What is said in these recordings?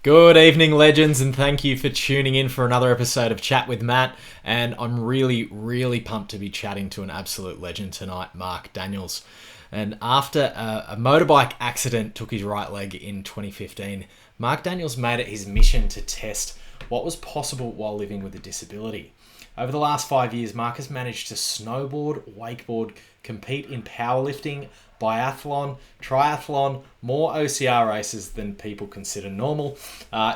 Good evening, legends, and thank you for tuning in for another episode of Chat with Matt. And I'm really pumped to be chatting to an absolute legend tonight, Mark Daniels. And after a motorbike accident took his right leg in 2015, Mark Daniels made it his mission to test what was possible while living with a disability. Over the last 5 years, Mark has managed to snowboard, wakeboard, compete in powerlifting, biathlon, triathlon, more OCR races than people consider normal.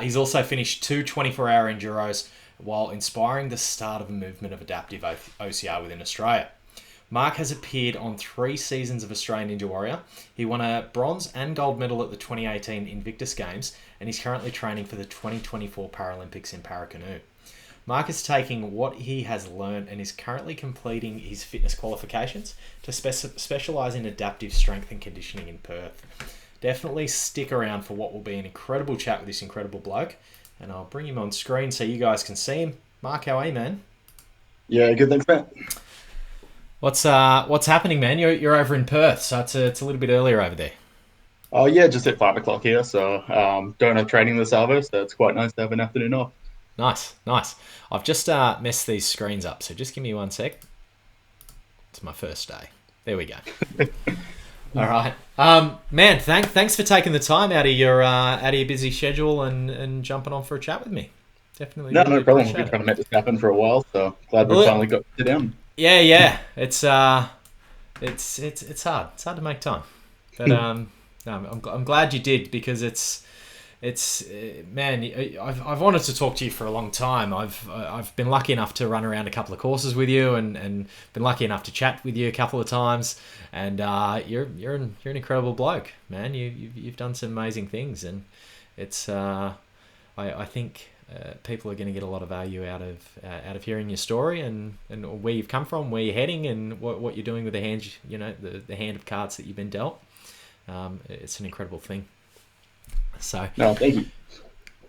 He's also finished two 24-hour enduros while inspiring the start of a movement of adaptive OCR within Australia. Mark has appeared on 3 seasons of Australian Ninja Warrior. He won a bronze and gold medal at the 2018 Invictus Games, and he's currently training for the 2024 Paralympics in Paracanoe. Mark is taking what he has learned and is currently completing his fitness qualifications to specialise in adaptive strength and conditioning in Perth. Definitely stick around for what will be an incredible chat with this incredible bloke, and I'll bring him on screen so you guys can see him. Mark, how are you, man? Yeah, good, thanks, Matt. What's happening, man? You're over in Perth, so it's a little bit earlier over there. Oh, yeah, just at 5 o'clock here, so don't have training this hour, so it's quite nice to have an afternoon off. Nice. I've just messed these screens up, so just give me one sec. It's my first day. There we go. All right, man. Thanks for taking the time out of your busy schedule and jumping on for a chat with me. Definitely, No, really no problem. We've appreciate been it. trying to make this happen for a while, so glad we Well, finally got to sit down. yeah. It's hard. It's hard to make time, but no, I'm glad you did because it's man, I've wanted to talk to you for a long time. I've been lucky enough to run around a couple of courses with you and been lucky enough to chat with you a couple of times. And you're an incredible bloke, man. You've done some amazing things, and it's I think people are going to get a lot of value out of hearing your story and where you've come from, where you're heading, and what you're doing with the hand, the hand of cards that you've been dealt. It's an incredible thing. So, No, thank you.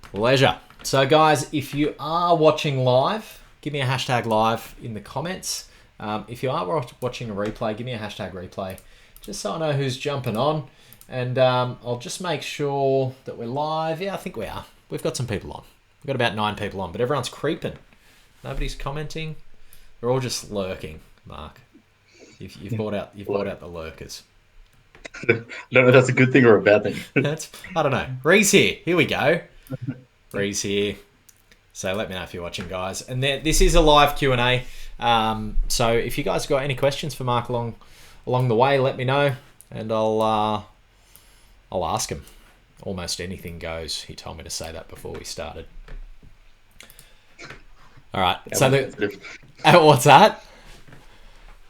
pleasure. So, guys, if you are watching live, give me a hashtag live in the comments. If you are watching a replay, give me a hashtag replay, just so I know who's jumping on. And I'll just make sure that we're live. Yeah, I think we are. We've got some people on. We've got about 9 people on, but everyone's creeping. Nobody's commenting. They're all just lurking, Mark. You've brought out the lurkers. I don't know if that's a good thing or a bad thing. I don't know. Ree's here. Here we go. Ree's here. So let me know if you're watching, guys. And this is a live Q&A. So if you guys got any questions for Mark along the way, let me know, and I'll ask him. Almost anything goes. He told me to say that before we started. All right. Yeah, So what's that?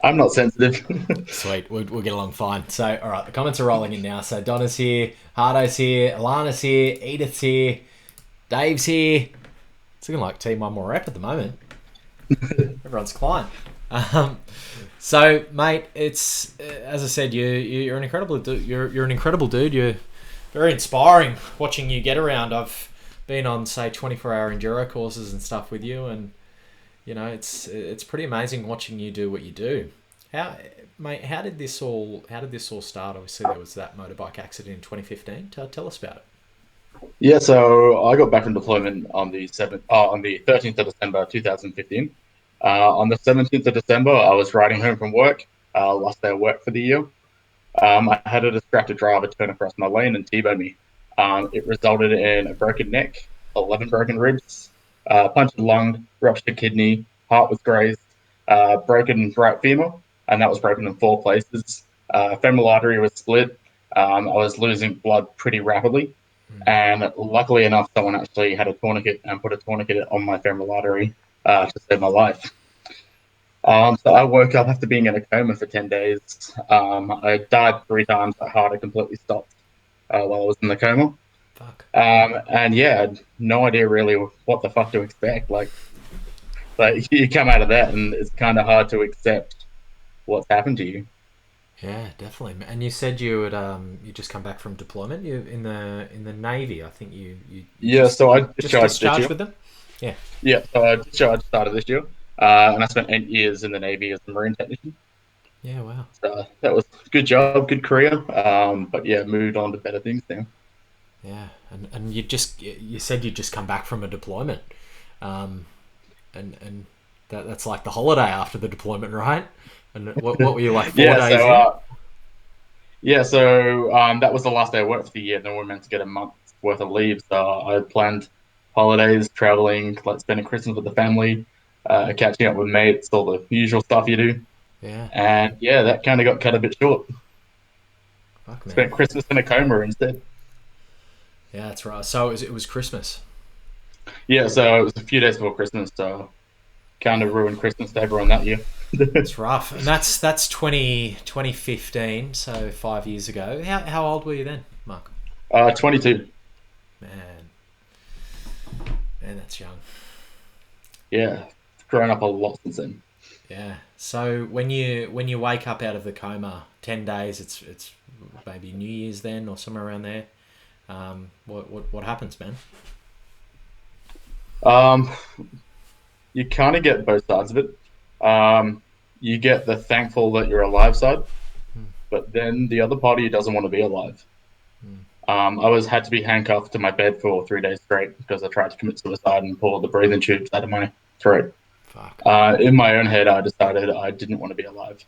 I'm not sensitive. Sweet, we'll get along fine. So, all right, the comments are rolling in now. So, Donna's here, Hardo's here, Alana's here, Edith's here, Dave's here. It's looking like Team One More Rep at the moment. Everyone's client. So, mate, it's as I said, you're an incredible dude. You're an incredible dude. You're very inspiring watching you get around. I've been on, say, 24-hour enduro courses and stuff with you, and it's pretty amazing watching you do what you do. How did this all start? Obviously, there was that motorbike accident in 2015. Tell us about it. Yeah, so I got back from deployment on the 13th of December 2015. On the 17th of December, I was riding home from work, last day of work for the year. I had a distracted driver turn across my lane and T-bone me. It resulted in a broken neck, 11 broken ribs, punctured lung, ruptured kidney, heart was grazed, broken right femur, and that was broken in 4 places. Femoral artery was split. I was losing blood pretty rapidly, and luckily enough, someone actually had a tourniquet and put a tourniquet on my femoral artery to save my life. So I woke up after being in a coma for 10 days. I died 3 times. My heart had completely stopped while I was in the coma. Fuck. And yeah, I had no idea really what the fuck to expect. Like you come out of that, and it's kind of hard to accept what's happened to you. Yeah, definitely. And you said you had you just come back from deployment. You in the Navy. I think you Yeah, so I just discharged this discharged year. with them. Yeah. Yeah, so I discharged started this year, and I spent 8 years in the Navy as a marine technician. Yeah. Wow. So that was a good job, good career. But yeah, moved on to better things now. Yeah, and you said you'd just come back from a deployment, and that's like the holiday after the deployment, right? And what were you like, four Yeah, days so in? that was the last day I worked for the year. Then we were meant to get a month's worth of leave, so I planned holidays, traveling, like spending Christmas with the family, catching up with mates, all the usual stuff you do. Yeah, And yeah, that kind of got cut a bit short. fuck man. Spent Christmas in a coma instead. Yeah, that's right. So it was Christmas. Yeah, so it was a few days before Christmas, so kind of ruined Christmas to everyone that year. It's rough, and that's 2015, so 5 years ago. How old were you then, Mark? 22. Man, man, that's young. Yeah, grown up a lot since then. Yeah. So when you wake up out of the coma, 10 days, it's maybe New Year's then or somewhere around there. What happens, man? Um, you kind of get both sides of it. You get the thankful that you're alive side, but then the other party doesn't want to be alive. I was had to be handcuffed to my bed for 3 days straight because I tried to commit suicide and pull the breathing tubes out of my throat. Fuck. In my own head, I decided I didn't want to be alive.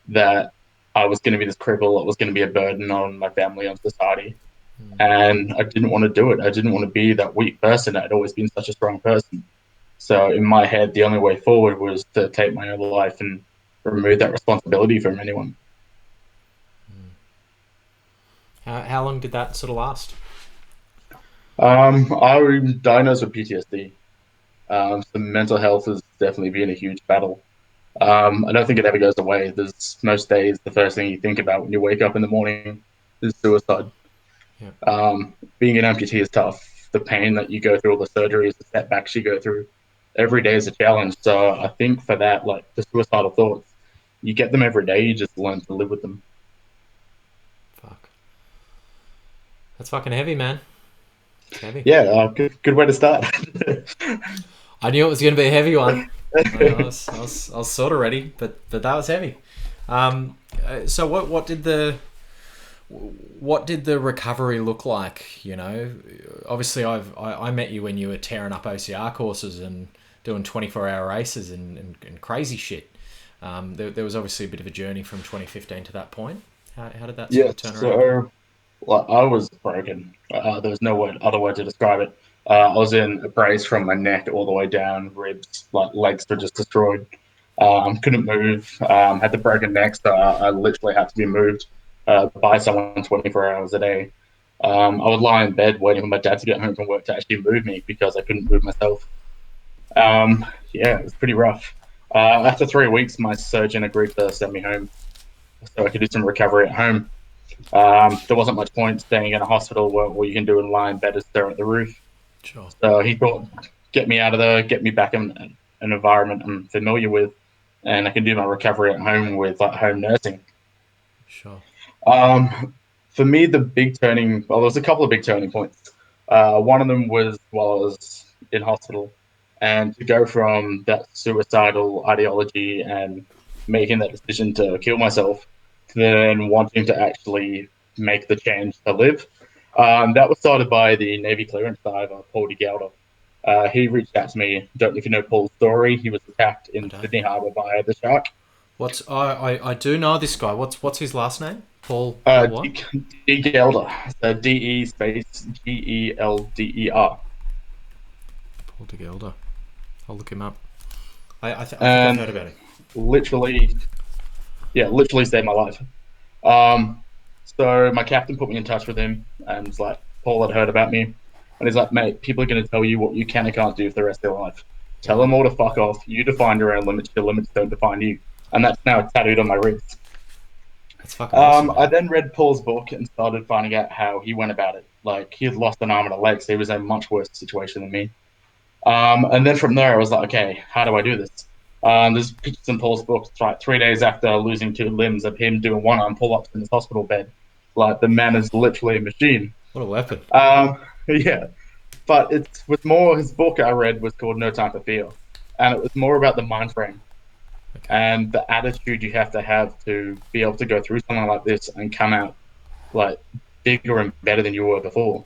That I was going to be this cripple. It was going to be a burden on my family, on society, and I didn't want to do it. I didn't want to be that weak person. I'd always been such a strong person. So in my head, the only way forward was to take my own life and remove that responsibility from anyone. How long did that sort of last? I was diagnosed with PTSD. So mental health has definitely been a huge battle. I don't think it ever goes away. There's most days the first thing you think about when you wake up in the morning is suicide. Yeah. Being an amputee is tough. The pain that you go through, all the surgeries, the setbacks you go through, every day is a challenge. So I think for that, like the suicidal thoughts, you get them every day. You just learn to live with them. Fuck. That's fucking heavy, man. It's heavy. Yeah, good way to start. I knew it was going to be a heavy one. I was sort of ready, but that was heavy. So what did the recovery look like? You know, obviously I met you when you were tearing up OCR courses and doing 24-hour races and crazy shit. There was obviously a bit of a journey from 2015 to that point. How did that sort Yeah, of turn around? so like, I was broken. There was no other word to describe it. I was in a brace from my neck all the way down, ribs, like legs were just destroyed. Couldn't move. Had the broken neck, so I literally had to be moved by someone 24 hours a day. I would lie in bed waiting for my dad to get home from work to actually move me because I couldn't move myself. Yeah, it was pretty rough. After 3 weeks, my surgeon agreed to send me home so I could do some recovery at home. There wasn't much point staying in a hospital where all you can do in lie in bed is stare at the roof. Sure. So he thought, get me out of there, get me back in an environment I'm familiar with, and I can do my recovery at home with like home nursing. Sure. For me, there was a couple of big turning points. One of them was while I was in hospital, and to go from that suicidal ideology and making that decision to kill myself to then wanting to actually make the change to live. That was started by the Navy clearance diver, Paul DeGalda. He reached out to me. Don't know if you know Paul's story. He was attacked I in don't. Sydney Harbour by the shark. I do know this guy. What's his last name? Paul what? DeGelder. So DE space GELDER. Paul DeGilda. I'll look him up. I think I've heard And about him. literally, yeah, literally saved my life. So my captain put me in touch with him and was like, Paul had heard about me. And he's like, mate, people are going to tell you what you can and can't do for the rest of their life. Tell them all to fuck off. You define your own limits. Your limits don't define you. And that's now tattooed on my ribs. That's fucking awesome. I then read Paul's book and started finding out how he went about it. Like, he had lost an arm and a leg, so he was in a much worse situation than me. And then from there, I was like, okay, how do I do this? There's pictures in Paul's book, like 3 days after losing 2 limbs, of him doing one-arm pull-ups in his hospital bed. Like, the man is literally a machine. What a weapon. Yeah. But it's with more, his book I read was called No Time for Fear. And it was more about the mind frame and the attitude you have to be able to go through something like this and come out like bigger and better than you were before.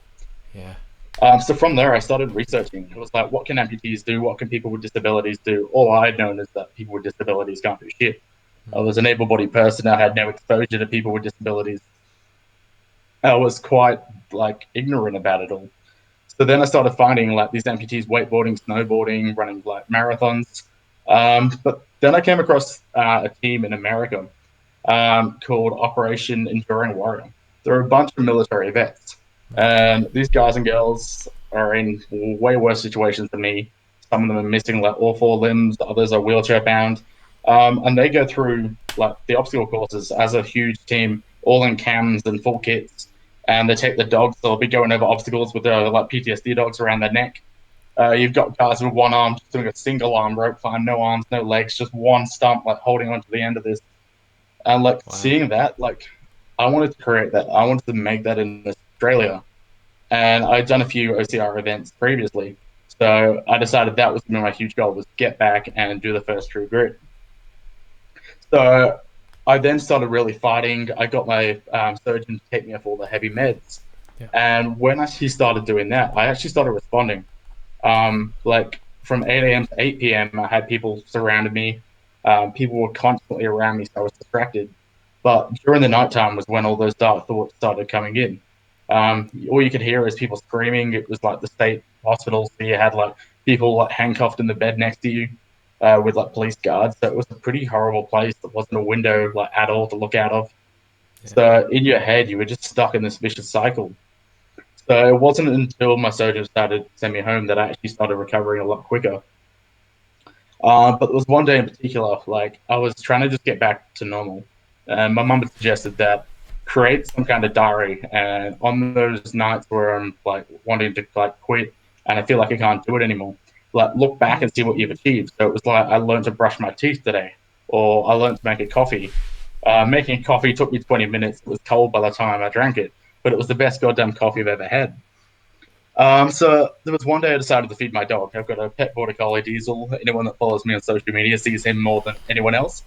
Yeah. So from there, I started researching. It was like, what can amputees do? What can people with disabilities do? All I'd known is that people with disabilities can't do shit. I was an able-bodied person. I had no exposure to people with disabilities. I was quite like ignorant about it all. So then I started finding like these amputees wakeboarding, snowboarding, running like marathons. But then I came across a team in America called Operation Enduring Warrior. They're a bunch of military vets, and these guys and girls are in way worse situations than me. Some of them are missing like all four limbs, others are wheelchair bound, and they go through like the obstacle courses as a huge team, all in cams and full kits. And they take the dogs. They'll be going over obstacles with their like PTSD dogs around their neck. You've got guys with one arm just doing a single arm rope climb, no arms, no legs, just one stump, like holding onto the end of this. And like Wow. seeing that, like I wanted to create that. I wanted to make that in Australia. And I'd done a few OCR events previously. So I decided that was going to be my huge goal, was get back and do the first true grit. So I then started really fighting. I got my surgeon to take me off all the heavy meds. Yeah. And when I actually started doing that, I actually started responding. Like from 8 a.m. to 8 p.m., I had people surrounding me. People were constantly around me, so I was distracted. But during the nighttime was when all those dark thoughts started coming in. All you could hear is people screaming. It was like the state hospitals. So you had like people like handcuffed in the bed next to you with like police guards. So it was a pretty horrible place. There wasn't a window like at all to look out of. Yeah. So in your head, you were just stuck in this vicious cycle. So it wasn't until my surgeon started to send me home that I actually started recovering a lot quicker. But there was one day in particular, like I was trying to just get back to normal. And my mum had suggested that create some kind of diary. And on those nights where I'm like wanting to like quit and I feel like I can't do it anymore, like look back and see what you've achieved. So it was like I learned to brush my teeth today, or I learned to make a coffee. Making coffee took me 20 minutes. It was cold by the time I drank it, but it was the best goddamn coffee I've ever had. So there was one day I decided to feed my dog. I've got a pet border collie, Diesel. Anyone that follows me on social media sees him more than anyone else.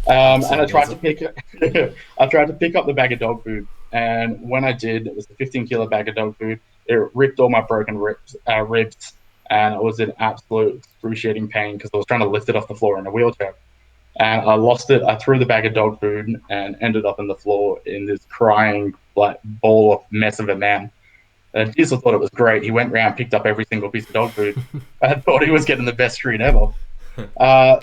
And I Absolutely tried loves to it. pick, I tried to pick up the bag of dog food, and when I did, it was a 15-kilo bag of dog food. It ripped all my broken ribs, and I was in absolute excruciating pain because I was trying to lift it off the floor in a wheelchair, and I lost it. I threw the bag of dog food and ended up on the floor in this crying like ball of mess of a man. And Diesel thought it was great. He went around, picked up every single piece of dog food. I thought he was getting the best treat ever.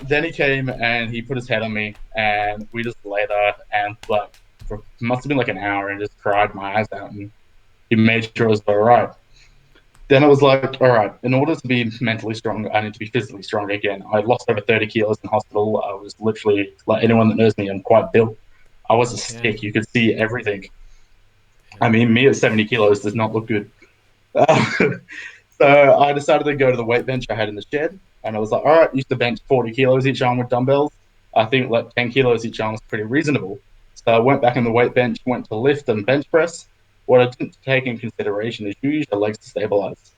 Then he came and he put his head on me, and we just lay there and like for must have been like an hour, and just cried my eyes out. And he made sure it was all right. Then I was like, all right, in order to be mentally strong, I need to be physically strong again. I lost over 30 kilos in hospital. I was literally like anyone that knows me, I'm quite built. I was a Yeah. stick. You could see everything. Yeah. I mean, me at 70 kilos does not look good. Uh, so I decided to go to the weight bench I had in the shed, and I was like, all right, used to bench 40 kilos each arm with dumbbells. I think like 10 kilos each arm is pretty reasonable. So I went back in the weight bench, went to lift and bench press. What I didn't take in consideration is you use your legs to stabilize.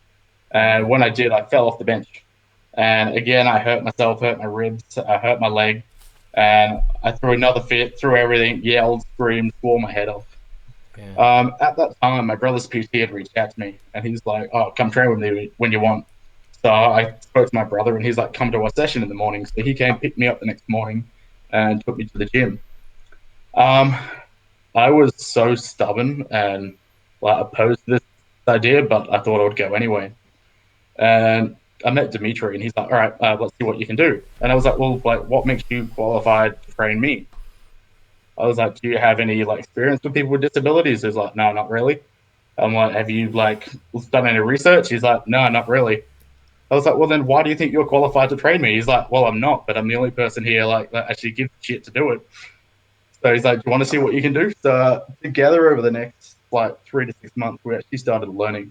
And when I did, I fell off the bench. And again, I hurt myself, hurt my ribs, I hurt my leg. And I threw another fit, threw everything, yelled, screamed, swore my head off. Yeah. At that time, my brother's PT had reached out to me, and he's like, "Oh, come train with me when you want." So I spoke to my brother, and he's like, "Come to our session in the morning." So he came, picked me up the next morning, and took me to the gym. Um, I was so stubborn and like opposed to this idea, but I thought I would go anyway. And I met Dimitri, and he's like, "All right, let's see what you can do." And I was like, "Well, like, what makes you qualified to train me?" I was like, "Do you have any like experience with people with disabilities?" He's like, "No, not really." I'm like, "Have you like done any research?" He's like, "No, not really." I was like, "Well, then why do you think you're qualified to train me?" He's like, "Well, I'm not, but I'm the only person here like that actually gives a shit to do it." So he's like, "Do you want to see what you can do?" So together over the next like 3 to 6 months, we actually started learning,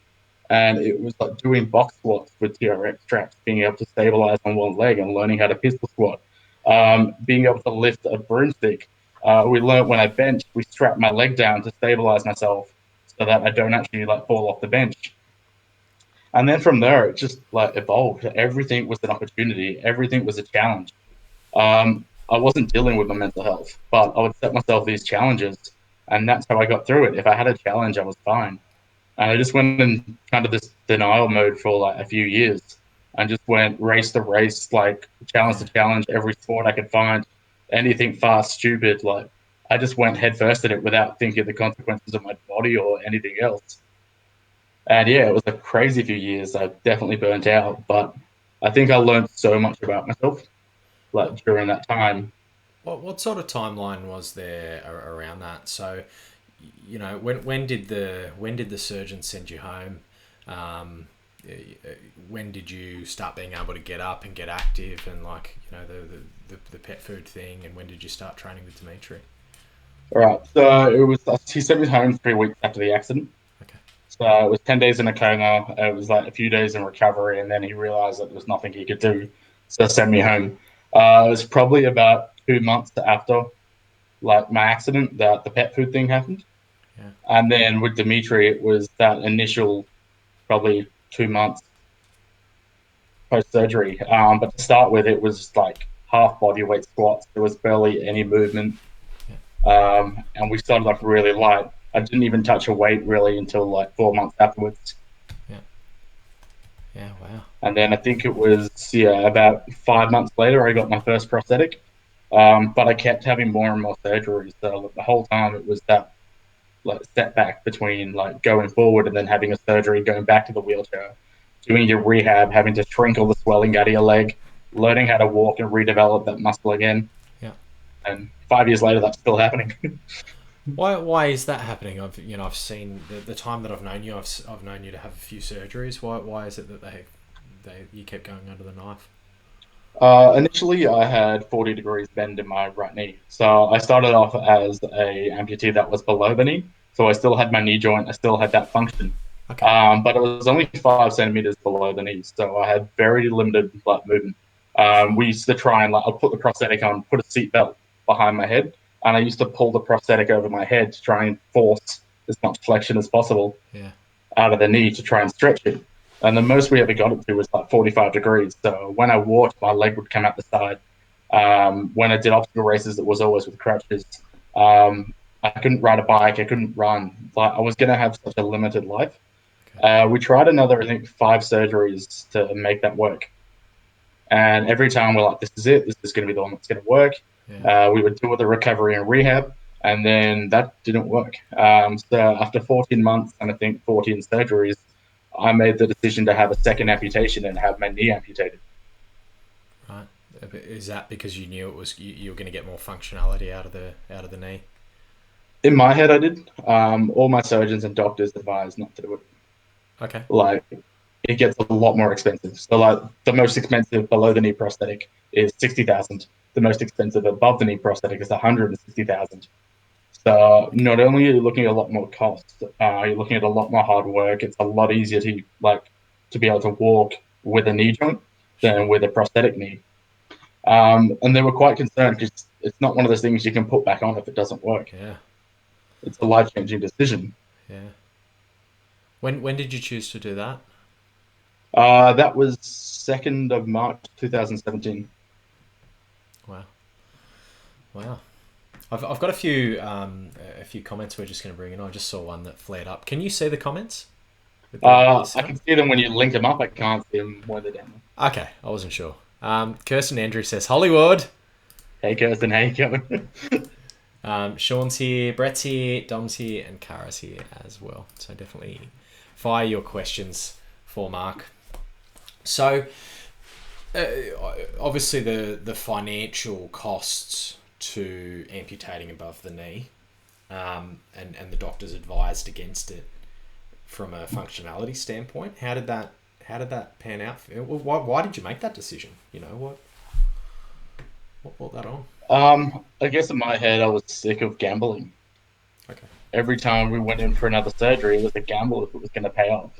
and it was like doing box squats with TRX straps, being able to stabilize on one leg, and learning how to pistol squat, being able to lift a broomstick. We learned when I bench, we strap my leg down to stabilize myself so that I don't actually like fall off the bench. And then from there, it just like evolved. Everything was an opportunity. Everything was a challenge. I wasn't dealing with my mental health, but I would set myself these challenges, and that's how I got through it. If I had a challenge, I was fine. And I just went in kind of this denial mode for like a few years and just went race to race, like challenge to challenge, every sport I could find, anything fast, stupid. Like I just went headfirst at it without thinking of the consequences of my body or anything else. And yeah, it was a crazy few years. I definitely burnt out, but I think I learned so much about myself like What during that time. what sort of timeline was there around that? So, when did the surgeon send you home? Um, when did you start being able to get up and get active and like the pet food thing? And when did you start training with Dimitri? All right, so it was he sent me home 3 weeks after the accident. Okay. So it was 10 days in a coma. It was like a few days in recovery, and then he realized that there was nothing he could do, so sent me home. It was probably about 2 months after like my accident that the pet food thing happened, Yeah. and then with Dimitri, it was that initial probably 2 months post surgery. But to start with, it was like half body weight squats. There was barely any movement, and we started off really light. I didn't even touch a weight really until like 4 months afterwards. Yeah. Yeah. Wow. And then I think it was about 5 months later I got my first prosthetic. But I kept having more and more surgeries. So the whole time it was that like setback between like going forward and then having a surgery, going back to the wheelchair, doing your rehab, having to shrink all the swelling out of your leg, learning how to walk and redevelop that muscle again. Yeah. And 5 years later, that's still happening. Why is that happening? I've seen the time that I've known you. I've known you to have a few surgeries. Why is it that you kept going under the knife? Initially, I had 40 degrees bend in my right knee. So I started off as a amputee that was below the knee. So I still had my knee joint. I still had that function. Okay. But it was only 5 centimeters below the knee. So I had very limited like movement. We used to try and like, I'll put the prosthetic on, put a seat belt behind my head. And I used to pull the prosthetic over my head to try and force as much flexion as possible Yeah. out of the knee to try and stretch it. And the most we ever got it to was like 45 degrees. So when I walked, my leg would come out the side. When I did obstacle races, it was always with crutches. I couldn't ride a bike. I couldn't run. Like I was going to have such a limited life. Okay. We tried another, I think, 5 surgeries to make that work. And every time we're like, this is it. This is going to be the one that's going to work. Yeah. We would do the recovery and rehab. And then that didn't work. So after 14 months and I think 14 surgeries, I made the decision to have a second amputation and have my knee amputated. Right. Is that because you knew it was you were going to get more functionality out of the knee? In my head, I did. All my surgeons and doctors advised not to do it. Okay. Like, it gets a lot more expensive. So, like, the most expensive below the knee prosthetic is 60,000. The most expensive above the knee prosthetic is 160,000. So, Okay. not only are you looking at a lot more cost, you're looking at a lot more hard work. It's a lot easier to be able to walk with a knee joint than Sure. with a prosthetic knee. And they were quite concerned because it's not one of those things you can put back on if it doesn't work. Yeah. It's a life changing decision. Yeah. When did you choose to do that? That was 2nd of March 2017. Wow. Wow. I've got a few comments we're just going to bring in. I just saw one that flared up. Can you see the comments? I can see them when you link them up. I can't see them when they're down. Okay, I wasn't sure. Kirsten Andrew says Hollywood. Hey, Kirsten, how you going? Sean's here, Brett's here, Dom's here, and Kara's here as well. So definitely fire your questions for Mark. So obviously the financial costs to amputating above the knee, and the doctors advised against it from a functionality standpoint. How did that pan out? Why did you make that decision? What brought that on? I guess in my head, I was sick of gambling. Okay. Every time we went in for another surgery, it was a gamble if it was going to pay off.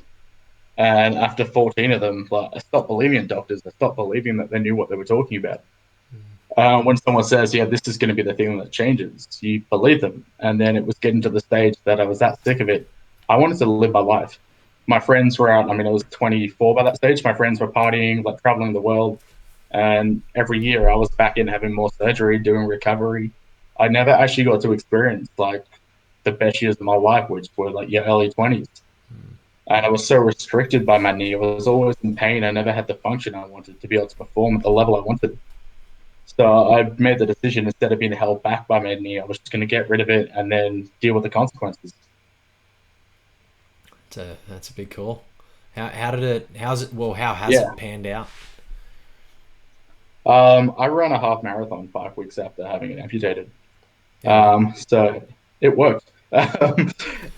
And after 14 of them, like, I stopped believing in doctors. I stopped believing that they knew what they were talking about. When someone says, yeah, this is going to be the thing that changes, you believe them. And then it was getting to the stage that I was that sick of it. I wanted to live my life. My friends were out. I mean, I was 24 by that stage. My friends were partying, like traveling the world. And every year I was back in having more surgery, doing recovery. I never actually got to experience like the best years of my life, which were like your early 20s. and I was so restricted by my knee. I was always in pain. I never had the function I wanted to be able to perform at the level I wanted. So I made the decision, instead of being held back by my knee, I was just going to get rid of it and then deal with the consequences. That's a big call. How has Yeah. it panned out? I ran a half marathon 5 weeks after having it amputated. Yeah, right. So it worked.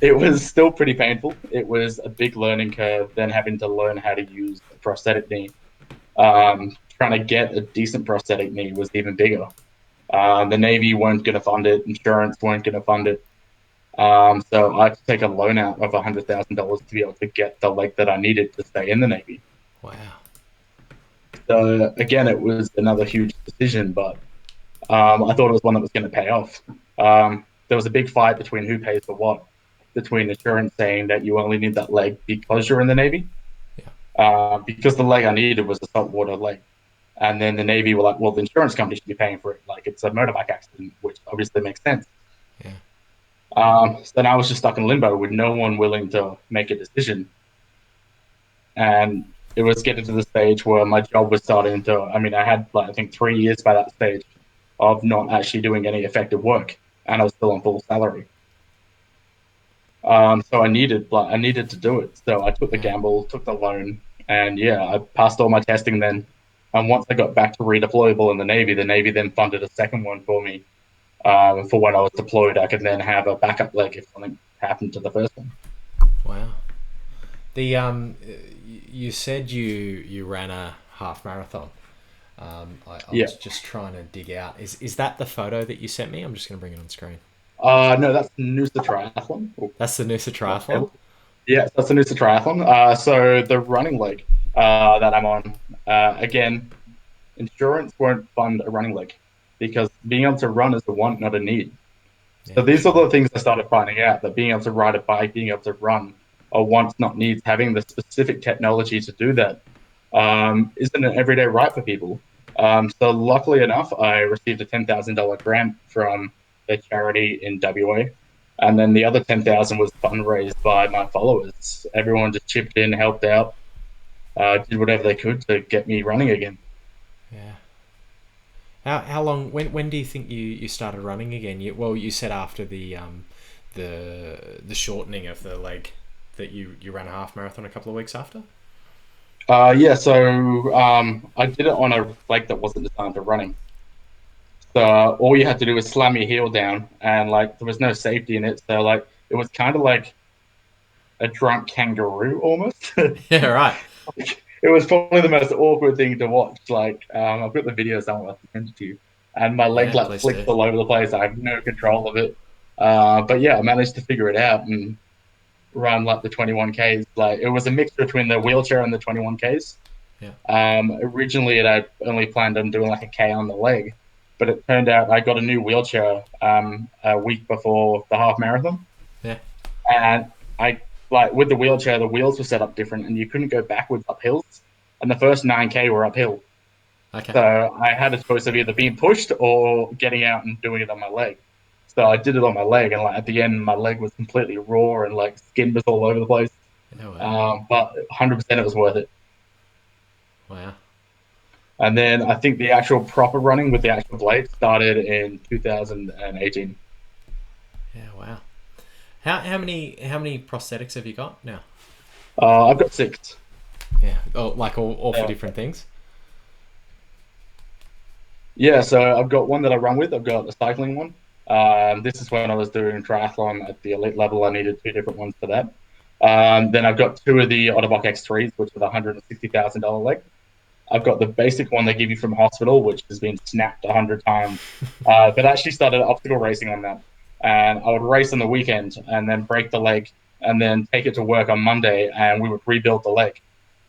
It was still pretty painful. It was a big learning curve, then having to learn how to use a prosthetic knee. Trying to get a decent prosthetic knee was even bigger. The Navy weren't going to fund it, insurance weren't going to fund it. So I had to take a loan out of $100,000 to be able to get the leg that I needed to stay in the Navy. Wow. So again, it was another huge decision, but I thought it was one that was going to pay off. There was a big fight between who pays for what, between insurance saying that you only need that leg because you're in the Navy, because the leg I needed was a saltwater leg. And then the Navy were like, well, the insurance company should be paying for it. Like, it's a motorbike accident, which obviously makes sense. Yeah. So then I was just stuck in limbo with no one willing to make a decision. And it was getting to the stage where my job was starting to, I mean, I had, like, I think 3 years by that stage of not actually doing any effective work. And I was still on full salary. So I needed to do it. So I took the gamble, took the loan, and yeah, I passed all my testing then. And once I got back to redeployable in the Navy then funded a second one for me. For when I was deployed, I could then have a backup leg if something happened to the first one. Wow. The you said you ran a half marathon. I Yeah. was just trying to dig out. Is that the photo that you sent me? I'm just going to bring it on screen. No, that's Noosa Triathlon. That's the Noosa Triathlon. Yeah, that's the Noosa Triathlon. So the running leg that I'm on, again, insurance won't fund a running leg because being able to run is a want, not a need. So Yeah, these are sure. the things I started finding out, that being able to ride a bike, being able to run are wants, not needs. Having the specific technology to do that isn't an everyday right for people. So luckily enough, I received a $10,000 grant from a charity in WA. And then the other 10,000 was fundraised by my followers. Everyone just chipped in, helped out, did whatever they could to get me running again. Yeah. How long? When do you think you started running again? You said after the shortening of the leg that you ran a half marathon a couple of weeks after. Yeah, so I did it on a leg that wasn't designed for running. So all you had to do was slam your heel down, and like there was no safety in it. So like it was kind of like a drunk kangaroo almost. Yeah, right. It was probably the most awkward thing to watch. Like I've got the video somewhere to send it to you, and my leg Yeah, like please flicks do. all over the place. I have no control of it. But yeah, I managed to figure it out and run like the 21Ks. Like it was a mix between the wheelchair and the 21Ks. Yeah. Originally, I only planned on doing like a K on the leg, but it turned out I got a new wheelchair a week before the half marathon, Yeah. and I like with the wheelchair, the wheels were set up different, and you couldn't go backwards up hills, and the first 9K were uphill. Okay. So I had a choice of either being pushed or getting out and doing it on my leg. So I did it on my leg, and like at the end, my leg was completely raw and like skin was all over the place. Oh, wow. But 100% it was worth it. Wow. And then I think the actual proper running with the actual blade started in 2018. Yeah. Wow. How many prosthetics have you got now? I've got 6. Yeah. Oh, like all for different things. Yeah, so I've got one that I run with. I've got a cycling one. This is when I was doing triathlon at the elite level. I needed 2 different ones for that. Then I've got 2 of the Otterbock X3s, which are the $160,000 leg. I've got the basic one they give you from hospital, which has been snapped 100 times. But I actually started obstacle racing on that. And I would race on the weekend and then break the leg and then take it to work on Monday and we would rebuild the leg.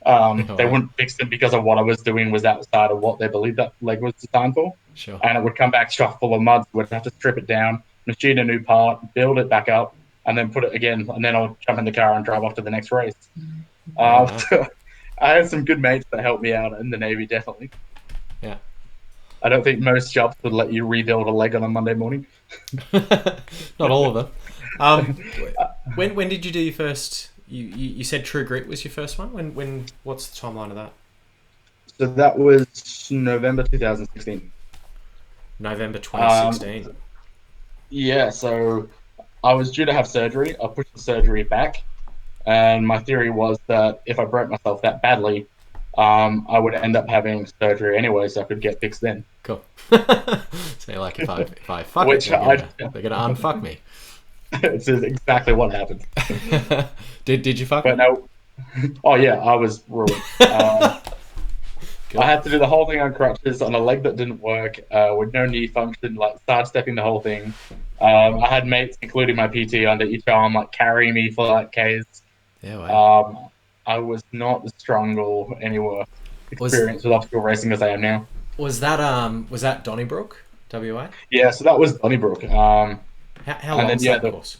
Oh, They wow. wouldn't fix it because of what I was doing was outside of what they believed that leg was designed for. Sure. And it would come back chock full of mud. We'd have to strip it down, machine a new part, build it back up, and then put it again. And then I'll jump in the car and drive off to the next race. Oh, wow. So I had some good mates that helped me out in the Navy, definitely. Yeah. I don't think most jobs would let you rebuild a leg on a Monday morning. Not all of them. Um, when did you do you said True Grit was your first one. When what's the timeline of that? So that was November 2016. November 2016. Yeah, so I was due to have surgery. I pushed the surgery back, and my theory was that if I broke myself that badly, I would end up having surgery anyway, so I could get fixed then. Cool. So like if I fuck Which it, they're gonna unfuck me. It's exactly what happened. Did you fuck But me? no, oh yeah, I was ruined. I had to do the whole thing on crutches on a leg that didn't work, with no knee function, like sidestepping the whole thing. I had mates, including my PT, under each arm, like carrying me for like Ks. Yeah, wow. I was not as strong or anywhere Was experienced with obstacle racing as I am now. was that Donnybrook, WA? Yeah, so that was Donnybrook. How And long then is yeah, that course?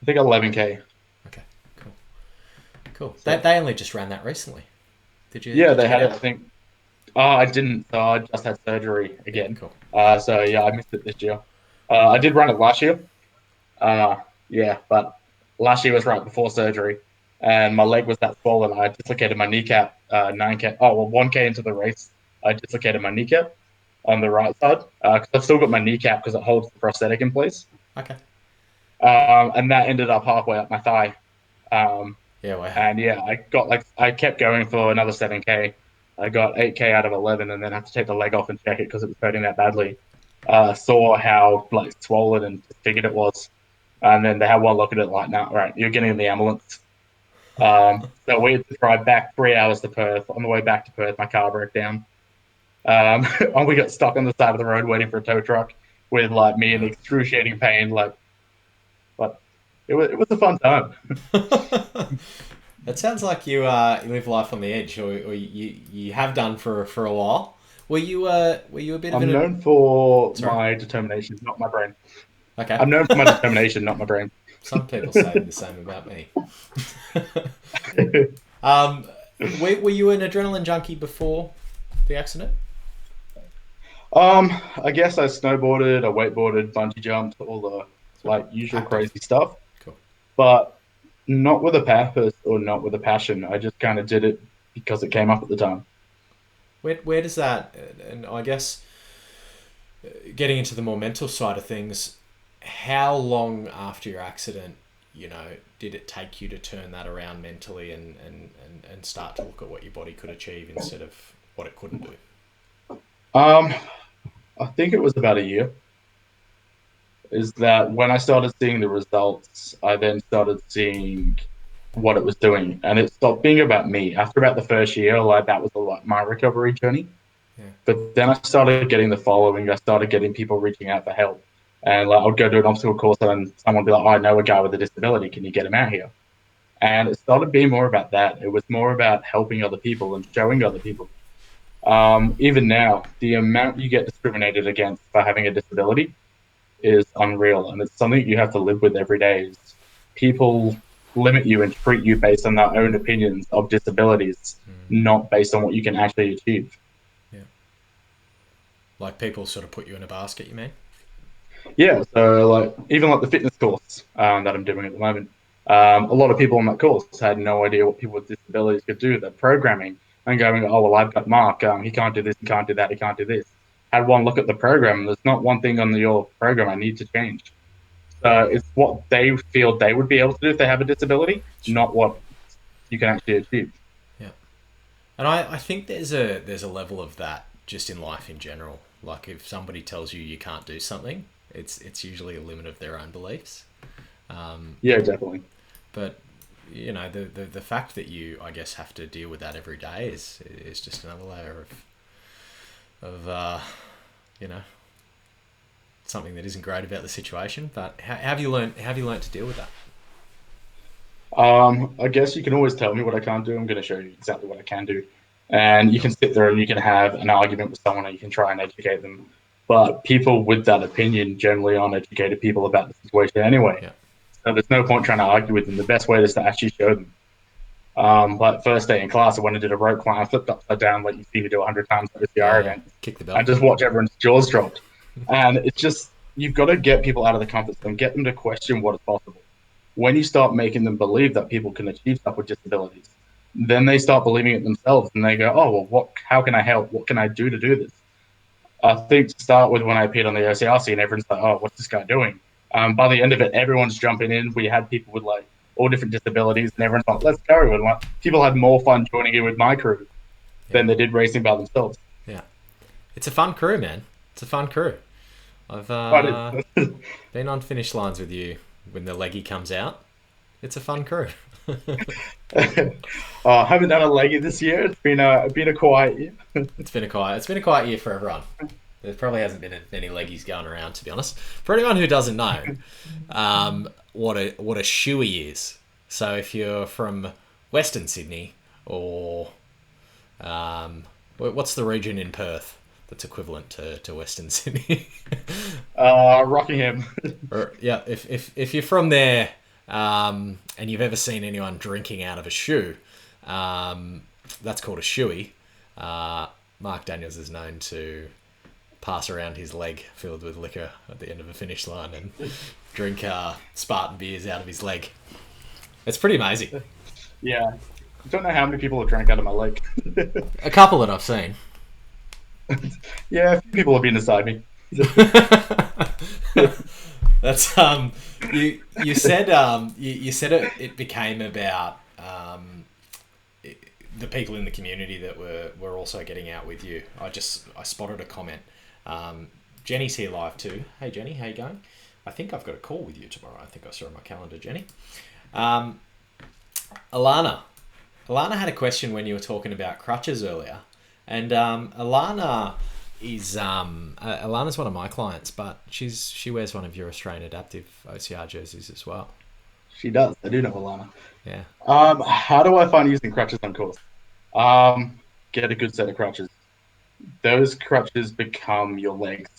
I think 11K. Okay, cool. They only just ran that recently. Did you? Yeah, Did they you had get it. out? I think. Oh, I didn't. So I just had surgery Yeah, again. cool. So yeah, I missed it this year. I did run it last year. Yeah, but last year was right before surgery, and my leg was that swollen. I dislocated my kneecap. 9K. Oh well, 1K into the race, I dislocated my kneecap on the right side because I've still got my kneecap because it holds the prosthetic in place. Okay. And that ended up halfway up my thigh. Um, Yeah, wow. and yeah, I kept going for another 7K. I got 8K out of 11, and then had to take the leg off and check it because it was hurting that badly. Saw how like swollen and disfigured it was, and then they had one look at it like, "No, right, you're getting in the ambulance." So we had to drive back 3 hours to Perth. On the way back to Perth, my car broke down. And we got stuck on the side of the road waiting for a tow truck with like me in excruciating pain. But it was a fun time. That sounds like you live life on the edge, or you have done for a while. Were you a bit of I'm an known for sorry? my determination, not my brain. Okay. I'm known for my determination, not my brain. Some people say the same about me. um, were you an adrenaline junkie before the accident? I guess I snowboarded, I wakeboarded, bungee jumped, all the like usual Active. crazy stuff, Cool. but not with a purpose or not with a passion. I just kind of did it because it came up at the time. Where does that? And I guess getting into the more mental side of things, how long after your accident, did it take you to turn that around mentally and start to look at what your body could achieve instead of what it couldn't do? Um, I think it was about a year. Is that when I started seeing the results, I then started seeing what it was doing, and it stopped being about me. After about the first year, like that was a lot my recovery journey. Yeah. But then I started getting the following. I started getting people reaching out for help, and like I'd go to an obstacle course, and someone would be like, oh, "I know a guy with a disability. Can you get him out here?" And it started being more about that. It was more about helping other people and showing other people. Even now, the amount you get discriminated against for having a disability is unreal, and it's something you have to live with every day. Is people limit you and treat you based on their own opinions of disabilities, not based on what you can actually achieve. Yeah. Like people sort of put you in a basket, you mean? Yeah, so like even like the fitness course that I'm doing at the moment, a lot of people on that course had no idea what people with disabilities could do. They're programming and going, oh well, I've got Mark. He can't do this, he can't do that, he can't do this. Had one look at the program. There's not one thing on your program I need to change. So it's what they feel they would be able to do if they have a disability, not what you can actually achieve. Yeah. And I think there's a level of that just in life in general. Like if somebody tells you you can't do something, it's usually a limit of their own beliefs. Yeah, definitely. But the fact that you, I guess, have to deal with that every day is just another layer of something that isn't great about the situation. But how have you learned to deal with that? I guess you can always tell me what I can't do. I'm going to show you exactly what I can do. And you can sit there and you can have an argument with someone, or you can try and educate them. But people with that opinion generally aren't educated people about the situation anyway. Yeah. So there's no point trying to argue with them. The best way is to actually show them. Like first day in class, I went and did a rope climb, I flipped upside down, like you see me do 100 times at OCR events. Kick the belt. And just watch everyone's jaws dropped. And it's just, you've got to get people out of the comfort zone, get them to question what is possible. when you start making them believe that people can achieve stuff with disabilities, then they start believing it themselves and they go, oh, well, how can I help? What can I do to do this? I think to start with, when I appeared on the OCR scene, everyone's like, oh, what's this guy doing? By the end of it, everyone's jumping in. We had people with like all different disabilities, and everyone's like, let's go. And like, people had more fun joining in with my crew than they did racing by themselves. Yeah. It's a fun crew, man. It's a fun crew. I've been on finish lines with you when the leggy comes out. It's a fun crew. I haven't done a leggy this year. It's been a quiet year. It's been a quiet year for everyone. There probably hasn't been any leggies going around, to be honest. For anyone who doesn't know, what a shoey is. So if you're from Western Sydney or what's the region in Perth that's equivalent to Western Sydney? Rockingham. Yeah, if you're from there and you've ever seen anyone drinking out of a shoe, that's called a shoey. Mark Daniels is known to pass around his leg filled with liquor at the end of a finish line and drink Spartan beers out of his leg. It's pretty amazing. Yeah. I don't know how many people have drank out of my leg. A couple that I've seen. Yeah, a few people have been inside me. That's you said you said it became about the people in the community that were also getting out with you. I spotted a comment. Jenny's here live too. Hey Jenny, how you going? I think I've got a call with you tomorrow. I think I saw on my calendar, Jenny. Alana had a question when you were talking about crutches earlier, and Alana's one of my clients, but she wears one of your Australian Adaptive OCR jerseys as well. She does. I do know Alana. Yeah. How do I find using crutches on course? Get a good set of crutches. Those crutches become your legs.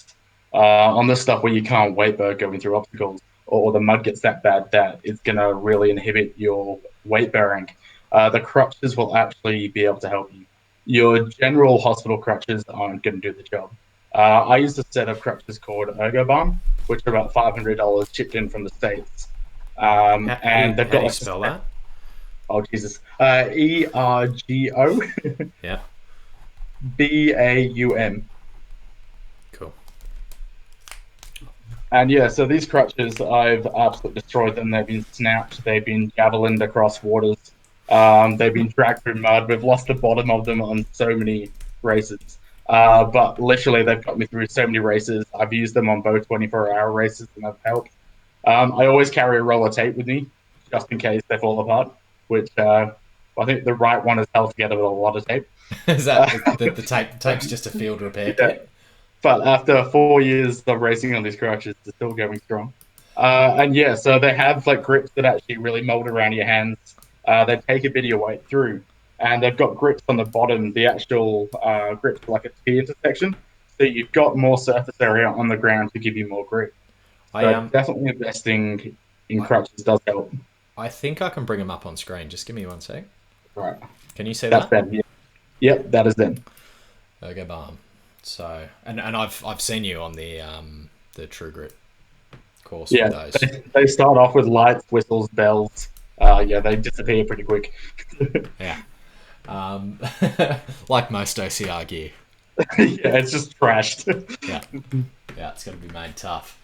On the stuff where you can't wakeboard going through obstacles, or the mud gets that bad that it's going to really inhibit your weight bearing, the crutches will actually be able to help you. Your general hospital crutches aren't going to do the job. I use a set of crutches called Ergobalm, which are about $500 chipped in from the States. And they've got. How do you spell that? Oh, Jesus. ERGO. Yeah. BAUM. Cool. And yeah, so these crutches, I've absolutely destroyed them. They've been snapped. They've been javelined across waters. They've been dragged through mud. We've lost the bottom of them on so many races. But literally, they've got me through so many races. I've used them on both 24-hour races, and they've helped. I always carry a roll of tape with me, just in case they fall apart, which I think the right one is held together with a lot of tape. Is that the tape's just a field repair kit? But after 4 years of racing on these crutches, they're still going strong. And yeah, so they have like grips that actually really mold around your hands. They take a bit of your weight through, and they've got grips on the bottom, the actual grips like a T intersection. So you've got more surface area on the ground to give you more grip. So definitely investing in crutches does help. I think I can bring them up on screen. Just give me 1 sec. Right. Can you see That's that? them, yeah. Yep, that is them. Ergobalm. So, and I've seen you on the True Grit course with those. They start off with lights, whistles, bells. Yeah, they disappear pretty quick. Yeah. Like most OCR gear. Yeah, it's just trashed. Yeah, it's got to be made tough.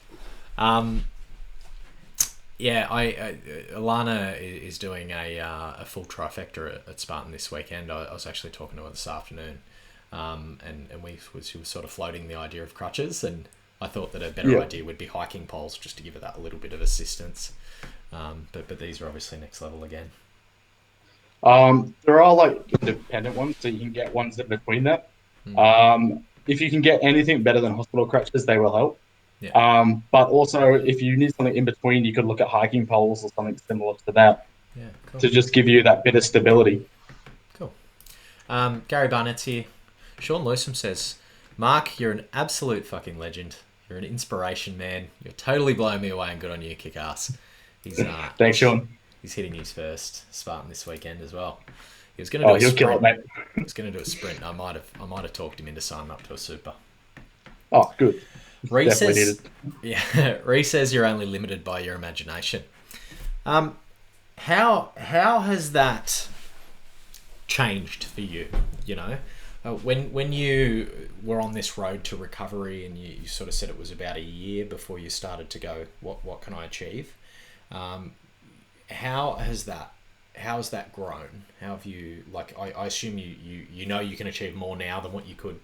Yeah, Alana is doing a full trifecta at Spartan this weekend. I was actually talking to her this afternoon, and she was sort of floating the idea of crutches, and I thought that a better idea would be hiking poles just to give her that little bit of assistance. But these are obviously next level again. There are like independent ones, so you can get ones in between that. If you can get anything better than hospital crutches, they will help. Yeah. But also, if you need something in between, you could look at hiking poles or something similar to that. Yeah, cool. To just give you that bit of stability. Cool. Gary Barnett's here. Sean Lewsome says, Mark, you're an absolute fucking legend. You're an inspiration, man. You're totally blowing me away, and good on you, kick ass. Thanks, Sean. He's hitting his first Spartan this weekend as well. He was going to do a sprint. Kill it, mate. He was going to do a sprint. I might have talked him into signing up to a super. Oh, good. Reese says you're only limited by your imagination. How has that changed for you? You know, when you were on this road to recovery, and you sort of said it was about a year before you started to go, what can I achieve? How has that grown? How have you, like, I assume you know you can achieve more now than what you could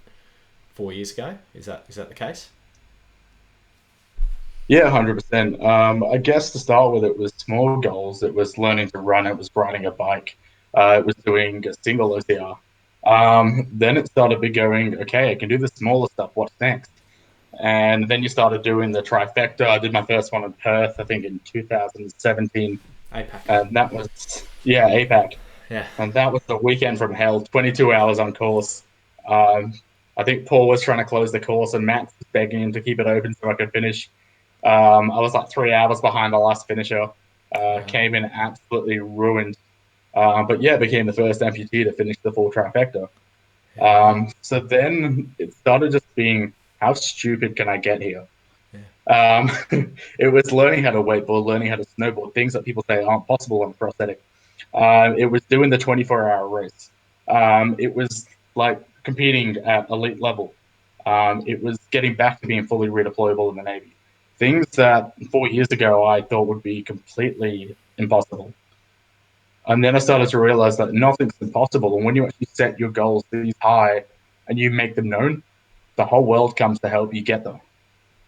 4 years ago. Is that the case? Yeah, 100%. I guess to start with, it was small goals. It was learning to run. It was riding a bike. It was doing a single OCR. Then it started be going, okay, I can do the smaller stuff. What's next? And then you started doing the trifecta. I did my first one in Perth, I think in 2017. APAC. And that was, yeah, APAC. Yeah. And that was the weekend from hell, 22 hours on course. Um, I think Paul was trying to close the course and Matt was begging him to keep it open so I could finish. I was like 3 hours behind the last finisher. Wow. Came in absolutely ruined. But yeah, became the first amputee to finish the full trifecta. Yeah. Wow. So then it started just being, how stupid can I get here? Yeah. Um, it was learning how to wakeboard, learning how to snowboard, things that people say aren't possible on prosthetic. It was doing the 24-hour race. It was like competing at elite level. It was getting back to being fully redeployable in the Navy. Things that 4 years ago I thought would be completely impossible. And then I started to realize that nothing's impossible. And when you actually set your goals these high and you make them known, the whole world comes to help you get them.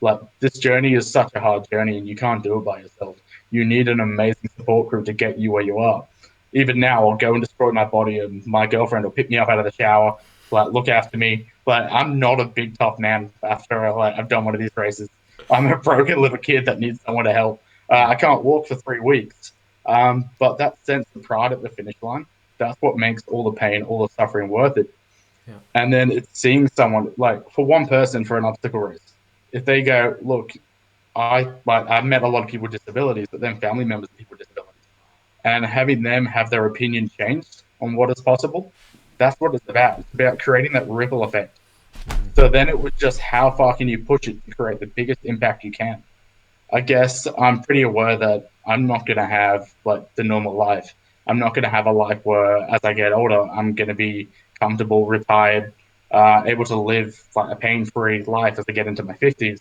Like, this journey is such a hard journey and you can't do it by yourself. You need an amazing support crew to get you where you are. Even now, I'll go and destroy my body and my girlfriend will pick me up out of the shower, like look after me. But I'm not a big tough man after I've done one of these races. I'm a broken little kid that needs someone to help. Yeah. I can't walk for 3 weeks. But that sense of pride at the finish line, that's what makes all the pain, all the suffering worth it. Yeah. And then it's seeing someone, like, for one person for an obstacle race, if they go, look, I've met a lot of people with disabilities, but then family members of people with disabilities, and having them have their opinion changed on what is possible, that's what it's about. It's about creating that ripple effect. So then it was just, how far can you push it to create the biggest impact you can? I guess I'm pretty aware that I'm not going to have like the normal life. I'm not going to have a life where, as I get older, I'm going to be comfortable, retired, able to live like a pain-free life as I get into my 50s.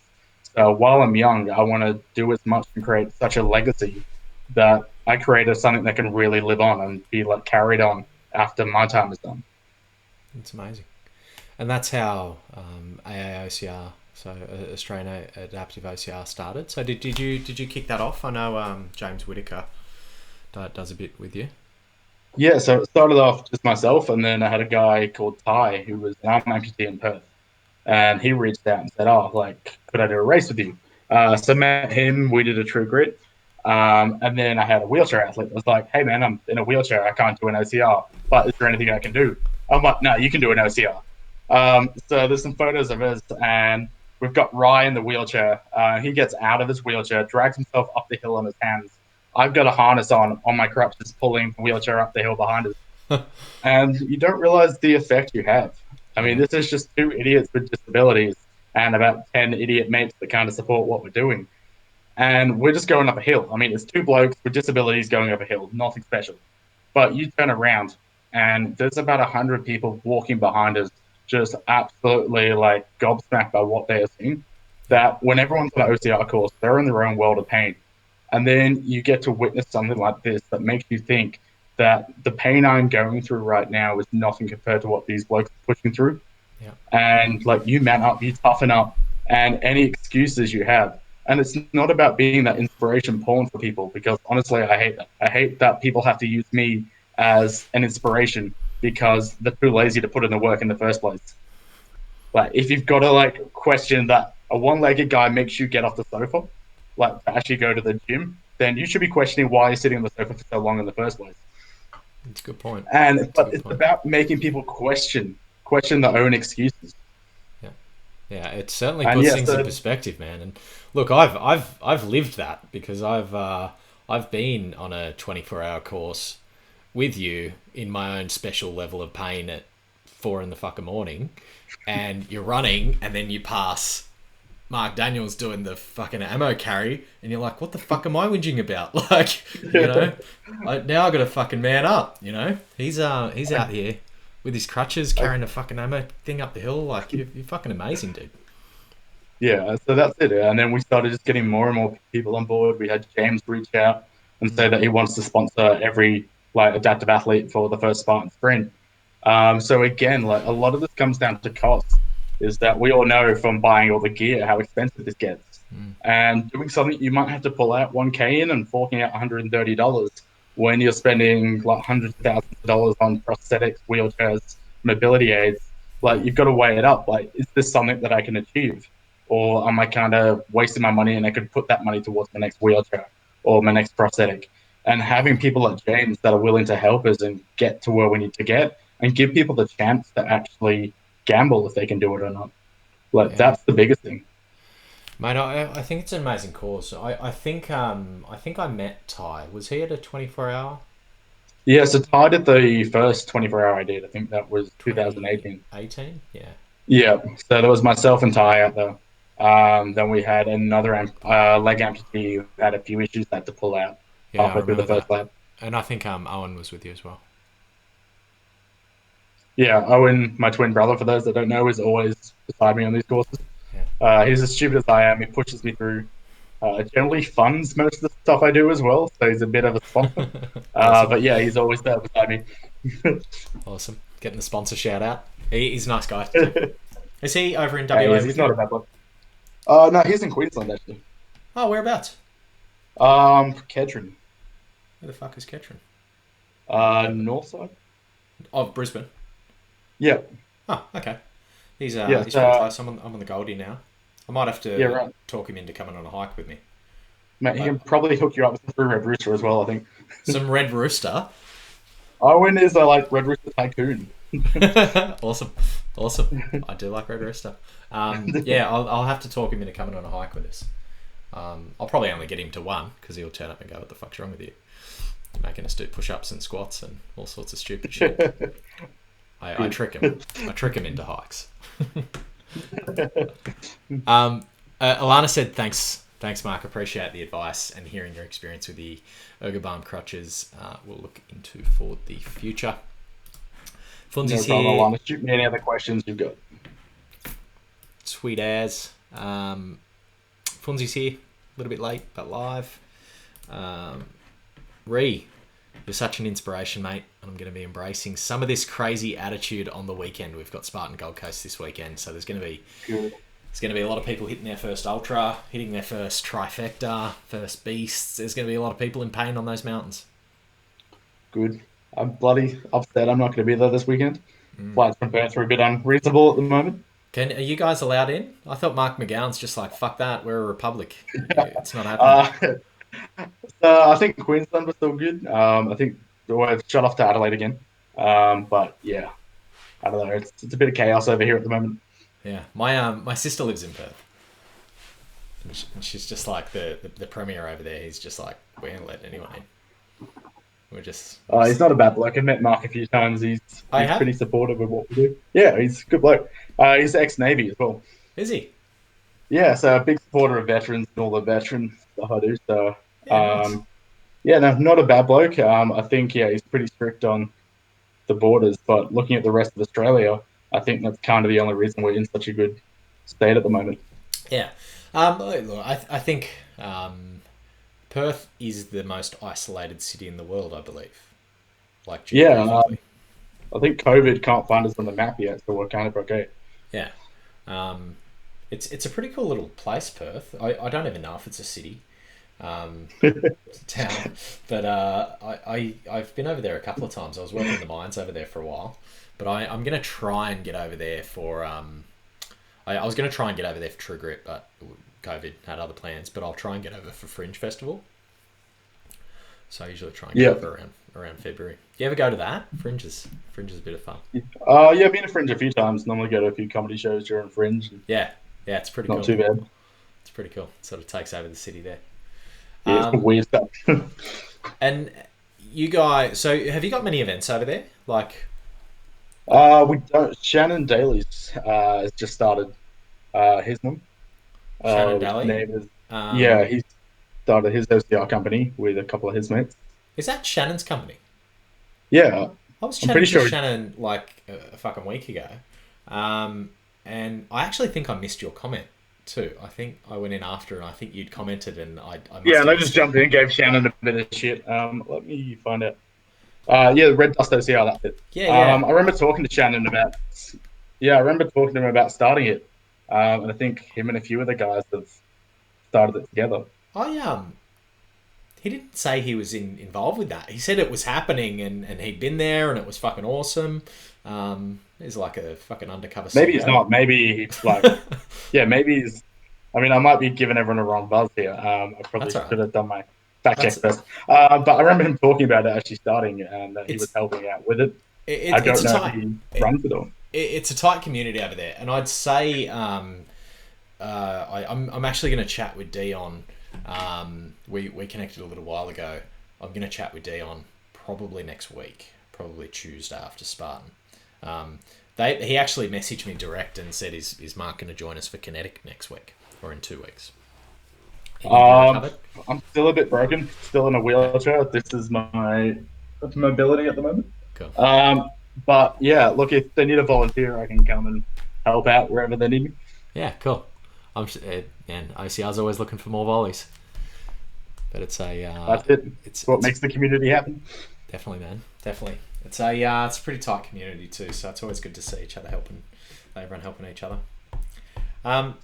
So while I'm young, I want to do as much and create such a legacy that I created something that can really live on and be like carried on after my time is done. It's amazing. And that's how AAOCR, so Australian Adaptive OCR, started. So did you kick that off? I know James Whitaker does a bit with you. Yeah, so it started off just myself, and then I had a guy called Ty who was an arm amputee in Perth. And he reached out and said, "Oh, like, could I do a race with you?" So I met him. We did a true grit, and then I had a wheelchair athlete. I was like, "Hey, man, I'm in a wheelchair. I can't do an OCR, but is there anything I can do?" I'm like, "No, you can do an OCR." So there's some photos of us, and we've got Rye in the wheelchair. He gets out of his wheelchair, drags himself up the hill on his hands. I've got a harness on my crutches, pulling the wheelchair up the hill behind us, and you don't realize the effect you have. I mean, Yeah. this is just two idiots with disabilities and about 10 idiot mates that kind of support what we're doing. And we're just going up a hill. I mean, it's two blokes with disabilities going up a hill, nothing special. But you turn around and there's about 100 people walking behind us, just absolutely like gobsmacked by what they are seeing. Yeah. That when everyone's on an OCR course, they're in their own world of pain. And then you get to witness something like this that makes you think that the pain I'm going through right now is nothing compared to what these blokes are pushing through. Yeah. And like, you man up, you toughen up, and any excuses you have. And it's not about being that inspiration porn for people, because honestly, I hate that. I hate that people have to use me as an inspiration because they're too lazy to put in the work in the first place. Like, if you've got to like question that a one-legged guy makes you get off the sofa, like to actually go to the gym, then you should be questioning why you're sitting on the sofa for so long in the first place. It's a good point. And It's a but good it's point. about making people question their own excuses. Yeah. Yeah, it certainly And puts yes, things in perspective, man. And look, I've lived that because I've been on a 24-hour course with you in my own special level of pain at 4 in the fucking morning, and you're running, and then you pass Mark Daniels doing the fucking ammo carry, and you're like, what the fuck am I whinging about? Like, you know, now I got to fucking man up. You know, he's out here with his crutches carrying the fucking ammo thing up the hill. Like, you're fucking amazing, dude. Yeah, so that's it. And then we started just getting more and more people on board. We had James reach out and say that he wants to sponsor every like adaptive athlete for the first Spartan sprint. So again, like a lot of this comes down to cost. Is that we all know from buying all the gear how expensive this gets, and doing something you might have to pull out 1K in and forking out $130 when you're spending like hundreds of thousands of dollars on prosthetics, wheelchairs, mobility aids. Like you've got to weigh it up. Like, is this something that I can achieve? Or am I kind of wasting my money and I could put that money towards my next wheelchair or my next prosthetic? And having people like James that are willing to help us and get to where we need to get and give people the chance to actually gamble if they can do it or not. Like, that's the biggest thing. Mate, I think it's an amazing cause. I think I met Ty. Was he at a 24-hour? Yeah, so Ty did the first 24-hour I did. I think that was 2018. 18? Yeah. Yeah, so there was myself and Ty out there. Then we had another leg amputee who had a few issues had to pull out halfway through the first lap. And I think Owen was with you as well. Yeah, Owen, my twin brother, for those that don't know, is always beside me on these courses. Yeah. He's as stupid as I am. He pushes me through. Generally funds most of the stuff I do as well, so he's a bit of a sponsor. Awesome. But yeah, he's always there beside me. Awesome. Getting the sponsor shout out. He's a nice guy. Is he over in WA? He's not a bad one. No, he's in Queensland actually. Oh, whereabouts? Kedron. Where the fuck is Kedron? North side. Of Brisbane. Yeah. Oh, okay. He's pretty close. I'm on the Goldie now. I might have to talk him into coming on a hike with me. Mate, he can probably hook you up with some Red Rooster as well, I think. Some Red Rooster? Owen is like Red Rooster Tycoon. Awesome. I do like Red Rooster. Yeah, I'll have to talk him into coming on a hike with us. I'll probably only get him to one because he'll turn up and go, what the fuck's wrong with you? You're making us do push-ups and squats and all sorts of stupid shit. I trick him. I trick him into hikes. Alana said, thanks Mark, appreciate the advice and hearing your experience with the Ergobalm crutches. We'll look into for the future. Funzy's here. Alana, shoot me any other questions you've got. Sweet as. Funzy's here, a little bit late but live. You're such an inspiration, mate, and I'm going to be embracing some of this crazy attitude on the weekend. We've got Spartan Gold Coast this weekend, so there's going to be a lot of people hitting their first ultra, hitting their first trifecta, first beasts. There's going to be a lot of people in pain on those mountains. Good. I'm bloody upset I'm not going to be there this weekend. Flights from Perth are a bit unreasonable at the moment. Are you guys allowed in? I thought Mark McGowan's just like, fuck that, we're a republic. It's not happening. I think Queensland was still good. I think we've shut off to Adelaide again. But yeah, I don't know. It's a bit of chaos over here at the moment. Yeah, my sister lives in Perth, and she's just like the premier over there. He's just like, we ain't letting anyone in. We're just. He's not a bad bloke. I met Mark a few times. He's pretty supportive of what we do. Yeah, he's a good bloke. He's ex-Navy as well. Is he? Yeah, so a big supporter of veterans and all the veteran stuff I do. So, nice. Not a bad bloke. I think, he's pretty strict on the borders, but looking at the rest of Australia, I think that's kind of the only reason we're in such a good state at the moment. Yeah. Look, I think Perth is the most isolated city in the world, I believe. Like, geographically. I think COVID can't find us on the map yet, so we're kind of okay. Yeah. It's a pretty cool little place, Perth. I don't even know if it's a city. It's a town. But I've been over there a couple of times. I was working in the mines over there for a while. But I'm going to try and get over there for... I was going to try and get over there for True Grit, but COVID had other plans. But I'll try and get over for Fringe Festival. So I usually try and get over around February. Do you ever go to that? Fringe is a bit of fun. I've been to Fringe a few times. Normally go to a few comedy shows during Fringe. Yeah, it's pretty cool. Not too bad. It's pretty cool. It sort of takes over the city there. Yeah, it's weird stuff. And you guys, so have you got many events over there? Like, we don't. Shannon Daly's has just started his one. Shannon Which Daly. name is, Um, yeah, he started his OCR company with a couple of his mates. is that Shannon's company? Yeah, I was I'm chatting pretty to sure. Shannon like a fucking week ago, and I actually think I missed your comment too. I think I went in after, and I think you'd commented, and I Yeah, must and have I just missed it. jumped in and gave Shannon a bit of shit. Let me find out. Yeah, the Red Dust OCR, that's it. Yeah, yeah. I remember talking to Shannon about, yeah, I remember talking to him about starting it. And I think him and a few of the guys have started it together. I he didn't say he was involved with that. He said it was happening, and he'd been there, and it was fucking awesome. He's like a fucking undercover Maybe he's CEO. not. Maybe he's like, yeah, maybe he's. I mean, I might be giving everyone a wrong buzz here. I probably That's all right. should have done my fact That's check first. But I remember him talking about it actually starting, and he was it's helping out with it. I it's don't a know if tight he runs it or. it's a tight community over there, and I'd say I'm actually going to chat with Dion. We connected a little while ago. I'm going to chat with Dion probably next week, probably Tuesday after Spartan. He actually messaged me direct and said, "Is Mark going to join us for Kinetic next week or in 2 weeks? Are you going to be Um, covered?" I'm still a bit broken, still in a Okay, wheelchair. This is my mobility at the moment. cool. Um, but yeah, look, if they need a volunteer, I can come and help out wherever they need me. Yeah, cool. Man, OCR's always looking for more volleys, but That's it. it's It's what it's makes the community happen. definitely, man, definitely. It's a pretty tight community too, so it's always good to see each other helping, everyone helping each other. Um,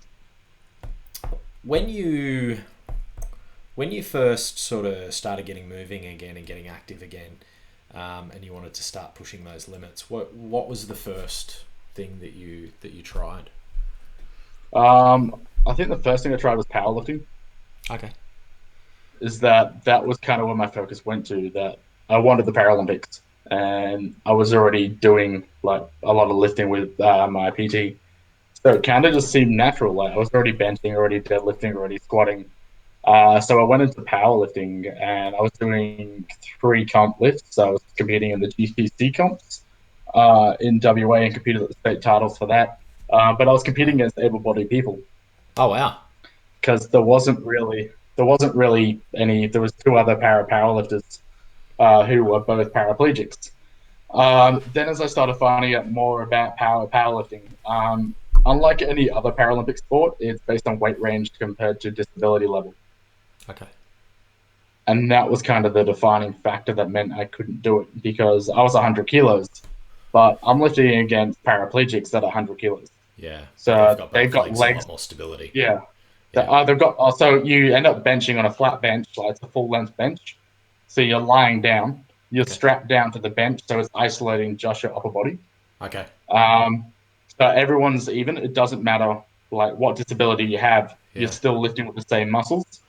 when you when you first sort of started getting moving again and getting active again, and you wanted to start pushing those limits, what was the first thing that you tried? I think the first thing I tried was powerlifting. Okay. Is that was kind of where my focus went to. That I wanted the Paralympics, and I was already doing like a lot of lifting with my PT. So it kind of just seemed natural. Like I was already benching, already deadlifting, already squatting. So I went into powerlifting, and I was doing three comp lifts. So I was competing in the GCC comps in WA and competed at the state titles for that. But I was competing against able-bodied people Oh wow. because there wasn't really any. There was two other powerlifters who were both paraplegics. Then, as I started finding out more about powerlifting, unlike any other Paralympic sport, it's based on weight range compared to disability level. Okay. And that was kind of the defining factor that meant I couldn't do it because I was 100 kilos, but I'm lifting against paraplegics that are 100 kilos. Yeah, but they've So got they've both got legs and a legs. lot more stability. Yeah. Yeah. They've got, so you end up benching on a flat bench, like it's a full length bench. So you're lying down, you're Okay. strapped down to the bench, so it's isolating just your upper body. Okay. Um, so everyone's even. It doesn't matter like what disability you have, you're Yeah. still lifting with the same muscles.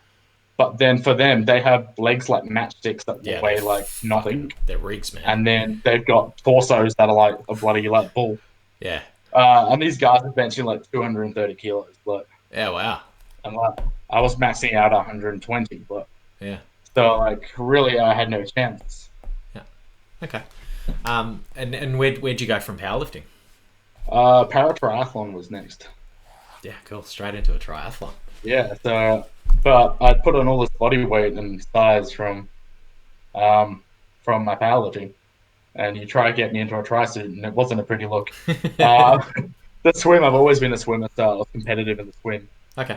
But then for them, they have legs like matchsticks that will Yeah, they're weigh like nothing, they're rigs, man. and then they've got torsos that are like a bloody like bull. Yeah. And these guys are benching like 230 kilos. Like, Yeah. Wow. and like I was maxing out 120, but Yeah. so like really I had no chance. Yeah. Okay. And where'd you go from powerlifting? Para triathlon was next. Yeah. Cool. Straight into a triathlon. Yeah, so but I put on all this body weight and size um, from my powerlifting, and you try to get me into a tri suit, and it wasn't a pretty look. Uh, the swim, I've always been a swimmer, so I was competitive in the swim. Okay.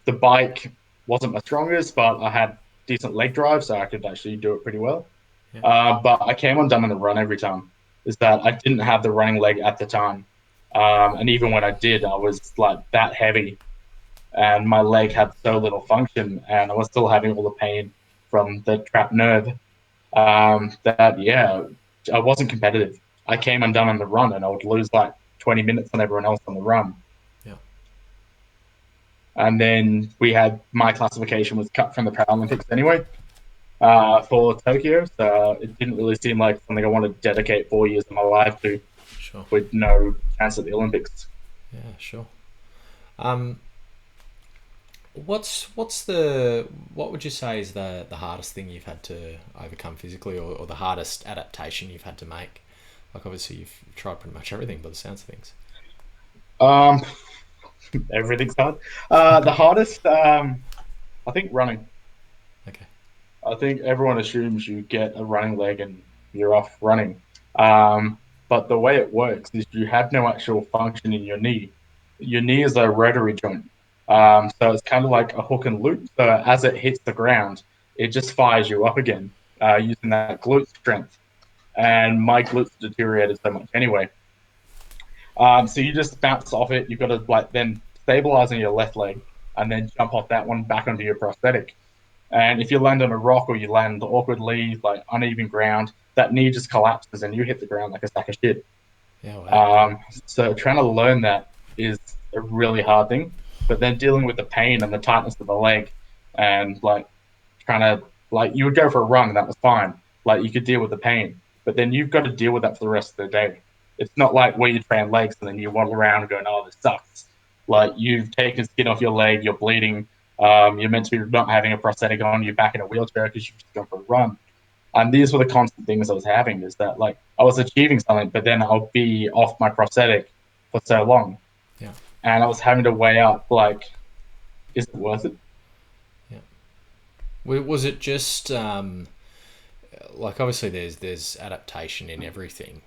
The bike wasn't my strongest, but I had decent leg drive, so I could actually do it pretty well. Yeah. But I came undone in the run every time. Is that I didn't have the running leg at the time, and even when I did, I was like that heavy, and my leg had so little function, and I was still having all the pain from the trapped nerve. That yeah, I wasn't competitive. I came undone on the run, and I would lose like 20 minutes on everyone else on the run. Yeah. And then we had my classification was cut from the Paralympics anyway for Tokyo, so it didn't really seem like something I wanted to dedicate 4 years of my life to Sure. with no chance at the Olympics. Yeah. Sure. Um. What would you say is the hardest thing you've had to overcome physically, or the hardest adaptation you've had to make? Like obviously you've tried pretty much everything by the sounds of things. Um, Everything's hard. The hardest, I think, running. Okay. I think everyone assumes you get a running leg and you're off running. Um, but the way it works is you have no actual function in your knee. Your knee is a rotary joint. So it's kind of like a hook and loop. So as it hits the ground, it just fires you up again using that glute strength. And my glutes deteriorated so much anyway. So you just bounce off it. You've got to like then stabilize on your left leg and then jump off that one back onto your prosthetic. And if you land on a rock or you land awkwardly, like uneven ground, that knee just collapses and you hit the ground like a sack of shit. Yeah. Wow. So trying to learn that is a really hard thing. But then dealing with the pain and the tightness of the leg and like trying to like you would go for a run and that was fine. Like you could deal with the pain. But then you've got to deal with that for the rest of the day. It's not like where you train legs and then you waddle around going, oh, this sucks. Like you've taken skin off your leg, you're bleeding, you're meant to be not having a prosthetic on, you're back in a wheelchair because you've just gone for a run. And these were the constant things I was having is that like I was achieving something, but then I'll be off my prosthetic for so long. Yeah. And I was having to weigh up like, is it worth it? Yeah. Was it just like obviously there's adaptation in everything.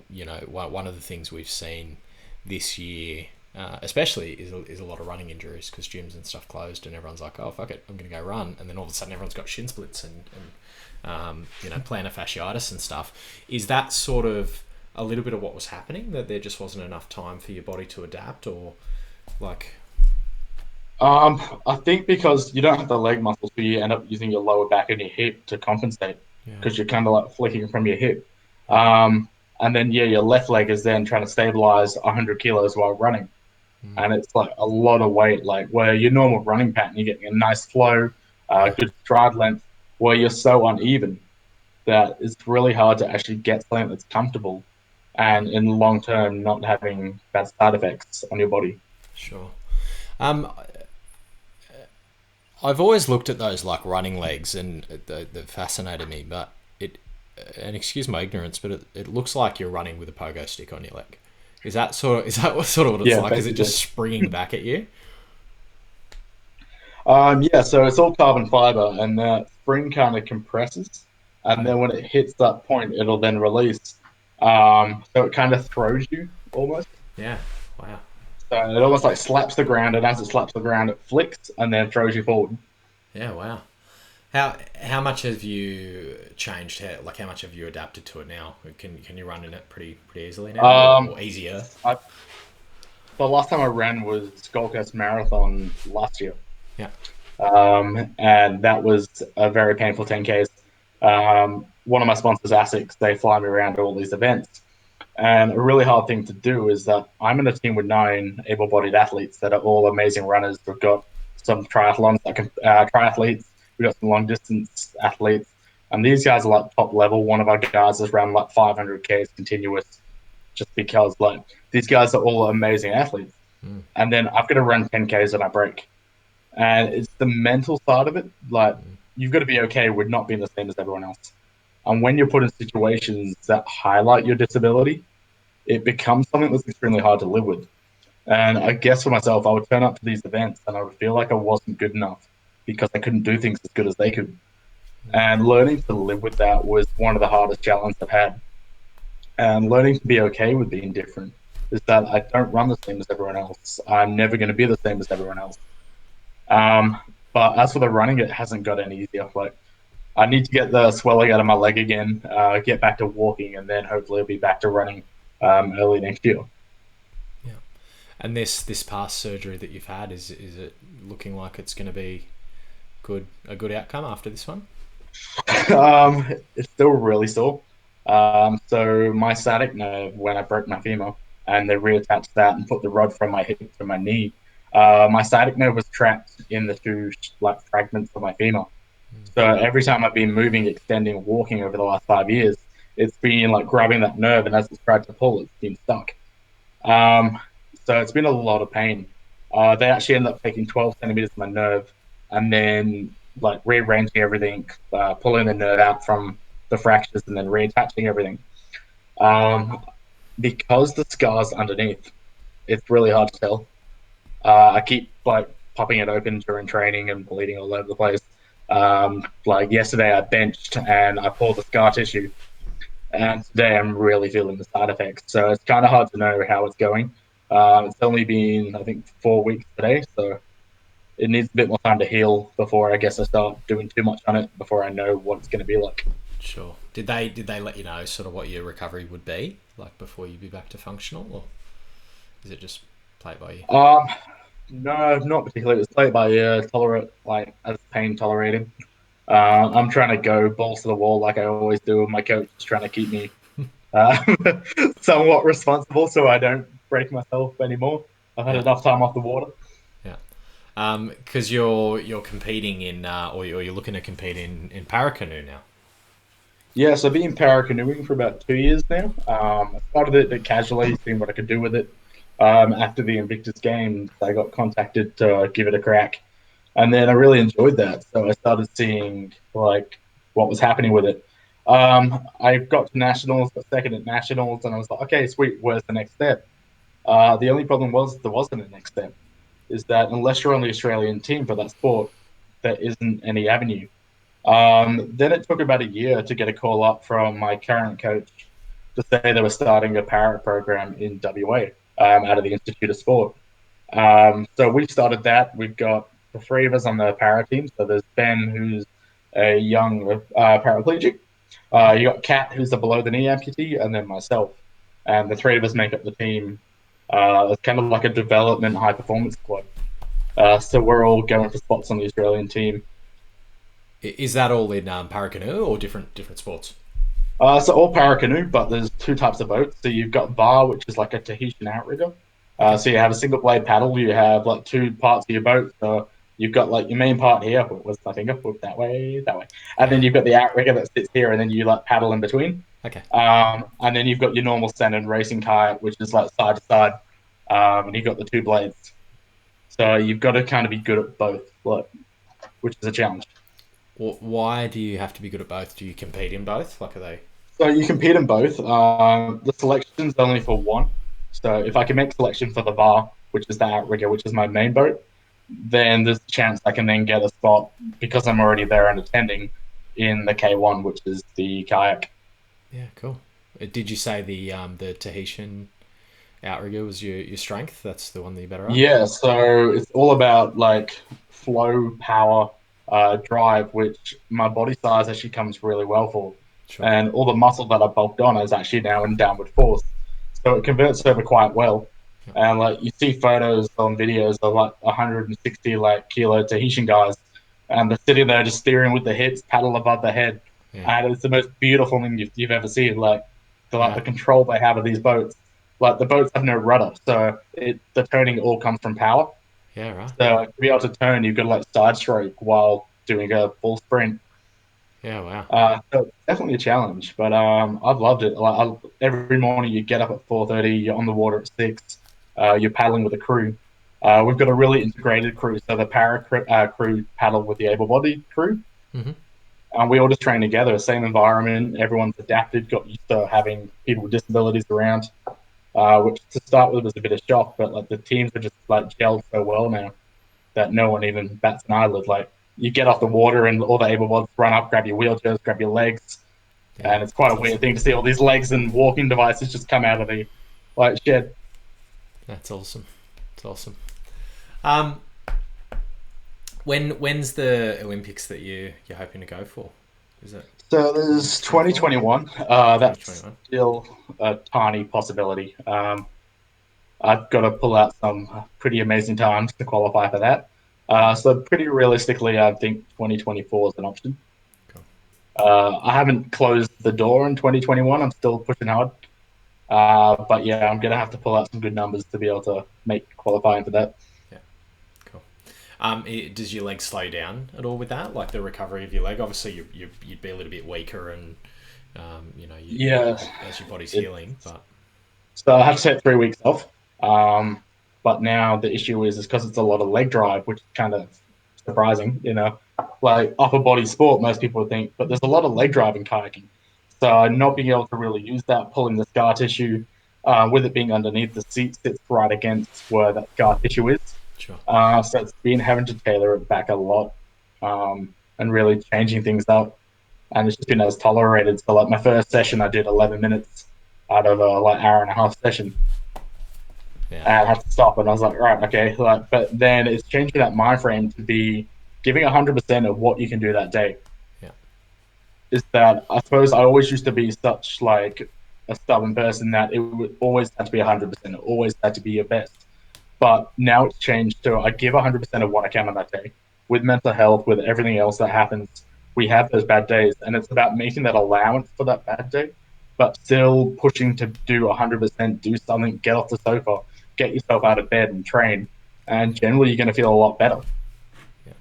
You know, one of the things we've seen this year, especially, is a lot of running injuries because gyms and stuff closed, and everyone's like, oh fuck it, I'm gonna go run, and then all of a sudden everyone's got shin splits and you know, plantar fasciitis and stuff. Is that sort of a little bit of what was happening, that there just wasn't enough time for your body to adapt, or like? I think because you don't have the leg muscles, so you end up using your lower back and your hip to compensate Yeah. because you're kind of like flicking from your hip. Yeah. And then yeah, your left leg is then trying to stabilize 100 kilos while running, Mm. and it's like a lot of weight. Like where your normal running pattern, you're getting a nice flow, Yeah. good stride length. Where you're so uneven that it's really hard to actually get something that's comfortable, and in the long term, not having bad side effects on your body. Sure. Um, I've always looked at those like running legs, and they fascinated me. But it, and excuse my ignorance, but it looks like you're running with a pogo stick on your leg. Is that what sort of what it's Yeah, like? Is it basically. just springing back at you? Yeah, so it's all carbon fiber, and the spring kind of compresses, and Yeah. then when it hits that point, it'll then release. So it kind of throws you almost. Yeah. Wow. So it almost like slaps the ground, and as it slaps the ground, it flicks and then throws you forward. Yeah. Wow. How much have you changed? How much have you adapted to it now? Can you run in it pretty easily now, Um, or easier? I, the last time I ran was Gold Coast Marathon last year, Yeah. and that was a very painful 10Ks. One of my sponsors, ASICS, they fly me around to all these events. And a really hard thing to do is that I'm in a team with 9 able-bodied athletes that are all amazing runners. We've got some triathlons, like triathletes. We've got some long-distance athletes, and these guys are like top level. One of our guys has run like 500 Ks continuous, just because like these guys are all amazing athletes. Mm. And then I've got to run 10Ks and I break, and it's the mental side of it. Like you've got to be okay with not being the same as everyone else. And when you're put in situations that highlight your disability, it becomes something that's extremely hard to live with. And I guess for myself, I would turn up to these events and I would feel like I wasn't good enough because I couldn't do things as good as they could. And learning to live with that was one of the hardest challenges I've had. And learning to be okay with being different is that I don't run the same as everyone else. I'm never going to be the same as everyone else. Um, but as for the running, it hasn't got any easier. Like I need to get the swelling out of my leg again, get back to walking, and then hopefully I'll be back to running early next year. Yeah. And this past surgery that you've had, is it looking like it's going to be a good outcome after this one? It's still really sore. So my sciatic nerve, when I broke my femur, and they reattached that and put the rod from my hip to my knee, my sciatic nerve was trapped in the two like fragments of my femur. So every time I've been moving, extending, walking over the last 5 years, it's been like grabbing that nerve, and as it's tried to pull, it's been stuck. Um, so it's been a lot of pain. They actually ended up taking 12 centimeters of my nerve and then like rearranging everything, pulling the nerve out from the fractures and then reattaching everything. Um, because the scars underneath, it's really hard to tell. I keep like popping it open during training and bleeding all over the place. Like yesterday, I benched and I pulled the scar tissue, and today I'm really feeling the side effects. So it's kind of hard to know how it's going. It's only been, I think, 4 weeks today, so it needs a bit more time to heal before I guess I start doing too much on it before I know what it's going to be like. Sure. Did they let you know sort of what your recovery would be like before you be back to functional, or is it just play it by ear? Um, no, not particularly. It's played by ear, tolerate like as pain tolerating. Okay. I'm trying to go balls to the wall like I always do. My coach is trying to keep me uh, somewhat responsible so I don't break myself anymore. I've had Yeah. enough time off the water. Yeah. Because you're competing in, or you're looking to compete in Paracanoe now. Yeah, so I've been paracanoeing for about 2 years now. I started it a bit casually, seeing what I could do with it. After the Invictus Games, I got contacted to give it a crack, and then I really enjoyed that. So I started seeing like what was happening with it. I got to nationals, got second at nationals, and I was like, okay, sweet. Where's the next step? The only problem was there wasn't a next step. Is that unless you're on the Australian team for that sport, there isn't any avenue. Then it took about a year to get a call up from my current coach to say they were starting a para program in WA out of the Institute of Sport. So we started that. We've got the three of us on the para team. So there's Ben, who's a young paraplegic. You got Kat, who's a below the knee amputee, and then myself. And the three of us make up the team. It's kind of like a development high performance squad. So we're all going for spots on the Australian team. Is that all in Paracanoe or different sports? So all para canoe, but there's two types of boats. So you've got bar, which is like a Tahitian outrigger. Okay. So you have a single blade paddle. You have like two parts of your boat. So you've got like your main part here. What's my finger? Whoop, that way, and then Yeah. you've got the outrigger that sits here, and then you like paddle in between. Okay. And then you've got your normal standard racing kayak, which is like side to side, and you've got the two blades. So you've got to kind of be good at both, like, which is a challenge. Why do you have to be good at both? Do you compete in both? Like, are they? So you compete in both. The selection's only for one. So if I can make selection for the bar, which is the outrigger, which is my main boat, then there's a chance I can then get a spot because I'm already there and attending in the K1, which is the kayak. Yeah. Cool. Did you say the Tahitian outrigger was your strength? That's the one that you're better at. Yeah, so it's all about like flow, power, drive, which my body size actually comes really well for. Sure. And all the muscle that I bulked on is actually now in downward force. So it converts over quite well. Yep. And like you see photos on videos of like 160 like kilo Tahitian guys, and they're sitting there just steering with the hips, paddle above the head, Yeah. and it's the most beautiful thing you've ever seen. Like the Yeah. control they have of these boats. Like the boats have no rudder, so the turning all comes from power. Yeah. Right. So to be able to turn, you've got to like side stroke while doing a full sprint. Yeah. Wow. So it's definitely a challenge, but I've loved it. Every morning you get up at 4:30, you're on the water at 6, you're paddling with a crew. We've got a really integrated crew, so the crew paddle with the able-bodied crew, Mm-hmm. and we all just train together. Same environment, everyone's adapted, got used to having people with disabilities around, which to start with was a bit of shock, but like the teams are just like gelled so well now that no one even bats an eyelid. Like you get off the water and all the able-bodied run up, grab your wheelchairs, grab your legs, Yeah. and it's quite a That's weird awesome. thing to see all these legs and walking devices just come out of the like shed. That's awesome. It's awesome. Um, when's the Olympics that you're hoping to go for? Is it So there's 2024? 2021. That's 2021. still a tiny possibility. I've got to pull out some pretty amazing times to qualify for that. Yeah. So pretty realistically, I think 2024 is an option. Cool. I haven't closed the door in 2021. I'm still pushing hard. But yeah, I'm gonna have to pull out some good numbers to be able to make qualifying for that. Yeah. Cool. Does your leg slow down at all with that? Like the recovery of your leg? Obviously, you'd be a little bit weaker, and Yeah, as your body's it, healing. But so I had to take 3 weeks off. But now the issue is because it's a lot of leg drive, which is kind of surprising. Like upper body sport, most people would think, but there's a lot of leg drive in kayaking. So not being able to really use that, pulling the scar tissue, with it being underneath the seat, sits right against where that scar tissue is. Sure. So it's been having to tailor it back a lot, and really changing things up. And it's just been as tolerated. So like my first session, I did 11 minutes out of a like hour and a half session. Yeah. And I had to stop, and I was like, right, okay. Like, but then it's changing that mind frame to be giving 100% of what you can do that day. Yeah. Is that I suppose I always used to be such like a stubborn person that it would always had to be 100%. It always had to be your best. But now it's changed to I give 100% of what I can on that day. With mental health, with everything else that happens, we have those bad days, and it's about making that allowance for that bad day, but still pushing to do 100%, do something, get off the sofa, get yourself out of bed and train, and generally you're going to feel a lot better. Yeah.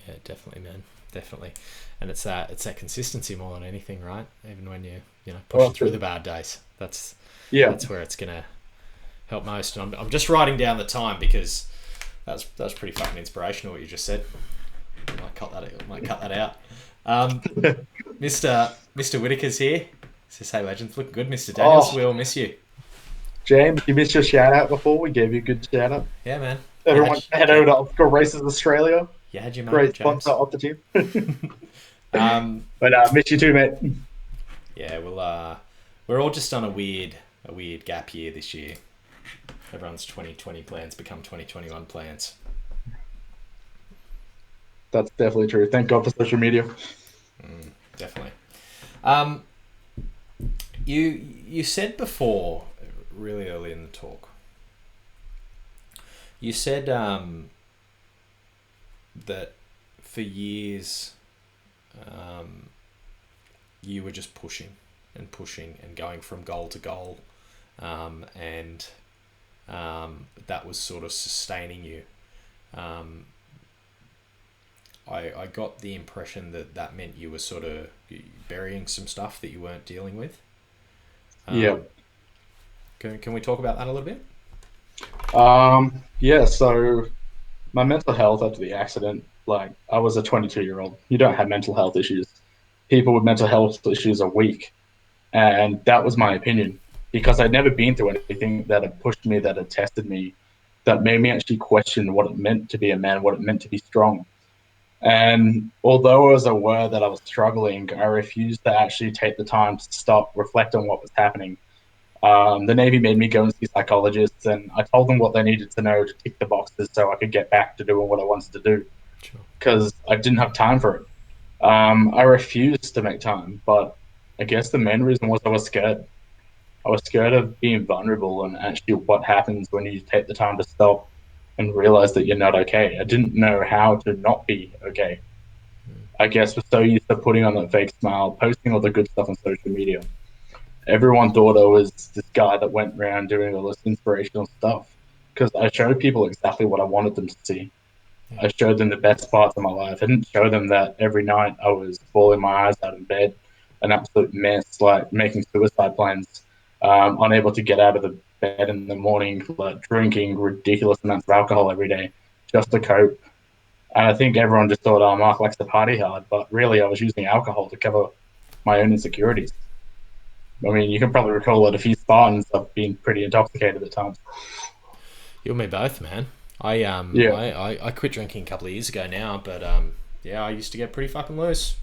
Yeah, definitely, man. Definitely. And it's that consistency more than anything, right? Even when you pushing through the bad days, that's Yeah. that's where it's gonna help most. And I'm just writing down the time because that's pretty fucking inspirational what you just said. Might cut that out. Mr. Whitaker's here. Says, hey legends, looking good, Mr. Daniels. Oh, We all miss you. James, you missed your shout out before. We gave you a good shout out. Yeah, man. Everyone head over to OCR Races Australia. You had your moment, Great James. sponsor of the team. Um, But miss you too, mate. yeah, we're all just on a weird gap year this year. Everyone's 2020 plans become 2021 plans. That's definitely true. Thank God for social media. Definitely. You said before, really early in the talk, you said that for years you were just pushing and pushing and going from goal to goal, and that was sort of sustaining you. I got the impression that meant you were sort of burying some stuff that you weren't dealing with. Yeah. Can we talk about that a little bit? Yeah, so my mental health after the accident, like I was a 22-year-old. You don't have mental health issues. People with mental health issues are weak. And that was my opinion because I'd never been through anything that had pushed me, that had tested me, that made me actually question what it meant to be a man, what it meant to be strong. And although I was aware that I was struggling, I refused to actually take the time to stop, reflect on what was happening. The Navy made me go and see psychologists, and I told them what they needed to know to tick the boxes so I could get back to doing what I wanted to do Sure. because I didn't have time for it. I refused to make time, but I guess the main reason was I was scared. I was scared of being vulnerable and actually what happens when you take the time to stop and realize that you're not okay. I didn't know how to not be okay. I guess we're so used to putting on that fake smile, posting all the good stuff on social media. Everyone thought I was this guy that went around doing all this inspirational stuff because I showed people exactly what I wanted them to see. Yeah. I showed them the best parts of my life. I didn't show them that every night I was bawling my eyes out in bed, an absolute mess, like making suicide plans, unable to get out of the bed in the morning, like drinking ridiculous amounts of alcohol every day just to cope. And I think everyone just thought, oh, Mark likes to party hard, but really I was using alcohol to cover my own insecurities. I mean, you can probably recall at a few Spartans I've been pretty intoxicated at times. You and me both, man. I Yeah. I quit drinking a couple of years ago now, but yeah, I used to get pretty fucking loose.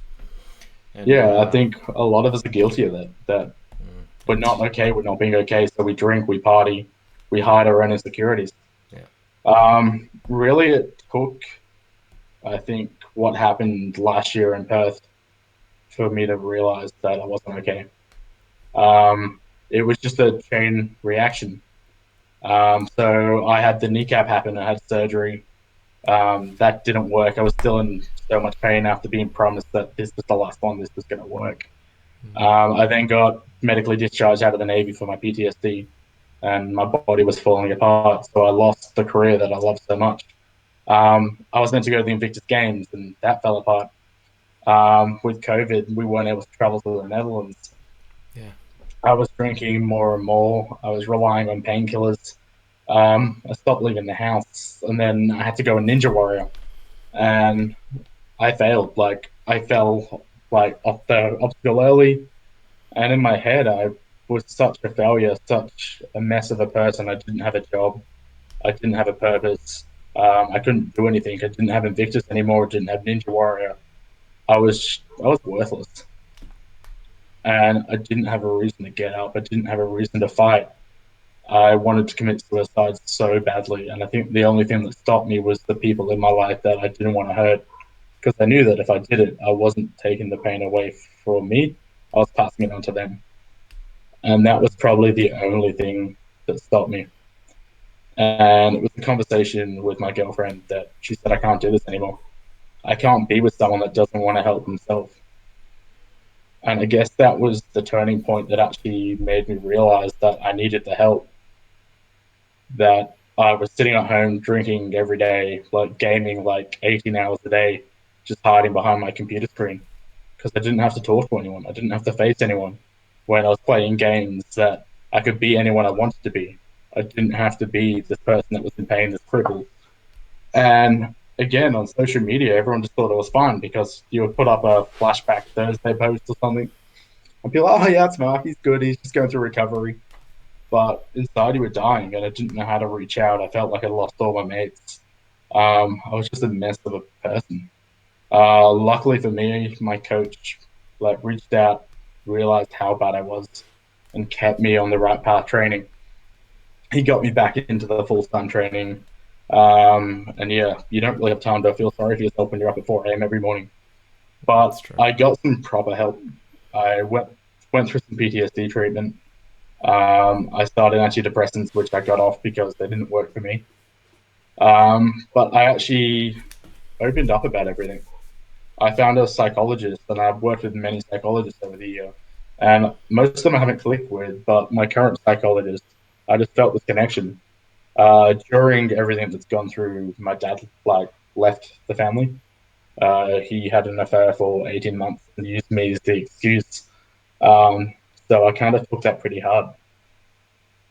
And Yeah, I think a lot of us are guilty of that. That we're and not okay with not being okay, so we drink, we party, we hide our own insecurities. yeah, Really, it took, I think, what happened last year in Perth for me to realize that I wasn't okay. It was just a chain reaction. So I had the kneecap happen, I had surgery. That didn't work. I was still in so much pain after being promised that this was the last one, this was going to work. I then got medically discharged out of the Navy for my PTSD, and my body was falling apart. So I lost the career that I loved so much. I was meant to go to the Invictus Games, and that fell apart. With COVID, we weren't able to travel to the Netherlands. yeah, I was drinking more and more. I was relying on painkillers. I stopped leaving the house, and then I had to go a Ninja Warrior, and I failed. Like I fell like off the obstacle early, and in my head, I was such a failure, such a mess of a person. I didn't have a job. I didn't have a purpose. I couldn't do anything. I didn't have Invictus anymore. I didn't have Ninja Warrior. I was worthless, and I didn't have a reason to get up. I didn't have a reason to fight. I wanted to commit suicide so badly, and I think the only thing that stopped me was the people in my life that I didn't want to hurt, because I knew that if I did it, I wasn't taking the pain away from me. I was passing it on to them, and that was probably the only thing that stopped me. And it was a conversation with my girlfriend that she said, I can't do this anymore. I can't be with someone that doesn't want to help themselves. And I guess that was the turning point that actually made me realize that I needed the help. That I was sitting at home drinking every day, like gaming like 18 hours a day, just hiding behind my computer screen because I didn't have to talk to anyone. I didn't have to face anyone when I was playing games that I could be anyone I wanted to be. I didn't have to be this person that was in pain, this cripple. And again, on social media, everyone just thought it was fun because you would put up a flashback Thursday post or something and be like, oh, yeah, it's Mark. He's good. He's just going through recovery. But inside, you were dying, and I didn't know how to reach out. I felt like I lost all my mates. I was just a mess of a person. Luckily for me, my coach reached out, realized how bad I was, and kept me on the right path training. He got me back into the full time training. And yeah, you don't really have time to feel sorry for yourself when you're up at 4 a.m. every morning. But I got some proper help. I went through some PTSD treatment. I started antidepressants, which I got off because they didn't work for me. But I actually opened up about everything. I found a psychologist, and I've worked with many psychologists over the year, and most of them I haven't clicked with. But my current psychologist, I just felt this connection. During everything that's gone through, my dad left the family. He had an affair for 18 months and used me as the excuse. Um, so I kind of took that pretty hard.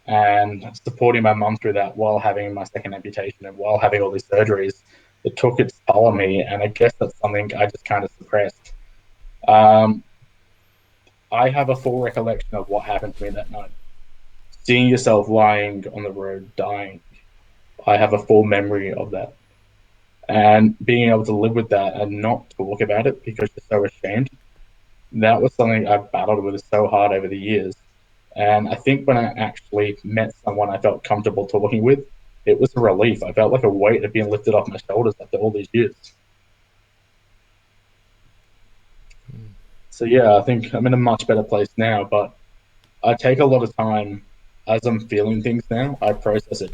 And supporting my mum through that while having my second amputation and while having all these surgeries, it took its toll on me. And I guess that's something I just kind of suppressed. Um, I have a full recollection of what happened to me that night. Seeing yourself lying on the road dying, I have a full memory of that. And being able to live with that and not talk about it because you're so ashamed, that was something I've battled with so hard over the years. And I think when I actually met someone I felt comfortable talking with, it was a relief. I felt like a weight had been lifted off my shoulders after all these years. So yeah, I think I'm in a much better place now, but I take a lot of time as I'm feeling things now, I process it.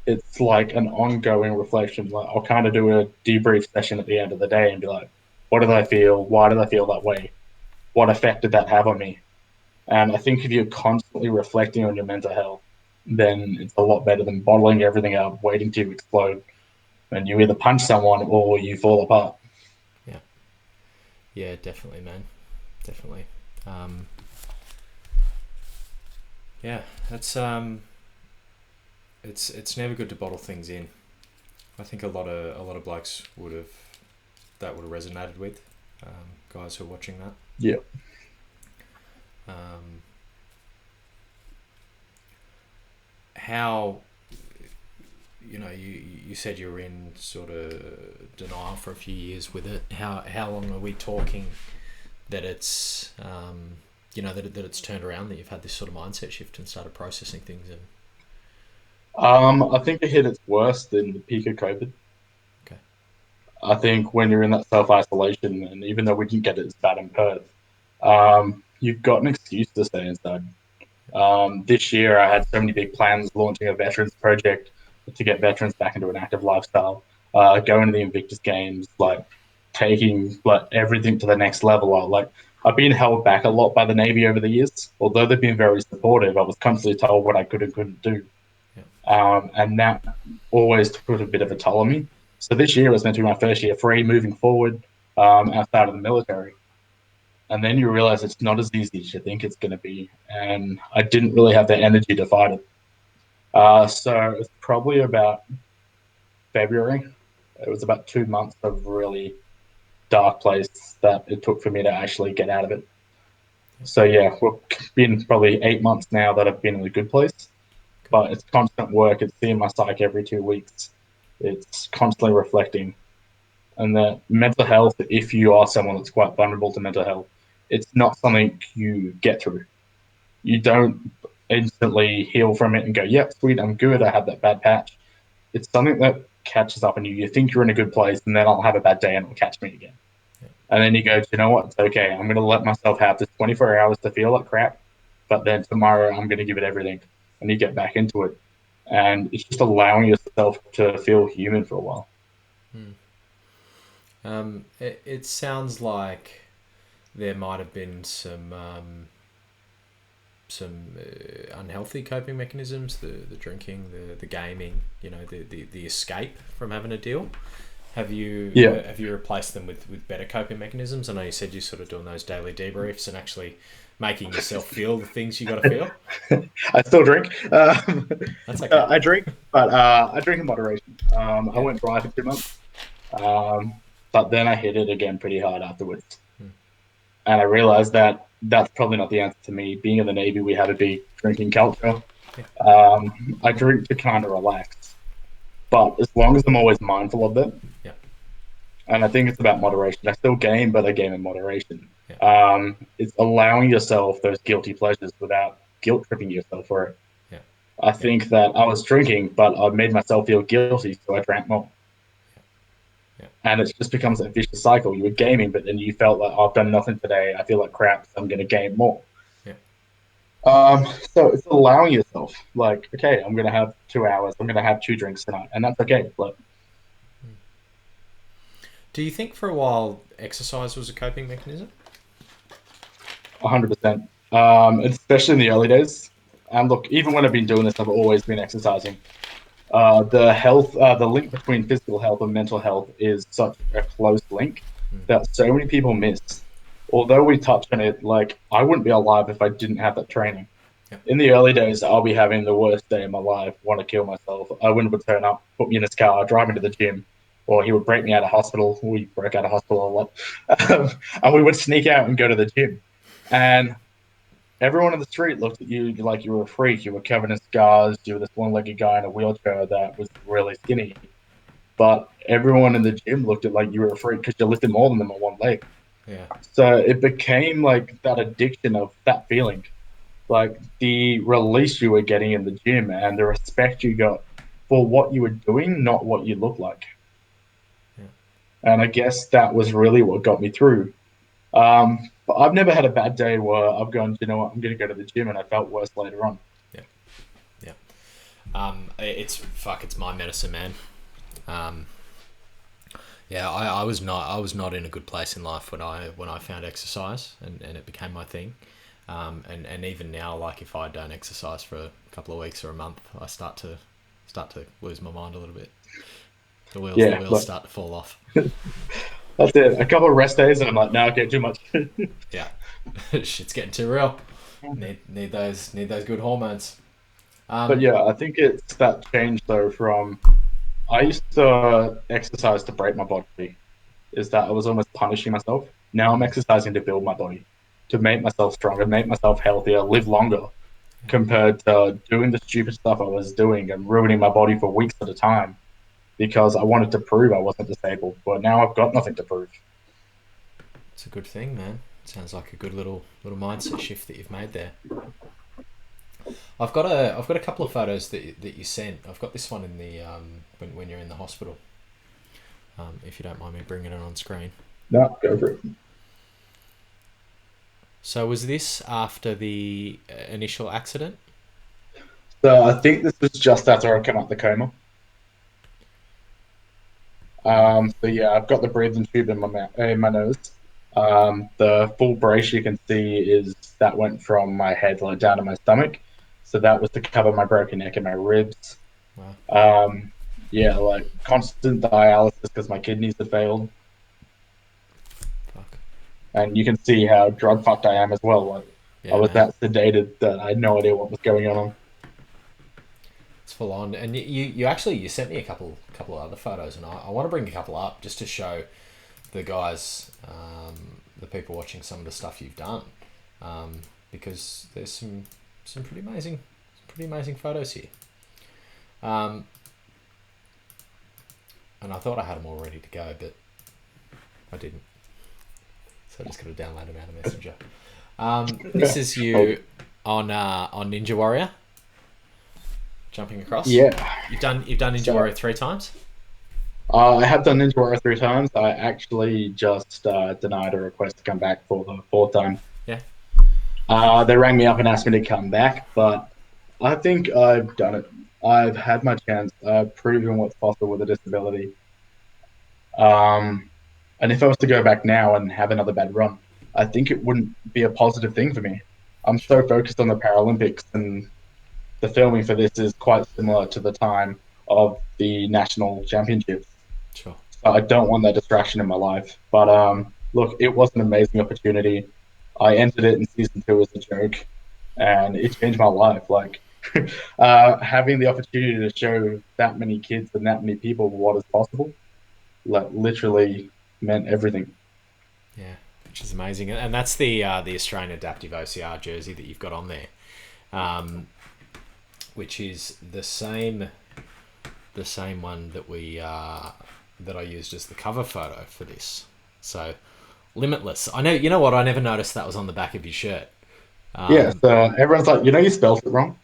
It's like an ongoing reflection. Like I'll kind of do a debrief session at the end of the day and be like, what did I feel? Why did I feel that way? What effect did that have on me? And I think if you're constantly reflecting on your mental health, then it's a lot better than bottling everything up, waiting to explode. And you either punch someone or you fall apart. Yeah. Yeah, definitely, man. Definitely. Yeah, that's it's never good to bottle things in. I think a lot of blokes would have resonated with guys who are watching that. Yeah. How you said you were in sort of denial for a few years with it. How long are we talking that it's that it's turned around, that you've had this sort of mindset shift and started processing things? And I think it hit its worst in the peak of COVID. okay. I think when you're in that self isolation, and even though we didn't get it as bad in Perth, you've got an excuse to stay inside. This year, I had so many big plans launching a veterans project to get veterans back into an active lifestyle, going to the Invictus Games, taking everything to the next level. I've been held back a lot by the Navy over the years. Although they've been very supportive, I was constantly told what I could and couldn't do. And that always took a bit of a toll on me. So this year was meant to be my first year free moving forward outside of the military. And then you realize it's not as easy as you think it's going to be. And I didn't really have the energy to fight it. So it's probably about February. It was about 2 months of really dark place that it took for me to actually get out of it. So yeah, we've been probably 8 months now that I've been in a good place. But it's constant work. It's seeing my psych every 2 weeks. It's constantly reflecting. And that mental health, if you are someone that's quite vulnerable to mental health, it's not something you get through. You don't instantly heal from it and go, yep, sweet, I'm good. I had that bad patch. It's something that catches up on you. You think you're in a good place, and then I'll have a bad day and it'll catch me again. And then you go, you know what? It's okay. I'm going to let myself have this 24 hours to feel like crap, but then tomorrow I'm going to give it everything. And you get back into it. And it's just allowing yourself to feel human for a while. It sounds like there might have been some unhealthy coping mechanisms, the drinking, the gaming, the escape from having a deal. Have you replaced them with better coping mechanisms? I know you said you're sort of doing those daily debriefs and actually making yourself feel the things you got to feel. I still drink. That's okay. I drink, but I drink in moderation. I went dry for 2 months, but then I hit it again pretty hard afterwards. And I realized that that's probably not the answer to me. Being in the Navy, we have a big drinking culture. I drink to kind of relax, but as long as I'm always mindful of it, and I think it's about moderation. I still game, but I game in moderation. It's allowing yourself those guilty pleasures without guilt tripping yourself for it. I think that I was drinking, but I made myself feel guilty, so I drank more. And it just becomes a vicious cycle. You were gaming, but then you felt like, oh, I've done nothing today. I feel like crap, so I'm going to game more. So it's allowing yourself, like, okay, I'm going to have 2 hours. I'm going to have 2 drinks tonight, and that's okay. But do you think for a while exercise was a coping mechanism? 100%, especially in the early days. And look, even when I've been doing this, I've always been exercising. The link between physical health and mental health is such a close link that so many people miss. Although we touch on it, like, I wouldn't be alive if I didn't have that training. In the early days, I'll be having the worst day of my life, want to kill myself. Owen would turn up, put me in his car, drive me to the gym, or he would break me out of hospital. We broke out of hospital a lot. And we would sneak out and go to the gym. And everyone in the street looked at you like you were a freak. You were covered in scars. You were this one-legged guy in a wheelchair that was really skinny. But everyone in the gym looked at like you were a freak because you lifted more than them on one leg. So it became like that addiction of that feeling, like the release you were getting in the gym and the respect you got for what you were doing, not what you looked like. And I guess that was really what got me through. But I've never had a bad day where I've gone, you know what, I'm going to go to the gym and I felt worse later on. It's my medicine, man. I was not in a good place in life when I found exercise and it became my thing. And even now, like if I don't exercise for a couple of weeks or a month, I start to lose my mind a little bit. The wheels start to fall off. That's it. A couple of rest days, and I'm like, no, okay, too much. Shit's getting too real. Need those good hormones. But yeah, I think it's that change though from I used to exercise to break my body. Is that I was almost punishing myself. Now I'm exercising to build my body, to make myself stronger, make myself healthier, live longer, compared to doing the stupid stuff I was doing and ruining my body for weeks at a time because I wanted to prove I wasn't disabled. But now I've got nothing to prove. It's a good thing, man. Sounds like a good little mindset shift that you've made there. I've got a couple of photos that you sent. I've got this one in the when you're in the hospital. If you don't mind me bringing it on screen. No, go for it. So was this after the initial accident? So I think this was just after I came out the coma. So yeah, I've got the breathing tube in my nose. The full brace you can see is that went from my head like down to my stomach. So that was to cover my broken neck and my ribs. Wow. Yeah, like constant dialysis because my kidneys had failed. Fuck. And you can see how drug fucked I am as well. Like Yeah, I was man. that sedated that I had no idea what was going on. It's full on. And you sent me a couple of other photos, and I want to bring a couple up just to show the guys, the people watching, some of the stuff you've done, because there's some pretty amazing photos here. and I thought I had them all ready to go, but I didn't. So I just got to download them out of Messenger. This is you on Ninja Warrior, jumping across. Yeah. You've done Ninja Warrior 3 times? I have done Ninja Warrior 3 times. I actually just denied a request to come back for the 4th time. Yeah. They rang me up and asked me to come back, but I think I've done it. I've had my chance. I've proven what's possible with a disability. And if I was to go back now and have another bad run, I think it wouldn't be a positive thing for me. I'm so focused on the Paralympics, and the filming for this is quite similar to the time of the national championships. Sure. So I don't want that distraction in my life. But look, it was an amazing opportunity. I entered it in season 2 as a joke, and it changed my life. Like having the opportunity to show that many kids and that many people what is possible, like literally meant everything. Yeah, which is amazing, and that's the Australian Adaptive OCR jersey that you've got on there, which is the same one that that I used as the cover photo for this. So limitless. I know. You know what? I never noticed that was on the back of your shirt. Yeah. So everyone's like, you spelled it wrong.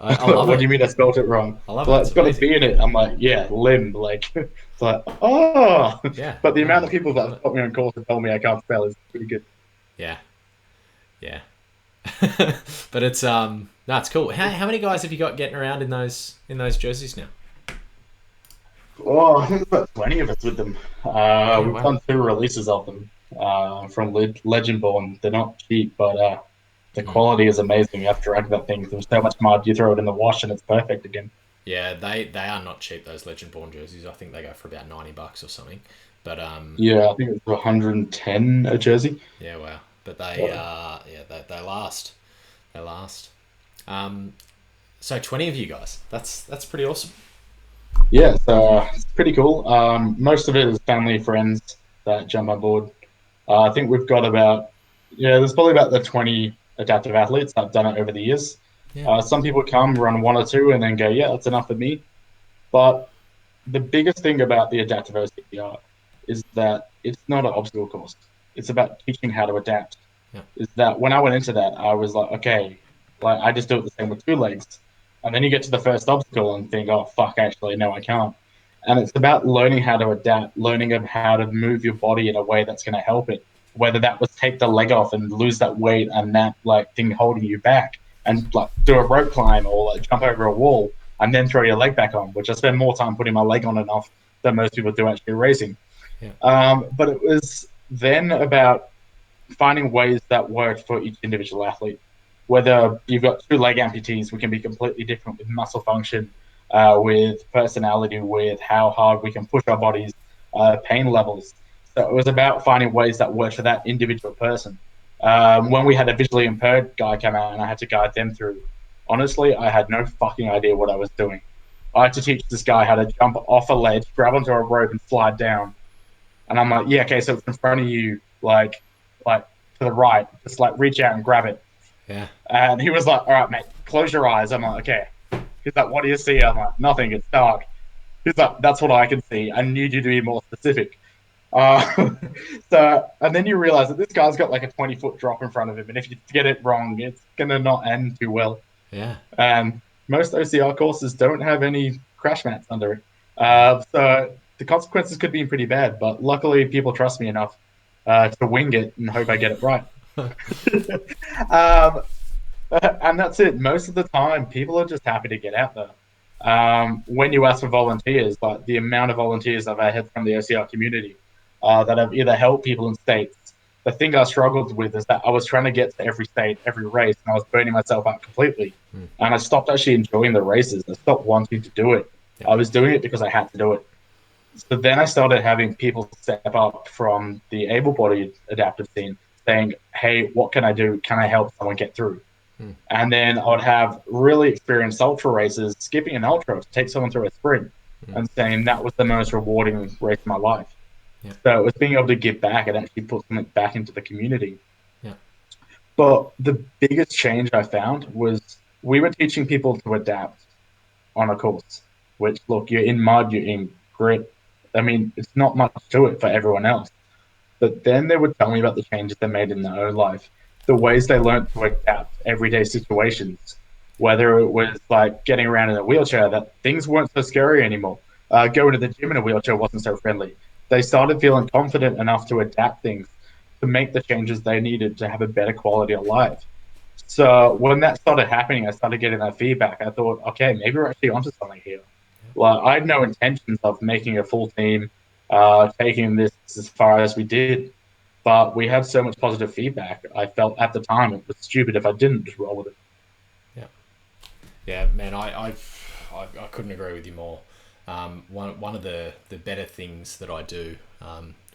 I love What it. do you mean I spelled it wrong? I love Like, it. it's got a B in it. I'm like, yeah, limb. Like, it's like, oh. Yeah. But the amount of people that have put me on course and told me I can't spell is pretty good. Yeah. Yeah. But it's no, it's cool. How many guys have you got getting around in those jerseys now? Oh, I think there's about 20 of us with them. We've done 2 releases of them from Legend Born. They're not cheap, but the quality is amazing. You have to drag that thing. There's so much mud, you throw it in the wash and it's perfect again. Yeah, they are not cheap, those Legend Born jerseys. I think they go for about $90 or something. But yeah, I think it's 110 a jersey. Yeah, wow. But they they last. They last. So 20 of you guys. That's pretty awesome. Yeah, so it's pretty cool. Most of it is family, friends that jump on board. I think we've got there's probably about the 20 adaptive athletes that have done it over the years. Yeah. Some people come, run 1 or 2, and then go, yeah, that's enough for me. But the biggest thing about the adaptive OCR is that it's not an obstacle course. It's about teaching how to adapt. Yeah. Is that when I went into that, I was like, okay, like I just do it the same with 2 legs. And then you get to the first obstacle and think, oh, fuck, actually, no, I can't. And it's about learning how to adapt, learning how to move your body in a way that's going to help it. Whether that was take the leg off and lose that weight and that like thing holding you back and like do a rope climb or like jump over a wall and then throw your leg back on, which I spend more time putting my leg on and off than most people do actually racing. Yeah. But it was then about finding ways that worked for each individual athlete. Whether you've got 2 leg amputees, we can be completely different with muscle function, with personality, with how hard we can push our bodies, pain levels. So it was about finding ways that worked for that individual person. When we had a visually impaired guy come out and I had to guide them through, honestly, I had no fucking idea what I was doing. I had to teach this guy how to jump off a ledge, grab onto a rope and slide down. And I'm like, yeah, okay, so it's in front of you, like to the right, just like reach out and grab it. Yeah. And he was like, all right, mate, close your eyes. I'm like, okay. He's like, what do you see? I'm like, nothing, it's dark. He's like, that's what I can see. I need you to be more specific. And then you realize that this guy's got like a 20-foot drop in front of him. And if you get it wrong, it's going to not end too well. Yeah. Most OCR courses don't have any crash mats under it. So the consequences could be pretty bad. But luckily, people trust me enough to wing it and hope I get it right. And that's it. Most of the time, people are just happy to get out there. When you ask for volunteers, like the amount of volunteers I've had from the OCR community that have either helped people in states. The thing I struggled with is that I was trying to get to every state, every race, and I was burning myself out completely. And I stopped actually enjoying the races. I stopped wanting to do it. I was doing it because I had to do it. So then I started having people step up from the able-bodied adaptive scene saying, hey, what can I do? Can I help someone get through? And then I would have really experienced ultra racers skipping an ultra to take someone through a sprint and saying that was the most rewarding race of my life. Yeah. So it was being able to give back and actually put something back into the community. Yeah. But the biggest change I found was we were teaching people to adapt on a course, which, look, you're in mud, you're in grit, I mean, it's not much to it for everyone else. But then they would tell me about the changes they made in their own life, the ways they learned to adapt everyday situations, whether it was like getting around in a wheelchair, that things weren't so scary anymore. Going to the gym in a wheelchair wasn't so friendly. They started feeling confident enough to adapt things, to make the changes they needed to have a better quality of life. So when that started happening, I started getting that feedback. I thought, okay, maybe we're actually onto something here. Like I had no intentions of making a full team, taking this as far as we did, but we had so much positive feedback. I felt at the time it was stupid if I didn't just roll with it. Yeah, yeah, man. I couldn't agree with you more. One of the better things that I do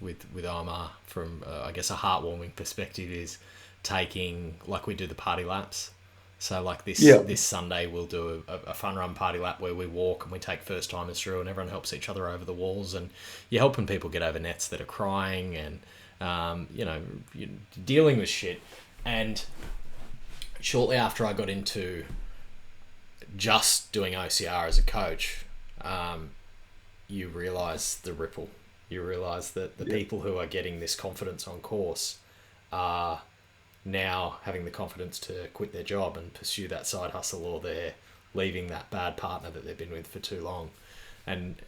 with OMR from I guess a heartwarming perspective is taking, like, we do the party laps. So like this Sunday we'll do a fun run party lap where we walk and we take first timers through and everyone helps each other over the walls, and you're helping people get over nets that are crying and you're dealing with shit. And shortly after I got into just doing OCR as a coach, you realise the ripple. You realise that the people who are getting this confidence on course are now having the confidence to quit their job and pursue that side hustle, or they're leaving that bad partner that they've been with for too long. And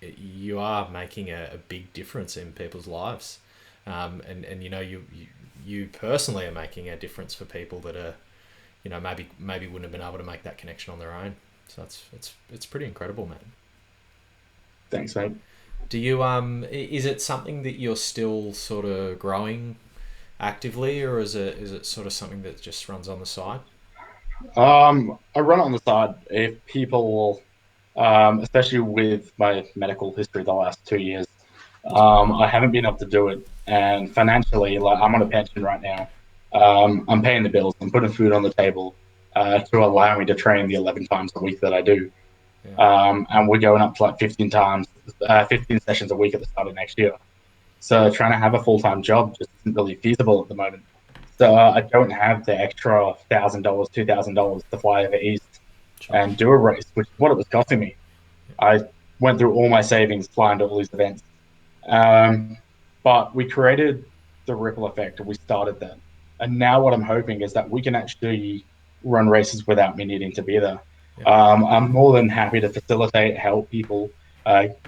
you are making a big difference in people's lives. And you personally are making a difference for people that are, maybe wouldn't have been able to make that connection on their own. So it's pretty incredible, man. Thanks, mate. Do you is it something that you're still sort of growing actively, or is it sort of something that just runs on the side? I run it on the side. If people, especially with my medical history the last 2 years, I haven't been able to do it, and financially, like I'm on a pension right now. I'm paying the bills. I'm putting food on the table to allow me to train the 11 times a week that I do. And we're going up to like 15 sessions a week at the start of next year. So trying to have a full-time job just isn't really feasible at the moment. So I don't have the extra $1,000, $2,000 to fly over east and do a race, which is what it was costing me. I went through all my savings flying to all these events. But we created the ripple effect, and we started that. And now what I'm hoping is that we can actually run races without me needing to be there. I'm more than happy to facilitate, help people,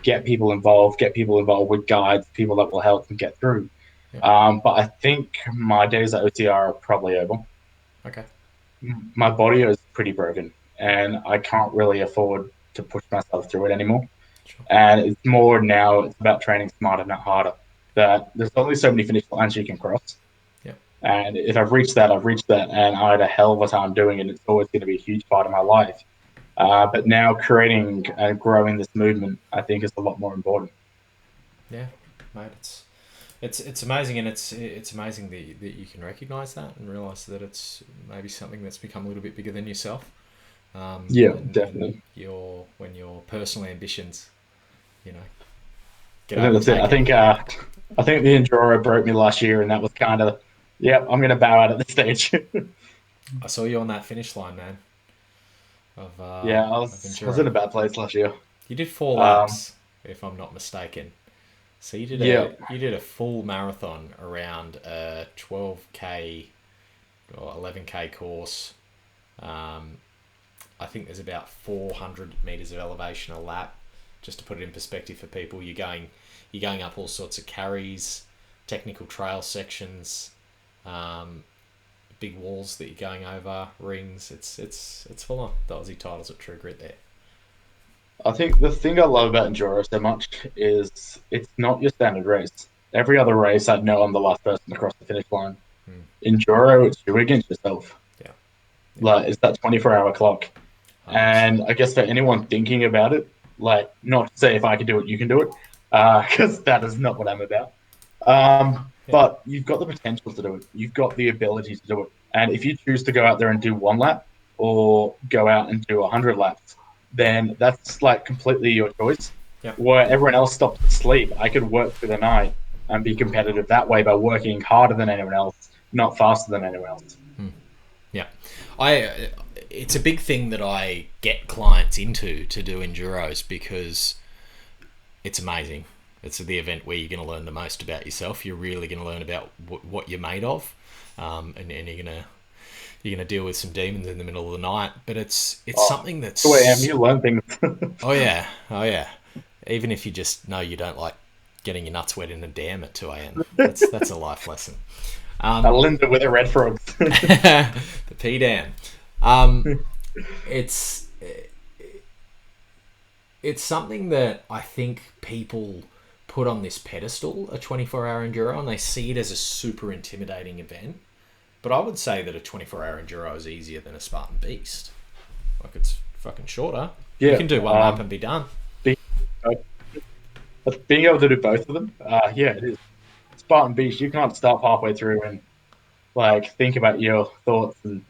get people involved with guides, people that will help them get through. But I think my days at OCR are probably over. Okay. My body is pretty broken, and I can't really afford to push myself through it anymore. Sure. And it's more now, it's about training smarter, not harder. That there's only so many finish lines you can cross. And if I've reached that, and I had a hell of a time doing it. It's always going to be a huge part of my life. But now creating and growing this movement, I think, is a lot more important. Yeah, mate, it's amazing, and it's amazing that you can recognise that and realise that it's maybe something that's become a little bit bigger than yourself. Definitely. When your personal ambitions, I think that's it. I think the Enduro broke me last year, and that was kind of, I'm going to bow out at this stage. I saw you on that finish line, man. I was in a bad place last year. You did 4 laps, if I'm not mistaken. So you did a full marathon around a 12k or 11k course. I think there's about 400 meters of elevation a lap. Just to put it in perspective for people, you're going up all sorts of carries, technical trail sections, big walls that you're going over, rings. It's full on. The Aussie titles at True Grit there. I think the thing I love about Enduro so much is it's not your standard race. Every other race, I know I'm the last person across the finish line. Enduro, it's you against yourself. Like, it's that 24-hour clock. 100%. And I guess for anyone thinking about it, like, not to say if I can do it, you can do it, because that is not what I'm about. But you've got the potential to do it. You've got the ability to do it. And if you choose to go out there and do 1 lap or go out and do 100 laps, then that's like completely your choice. Where everyone else stops to sleep, I could work through the night and be competitive that way by working harder than anyone else, not faster than anyone else. Yeah. It's a big thing that I get clients into to do enduros, because it's amazing. It's the event where you're going to learn the most about yourself. You're really going to learn about what you're made of, and you're gonna deal with some demons in the middle of the night. But it's something that's 2 a.m. You learn things. oh yeah. Even if you just know you don't like getting your nuts wet in a dam at 2 a.m. That's a life lesson. Linda with a red frog. The P dam. It's something that I think people put on this pedestal, a 24-hour enduro, and they see it as a super intimidating event. But I would say that a 24-hour enduro is easier than a Spartan Beast. Like, it's fucking shorter. Yeah, you can do one lap and be done. Being able to do both of them, yeah, it is. Spartan Beast, you can't stop halfway through and like think about your thoughts and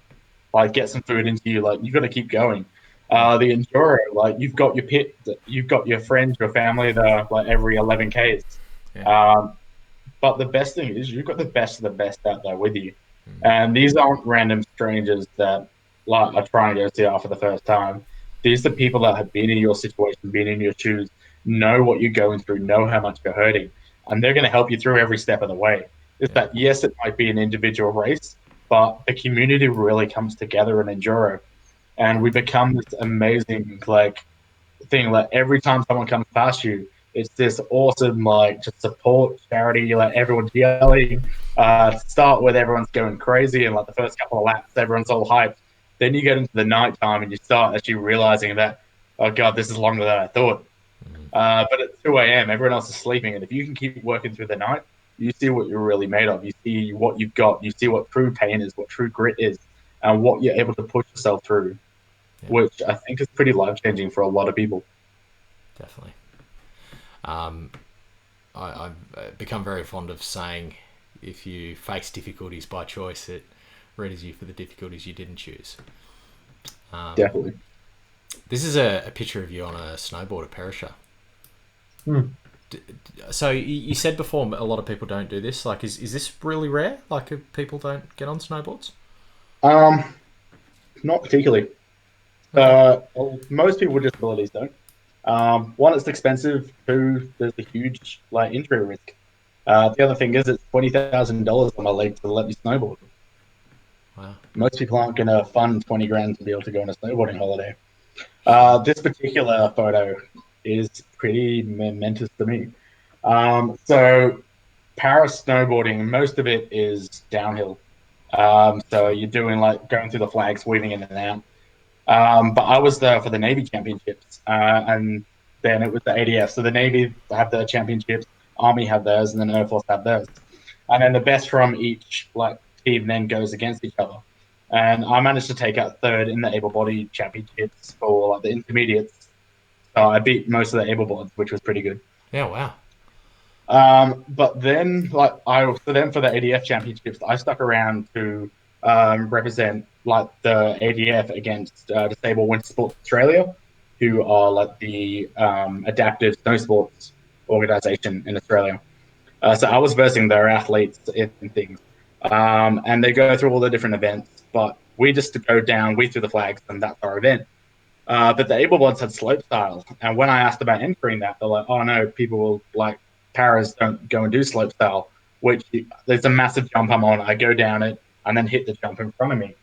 like get some food into you. Like, you've got to keep going. The enduro, like, you've got your pit, you've got your friends, your family there, like every 11 Ks. Yeah. But the best thing is you've got the best of the best out there with you, and these aren't random strangers that like are trying to go see it for the first time. These are people that have been in your situation, been in your shoes, know what you're going through, know how much you're hurting, and they're going to help you through every step of the way. Is that, yes, it might be an individual race, but the community really comes together in enduro, and we become this amazing like thing. Like, every time someone comes past you, it's this awesome like just support charity. Like, everyone's yelling. Start with everyone's going crazy, and like the first couple of laps, everyone's all hyped. Then you get into the night time, and you start actually realizing that, oh god, this is longer than I thought. But at 2 a.m., everyone else is sleeping, and if you can keep working through the night, you see what you're really made of. You see what you've got. You see what true pain is, what true grit is, and what you're able to push yourself through, which I think is pretty life-changing for a lot of people. Definitely. I've become very fond of saying, if you face difficulties by choice, it readies you for the difficulties you didn't choose. Definitely. This is a picture of you on a snowboard at Perisher. So you said before a lot of people don't do this. Like, is this really rare? Like, people don't get on snowboards? Not particularly. Most people with disabilities don't. One, it's expensive. Two, there's a huge like injury risk. The other thing is, it's $20,000 on my leg to let me snowboard. Wow. Most people aren't going to fund 20 grand to be able to go on a snowboarding holiday. This particular photo is pretty momentous to me. So para snowboarding, most of it is downhill. So you're doing like going through the flags, weaving in and out. But I was there for the Navy Championships, and then it was the ADF. So the Navy have their championships, Army have theirs, and then Air Force have theirs. And then the best from each like team then goes against each other. And I managed to take out third in the able-bodied championships for like the intermediates. So I beat most of the able-bodieds, which was pretty good. Yeah, wow. But then, for the ADF championships, I stuck around to represent like the ADF against Disabled Winter Sports Australia, who are like the adaptive snow sports organization in Australia. So I was versing their athletes in things, and they go through all the different events. But we just go down, we threw the flags, and that's our event. But the able-bodieds had slope style, and when I asked about entering that, they're like, "Oh no, people will like paras don't go and do slope style." Which there's a massive jump I'm on. I go down it and then hit the jump in front of me,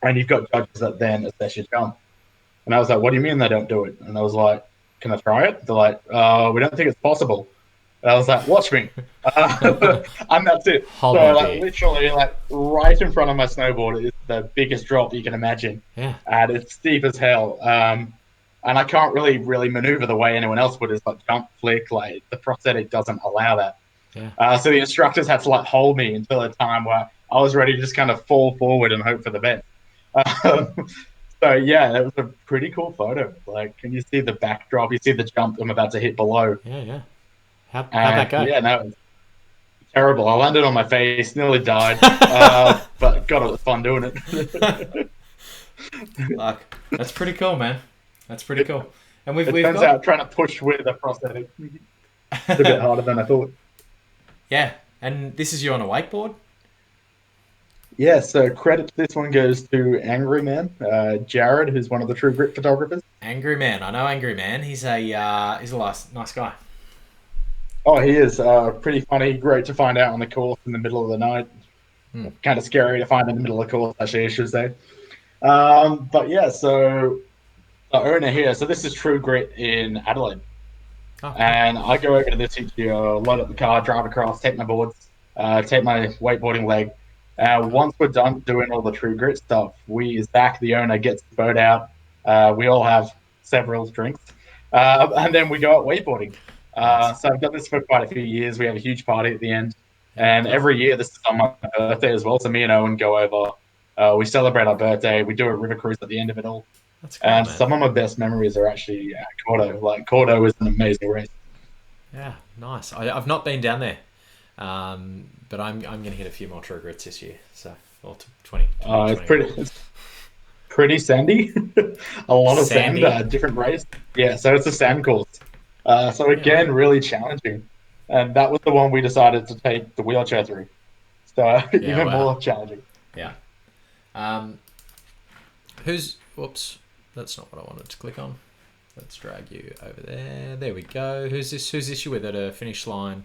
and you've got judges that then assess your jump. And I was like, "What do you mean they don't do it?" And I was like, "Can I try it?" They're like, "We don't think it's possible." And I was like, "Watch me," and that's it. Hold so my like beer. literally like right in front of my snowboard is the biggest drop you can imagine. Yeah. And it's steep as hell. And I can't really maneuver the way anyone else would. It's like jump, flick. Like, the prosthetic doesn't allow that. Yeah. So the instructors had to like hold me until a time where I was ready to just kind of fall forward and hope for the best. So yeah, that was a pretty cool photo. Like, can you see the backdrop? You see the jump I'm about to hit below. Yeah. How'd And that go? yeah, no, it was terrible. I landed on my face, nearly died, but God, it was fun doing it. Like, that's pretty cool, man. That's pretty cool. And we've turns got out trying to push with a prosthetic is a bit harder than I thought. yeah. And this is you on a wakeboard? Yeah, so credit to this one goes to Angry Man, Jared, who's one of the True Grit photographers. Angry Man. I know Angry Man. He's a nice guy. Oh, he is pretty funny, great to find out on the course in the middle of the night. Hmm. Kind of scary to find in the middle of the course, actually, I should say. But yeah, so the owner here, so this is True Grit in Adelaide. Oh, cool. And I go over to this each year, load up the car, drive across, take my boards, take my wakeboarding leg. Yeah, cool. Once we're done doing all the True Grit stuff, Zach, the owner, gets the boat out. We all have several drinks. And then we go out wakeboarding. Nice. So I've done this for quite a few years. We have a huge party at the end. Yeah, And cool. every year, this is on my birthday as well. So me and Owen go over. We celebrate our birthday. We do a river cruise at the end of it all. That's cool, And man. some of my best memories are actually at Cordo. Like, Cordo is an amazing race. Yeah, nice. I've not been down there, but I'm going to hit a few more True Grits this year. So, or 20, It's pretty sandy. A lot of Sandy. sand, different race. Yeah, so it's a sand course. So Yeah, right. again, really challenging. And that was the one we decided to take the wheelchair through. So Yeah, even wow. more challenging. Yeah. Whoops. That's not what I wanted to click on. Let's drag you over there. There we go. Who's this you with at a finish line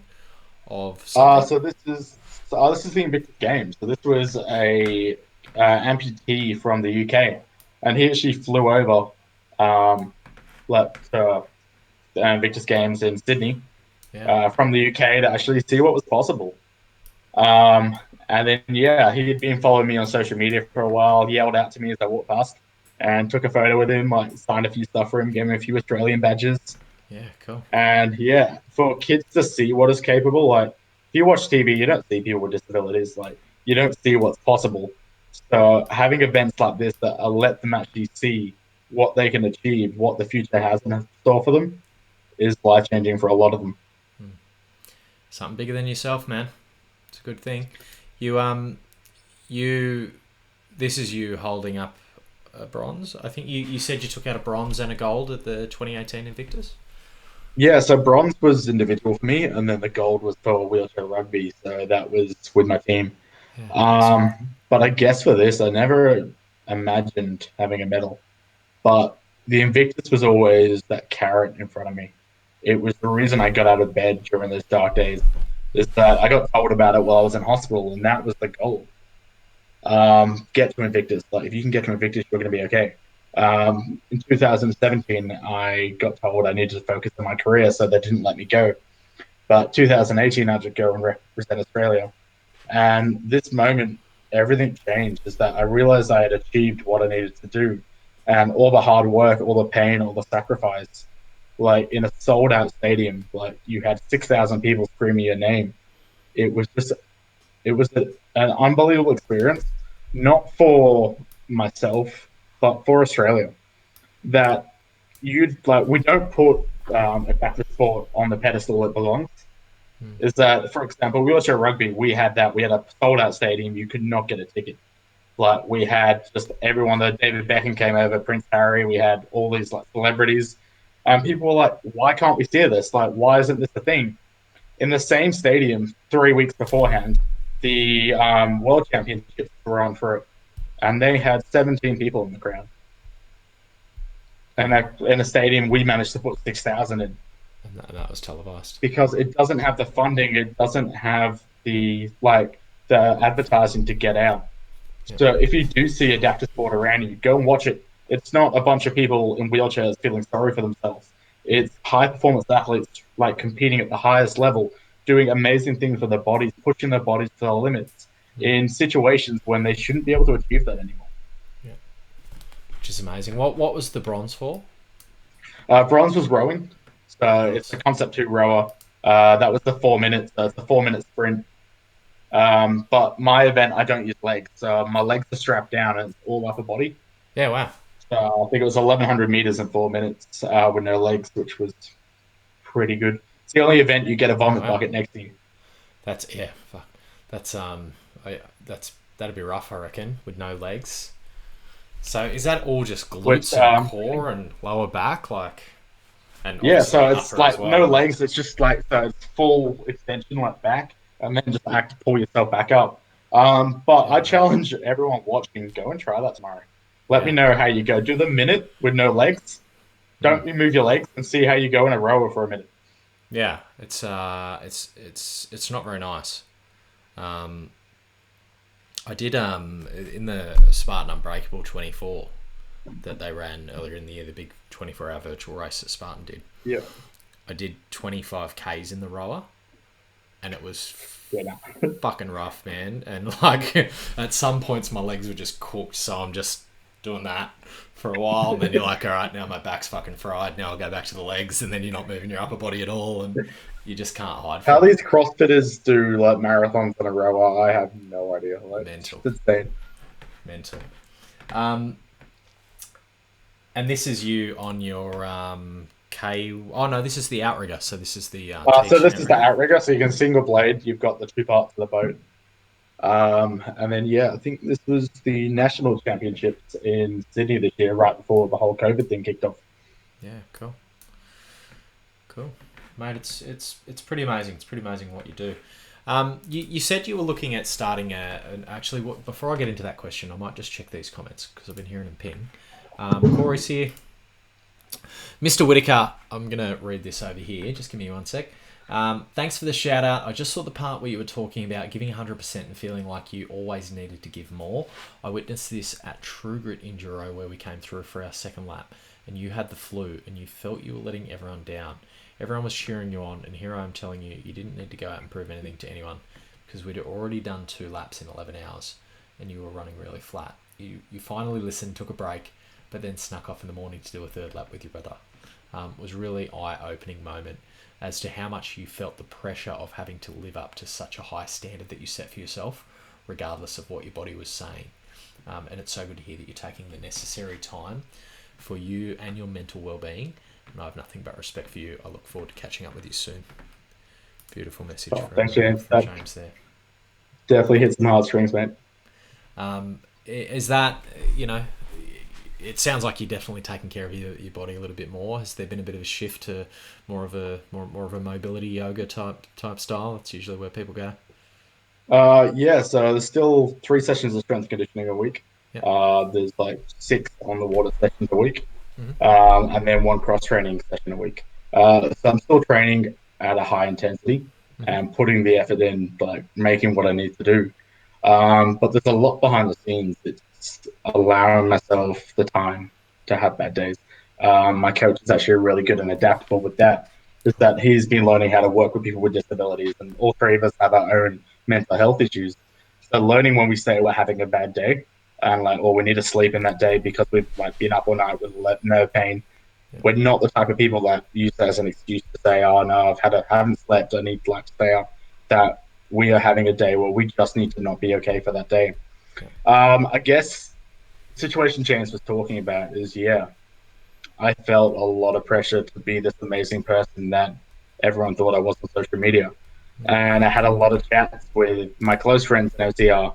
of Uh, something? so this is this is the Invictus Games. So this was a amputee from the UK, and he actually flew over, um, Invictus Games in Sydney, Yeah. from the UK to actually see what was possible. Um, and then, yeah, he had been following me on social media for a while. He yelled out to me as I walked past and took a photo with him, like signed a few stuff for him, gave him a few Australian badges. Yeah, cool. And yeah, for kids to see what is capable, like if you watch TV, you don't see people with disabilities, like you don't see what's possible. So having events like this that let them actually see what they can achieve, what the future has in store for them, is life changing for a lot of them. Something bigger than yourself, man. It's a good thing. You you this is you holding up a bronze. I think you said you took out a bronze and a gold at the 2018 Invictus. Yeah, so bronze was individual for me, and then the gold was for wheelchair rugby. So that was with my team. Yeah, nice. But I guess for this, I never imagined having a medal. But the Invictus was always that carrot in front of me. It was the reason I got out of bed during those dark days. Is that I got told about it while I was in hospital, and that was the goal. Get to Invictus. Like if you can get to Invictus, you're going to be okay. In 2017, I got told I needed to focus on my career, so they didn't let me go. But 2018, I had to go and represent Australia. And this moment, everything changed. Is that I realized I had achieved what I needed to do, and all the hard work, all the pain, all the sacrifice. Like in a sold out stadium, like you had 6,000 people screaming your name. It was just an unbelievable experience, not for myself, but for Australia. That you'd like, we don't put a backward sport on the pedestal it belongs. Hmm. Is that, for example, wheelchair rugby? We had that. We had a sold out stadium. You could not get a ticket. Like we had just everyone. That David Beckham came over, Prince Harry. We had all these like celebrities, and people were like, "Why can't we see this? Like, why isn't this a thing?" In the same stadium 3 weeks beforehand, the World Championships were on for it, and they had 17 people in the crowd. Yeah. And in a stadium, we managed to put 6,000 in And that was televised. because it doesn't have the funding, it doesn't have the advertising to get out. Yeah. So if you do see adaptive sport around you, go and watch it. It's not a bunch of people in wheelchairs feeling sorry for themselves. It's high performance athletes like competing at the highest level, doing amazing things with their bodies, pushing their bodies to their limits Hmm. in situations when they shouldn't be able to achieve that anymore. Yeah. Which is amazing. What was the bronze for? Bronze was rowing. So it's Nice. the concept two rower. That was the 4 minutes. It's the 4 minute sprint. But my event, I don't use legs. So my legs are strapped down and it's all upper body. Yeah, wow. I think it was 1,100 meters in 4 minutes with no legs, which was pretty good. It's the only event you get a Yeah, vomit wow. bucket next to you. That's yeah, fuck. That's that'd be rough, I reckon, with no legs. So is that all just Which, glutes and core and lower back, like, and yeah, obviously so it's upper as like no well? legs. It's just like, so it's full extension like back, and then just have to pull yourself back up. But I challenge everyone watching, go and try that tomorrow. Let me know how you go. Do the minute with no legs. Don't you move your legs and see how you go in a rower for a minute. Yeah, it's not very nice. I did in the Spartan Unbreakable 24 that they ran earlier in the year, the big 24-hour virtual race that Spartan did. Yeah. I did 25 Ks in the rower, and it was fucking rough, man. And like at some points my legs were just cooked, so I'm just doing that for a while, and then you're like, all right, now my back's fucking fried, now I'll go back to the legs, and then you're not moving your upper body at all, and you just can't hide from how these CrossFitters do like marathons in a row, I have no idea. Like, mental. It's insane. Mental. And this is you on your oh no, this is the outrigger, so this is the so this is the outrigger, so you can single blade, you've got the two parts of the boat. And then, I think this was the national championships in Sydney this year, right before the whole COVID thing kicked off. Yeah, cool, mate. It's pretty amazing. It's pretty amazing what you do. You said you were looking at starting actually, before I get into that question, I might just check these comments because I've been hearing them ping. Corey's here. Mr. Whitaker, I'm going to read this over here. Just give me 1 sec. Thanks for the shout out. I just saw the part where you were talking about giving 100% and feeling like you always needed to give more. I witnessed this at True Grit Enduro where we came through for our second lap and you had the flu and you felt you were letting everyone down. Everyone was cheering you on, and here I am telling you, you didn't need to go out and prove anything to anyone because we'd already done 2 laps in 11 hours and you were running really flat. You finally listened, took a break, but then snuck off in the morning to do a 3rd lap with your brother. It was a really eye-opening moment as to how much you felt the pressure of having to live up to such a high standard that you set for yourself, regardless of what your body was saying. And it's so good to hear that you're taking the necessary time for you and your mental well-being. And I have nothing but respect for you. I look forward to catching up with you soon. Beautiful message Thanks, James. James there. Definitely hit some heartstrings, mate. Is that, it sounds like you're definitely taking care of your body a little bit more. Has there been a bit of a shift to more of a mobility yoga type style? That's usually where people go. So there's still 3 sessions of strength conditioning a week. Yep. There's like 6 on the water sessions a week. Mm-hmm. And then 1 cross-training session a week. So I'm still training at a high intensity and putting the effort in, like making what I need to do. But there's a lot behind the scenes. It's allowing myself the time to have bad days. My coach is actually really good and adaptable with that. Is that he's been learning how to work with people with disabilities, and all 3 of us have our own mental health issues. So learning when we say we're having a bad day, and we need to sleep in that day because we've been up all night with nerve pain. Yeah. We're not the type of people that use that as an excuse to say, "Oh no, I haven't slept. I need to stay up." That we are having a day where we just need to not be okay for that day. Yeah. I guess the situation James was talking about is I felt a lot of pressure to be this amazing person that everyone thought I was on social media, and I had a lot of chats with my close friends in OCR.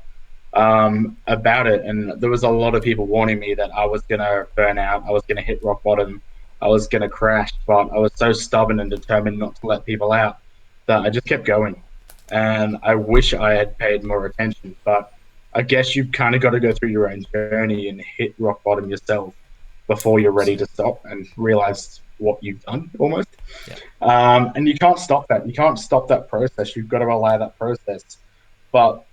About it, and there was a lot of people warning me that I was gonna burn out, I was gonna hit rock bottom, I was gonna crash, but I was so stubborn and determined not to let people out that I just kept going. And I wish I had paid more attention, but I guess you've kind of got to go through your own journey and hit rock bottom yourself before you're ready to stop and realize what you've done almost. Yeah. And you can't stop that. You can't stop that process. You've got to allow that process. But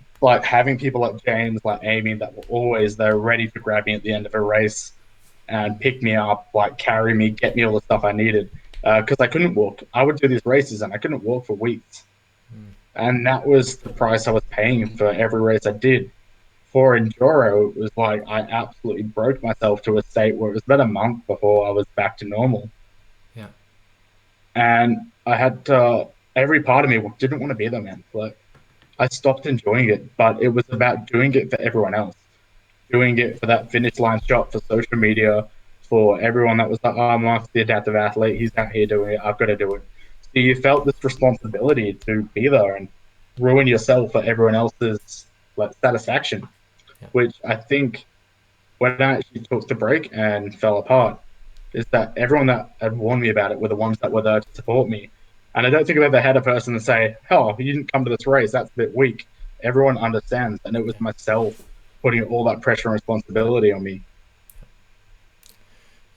having people like James, like Amy, that were always there ready to grab me at the end of a race and pick me up, carry me, get me all the stuff I needed. Because I couldn't walk. I would do these races and I couldn't walk for weeks. And that was the price I was paying for every race I did. For Enduro, it was I absolutely broke myself to a state where it was about a month before I was back to normal. Yeah. And I had to, every part of me didn't want to be there, man. I stopped enjoying it, but it was about doing it for everyone else, doing it for that finish line shot, for social media, for everyone that was like, "Oh, Mark's the adaptive athlete. He's out here doing it. I've got to do it." So you felt this responsibility to be there and ruin yourself for everyone else's satisfaction, which I think when I actually took the break and fell apart, is that everyone that had warned me about it were the ones that were there to support me. And I don't think I've ever had a person say, "Oh, you didn't come to this race. That's a bit weak." everyone understands. And it was myself putting all that pressure and responsibility on me.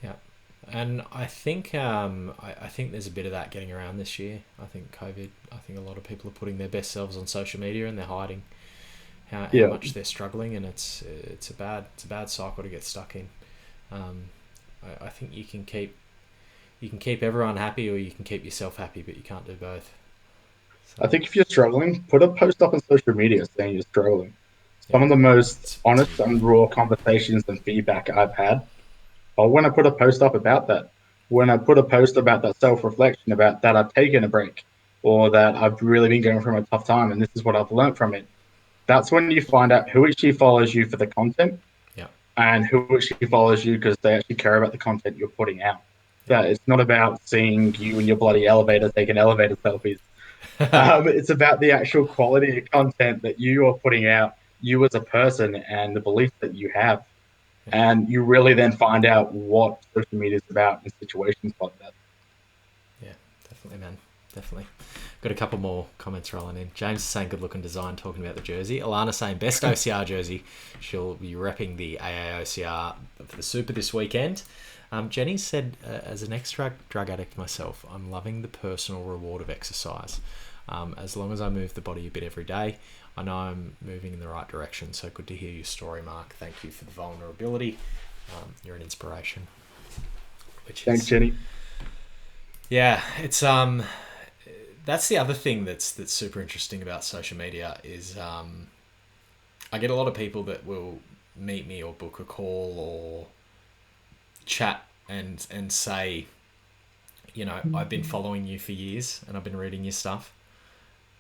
Yeah. And I think I think there's a bit of that getting around this year. I think COVID. I think a lot of people are putting their best selves on social media and they're hiding how Yeah. much they're struggling, and it's a bad cycle to get stuck in. Um, I think you can keep everyone happy, or you can keep yourself happy, but you can't do both. I So think if you're struggling, put a post up on social media saying you're struggling. yeah, Some of the most it's honest and raw conversations and feedback I've had are when I put a post up about that. When I put a post about that self reflection, about that I've taken a break, or that I've really been going through a tough time and this is what I've learned from it. That's when you find out who actually follows you for the content yeah, and who actually follows you because they actually care about the content you're putting out. That it's not about seeing you in your bloody elevator taking elevator selfies. It's about the actual quality of content that you are putting out, you as a person, and the beliefs that you have. yeah, And you really then find out what social media is about in situations like that. yeah, definitely, man, definitely. Got a couple more comments rolling in. James is saying good looking design, talking about the jersey. Alana saying best OCR jersey. She'll be repping the AAOCR for the Super this weekend. Jenny said, as an ex-drug addict myself, I'm loving the personal reward of exercise. As long as I move the body a bit every day, I know I'm moving in the right direction. So good to hear your story, Mark. Thank you for the vulnerability. You're an inspiration. Which Thanks, is, Jenny. yeah, it's that's the other thing that's super interesting about social media is I get a lot of people that will meet me or book a call or chat and say, I've been following you for years and I've been reading your stuff,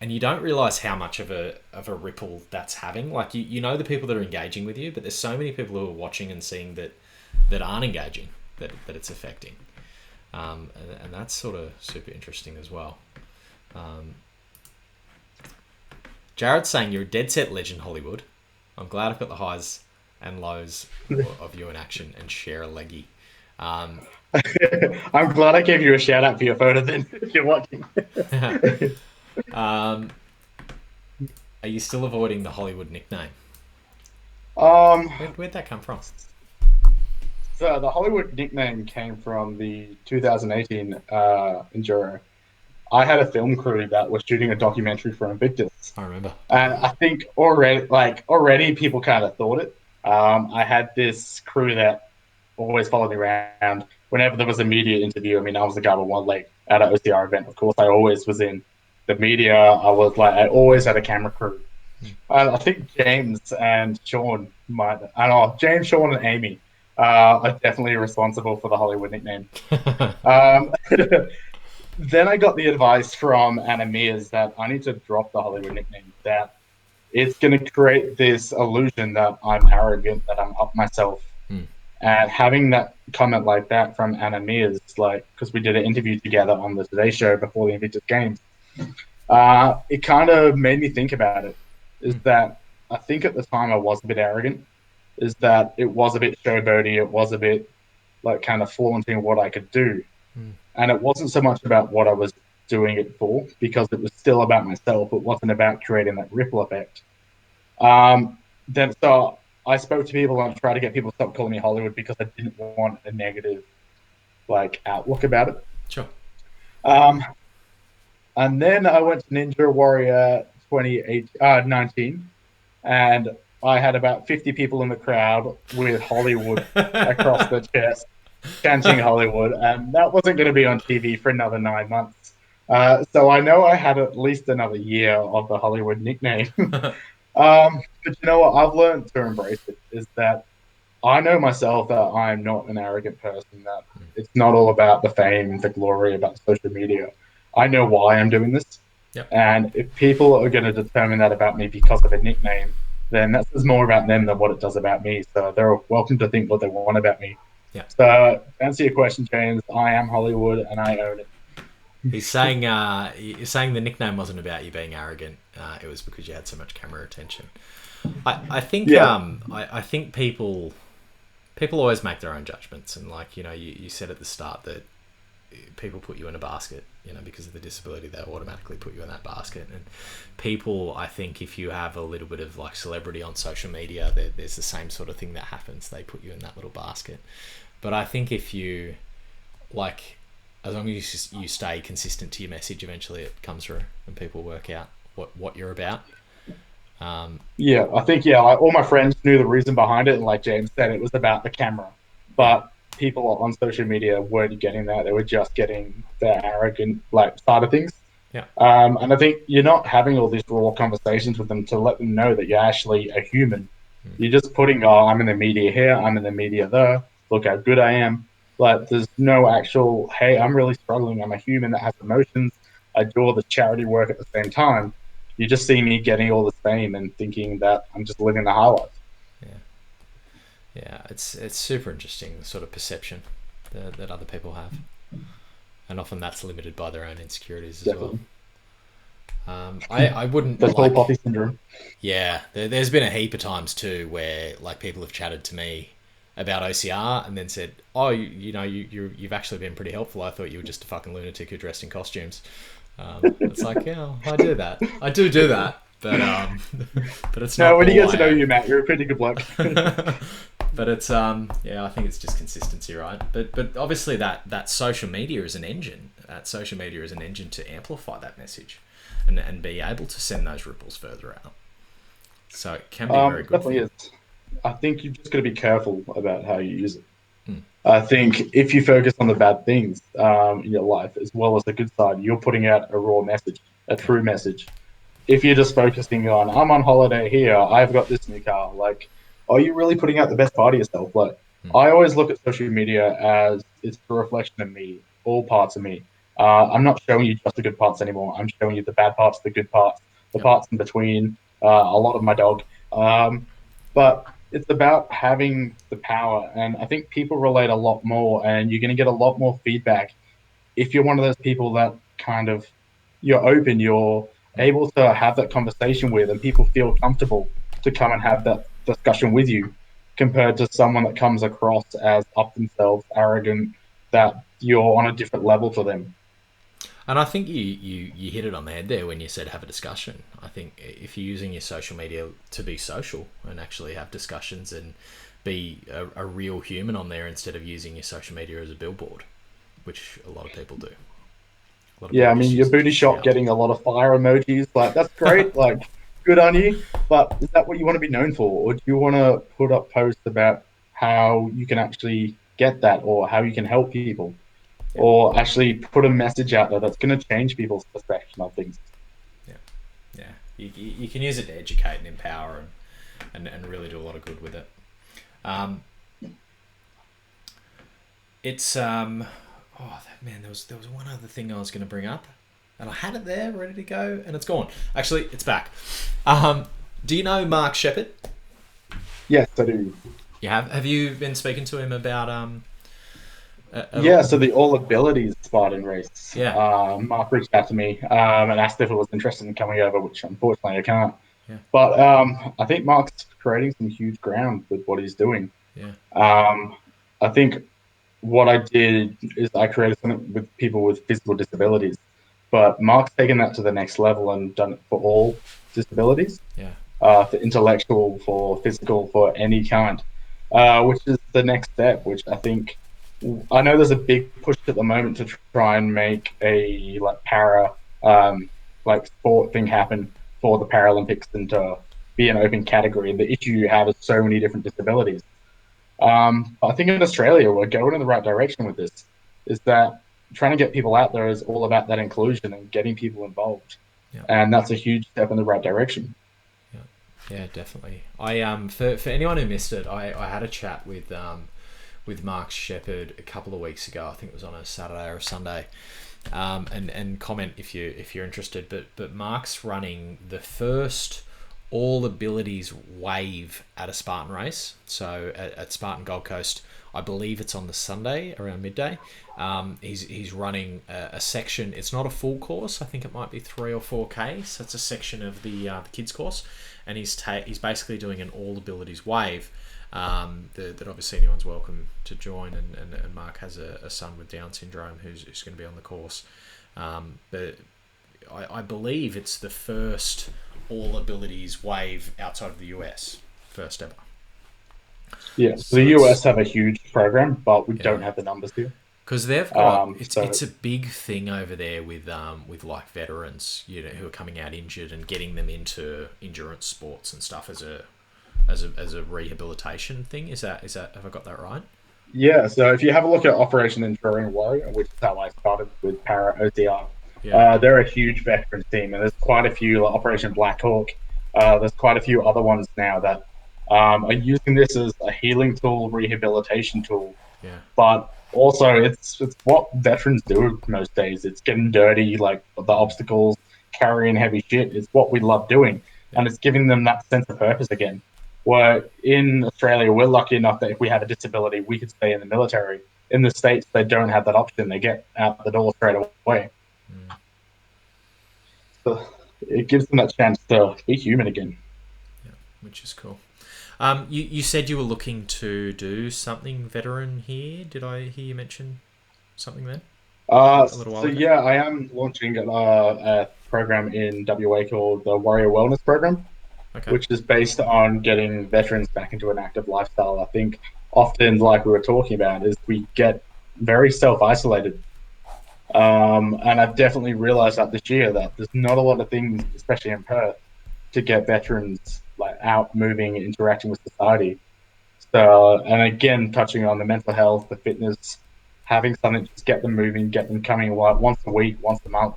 and you don't realize how much of a ripple that's having. Like you know the people that are engaging with you, but there's so many people who are watching and seeing that aren't engaging, that it's affecting, and that's sort of super interesting as well. Jared's saying you're a dead set legend, Hollywood. I'm glad I've got the highs and lows of you in action and share a leggy. I'm glad I gave you a shout out for your photo then, if you're watching. um, are you still avoiding the Hollywood nickname? um, Where'd that come from? so the Hollywood nickname came from the 2018 Enduro. I had a film crew that was shooting a documentary for Invictus. I remember. And I think already people kind of thought it. I had this crew that always followed me around. Whenever there was a media interview, I mean, I was the guy with one leg at an OCR event. Of course, I always was in the media. I always had a camera crew. I think James and Sean James, Sean, and Amy are definitely responsible for the Hollywood nickname. Um, then I got the advice from Anna Mears that I need to drop the Hollywood nickname. That it's going to create this illusion that I'm arrogant, that I'm up myself. Hmm. And having that comment like that from Anna Mears, like, because we did an interview together on the Today Show before the Invictus Games, it kind of made me think about it. Is that I think at the time I was a bit arrogant, is that it was a bit showboaty, it was a bit like kind of flaunting what I could do. And it wasn't so much about what I was doing it for, because it was still about myself. It wasn't about creating that ripple effect. Then so I spoke to people and tried to get people to stop calling me Hollywood because I didn't want a negative like outlook about it. Sure. Um, and then I went to Ninja Warrior 2019, and I had about 50 people in the crowd with Hollywood across the chest, chanting Hollywood, and that wasn't going to be on TV for another 9 months. So I know I had at least another year of the Hollywood nickname. But you know what? I've learned to embrace it. Is that I know myself that I'm not an arrogant person. That it's not all about the fame, the glory, about social media. I know why I'm doing this, Yep. and if people are going to determine that about me because of a nickname, then that says more about them than what it does about me. So they're welcome to think what they want about me. Yeah. So to answer your question, James, I am Hollywood and I own it. He's saying the nickname wasn't about you being arrogant. It was because you had so much camera attention. I think Yeah. I think people always make their own judgments, and like you said at the start that people put you in a basket, because of the disability. They automatically put you in that basket. And people, I think, if you have a little bit of like celebrity on social media, there's the same sort of thing that happens. They put you in that little basket. But I think if you like, as long as you stay consistent to your message, eventually it comes through and people work out what you're about. Yeah, I think, like, all my friends knew the reason behind it, and like James said, it was about the camera. But people on social media weren't getting that. They were just getting the arrogant like side of things. Yeah. And I think you're not having all these raw conversations with them to let them know that you're actually a human. You're just putting, oh, I'm in the media here, I'm in the media there, look how good I am. Like, there's no actual, hey, I'm really struggling, I'm a human that has emotions, I do all the charity work at the same time. You just see me getting all this fame and thinking that I'm just living the highlights. Yeah, it's super interesting, the sort of perception that other people have. And often that's limited by their own insecurities as Definitely. well. I wouldn't That's like... poppy syndrome. Yeah, there's been a heap of times too where like people have chatted to me about OCR and then said, oh, you've actually been pretty helpful. I thought you were just a fucking lunatic who dressed in costumes. It's like, yeah, I do that. I do that. But it's not. No, when you all get to I know am. you, Matt, you're a pretty good bloke. But it's I think it's just consistency, right? But obviously that social media is an engine. That social media is an engine to amplify that message, and be able to send those ripples further out. So it can be very good. Definitely is. I think you've just got to be careful about how you use it. I think if you focus on the bad things in your life as well as the good side, you're putting out a raw message, a true message. If you're just focusing on, I'm on holiday here, I've got this new car, like, are you really putting out the best part of yourself? Like, I always look at social media as it's a reflection of me, all parts of me. I'm not showing you just the good parts anymore. I'm showing you the bad parts, the good parts, the parts in between, a lot of my dog. But it's about having the power. And I think people relate a lot more, and you're going to get a lot more feedback if you're one of those people that kind of, you're open, you're able to have that conversation with, and people feel comfortable to come and have that discussion with you, compared to someone that comes across as up themselves, arrogant, that you're on a different level to them. And I think you hit it on the head there when you said have a discussion. I think if you're using your social media to be social and actually have discussions and be a real human on there instead of using your social media as a billboard, which a lot of people do. Yeah, I mean, your booty shop getting a lot of fire emojis, like, that's great, like, good on you, but is that what you want to be known for? Or do you want to put up posts about how you can actually get that, or how you can help people, or actually put a message out there that's going to change people's perception of things? Yeah. You can use it to educate and empower and really do a lot of good with it. It's oh man, there was one other thing I was going to bring up, and I had it there ready to go, and it's gone. Actually, it's back. Do you know Mark Shepherd? Yes, I do. You have? Have you been speaking to him about Yeah, so the All Abilities Spartan race. Yeah. Mark reached out to me and asked if I was interested in coming over, which unfortunately I can't. Yeah. But I think Mark's creating some huge ground with what he's doing. Yeah. I think what I did is I created something with people with physical disabilities, but Mark's taken that to the next level and done it for all disabilities. Yeah. For intellectual, for physical, for any kind, which is the next step, which I know there's a big push at the moment to try and make a like para like sport thing happen for the Paralympics and to be an open category. The issue you have is so many different disabilities. I think in Australia we're going in the right direction with this. Is that trying to get people out there is all about that inclusion and getting people involved, and that's a huge step in the right direction. Yeah, definitely. I for anyone who missed it, I had a chat with Mark Shepherd a couple of weeks ago. I think it was on a Saturday or a Sunday. And comment if you're interested. But Mark's running the first all abilities wave at a Spartan race. So at Spartan Gold Coast, I believe it's on the Sunday around midday. He's running a section. It's not a full course. I think it might be 3 or 4K. So it's a section of the kids course, and he's basically doing an all abilities wave. that obviously anyone's welcome to join. And Mark has a son with Down syndrome who's going to be on the course. But I believe it's the first all abilities wave outside of the US, first ever. Yeah, so the US have a huge program, but we don't have the numbers here. Because they've got it's a big thing over there with like veterans, who are coming out injured and getting them into endurance sports and stuff as a rehabilitation thing. Is that have I got that right? Yeah, so if you have a look at Operation Enduring Warrior, which is how I started with OCR, they're a huge veteran team, and there's quite a few, like Operation Black Hawk. There's quite a few other ones now that are using this as a healing tool, rehabilitation tool. Yeah. But also, it's what veterans do most days. It's getting dirty, like the obstacles, carrying heavy shit. It's what we love doing, and it's giving them that sense of purpose again. Where in Australia, we're lucky enough that if we have a disability, we could stay in the military. In the States, they don't have that option. They get out the door straight away. So it gives them that chance to be human again. Yeah, which is cool. You said you were looking to do something veteran here. Did I hear you mention something there? I am launching a program in WA called the Warrior Wellness Program, which is based on getting veterans back into an active lifestyle. I think often, like we were talking about, is we get very self-isolated. And I've definitely realized that this year that there's not a lot of things, especially in Perth, to get veterans like out, moving, interacting with society. So, and again, touching on the mental health, the fitness, having something to just get them moving, get them coming once a week, once a month.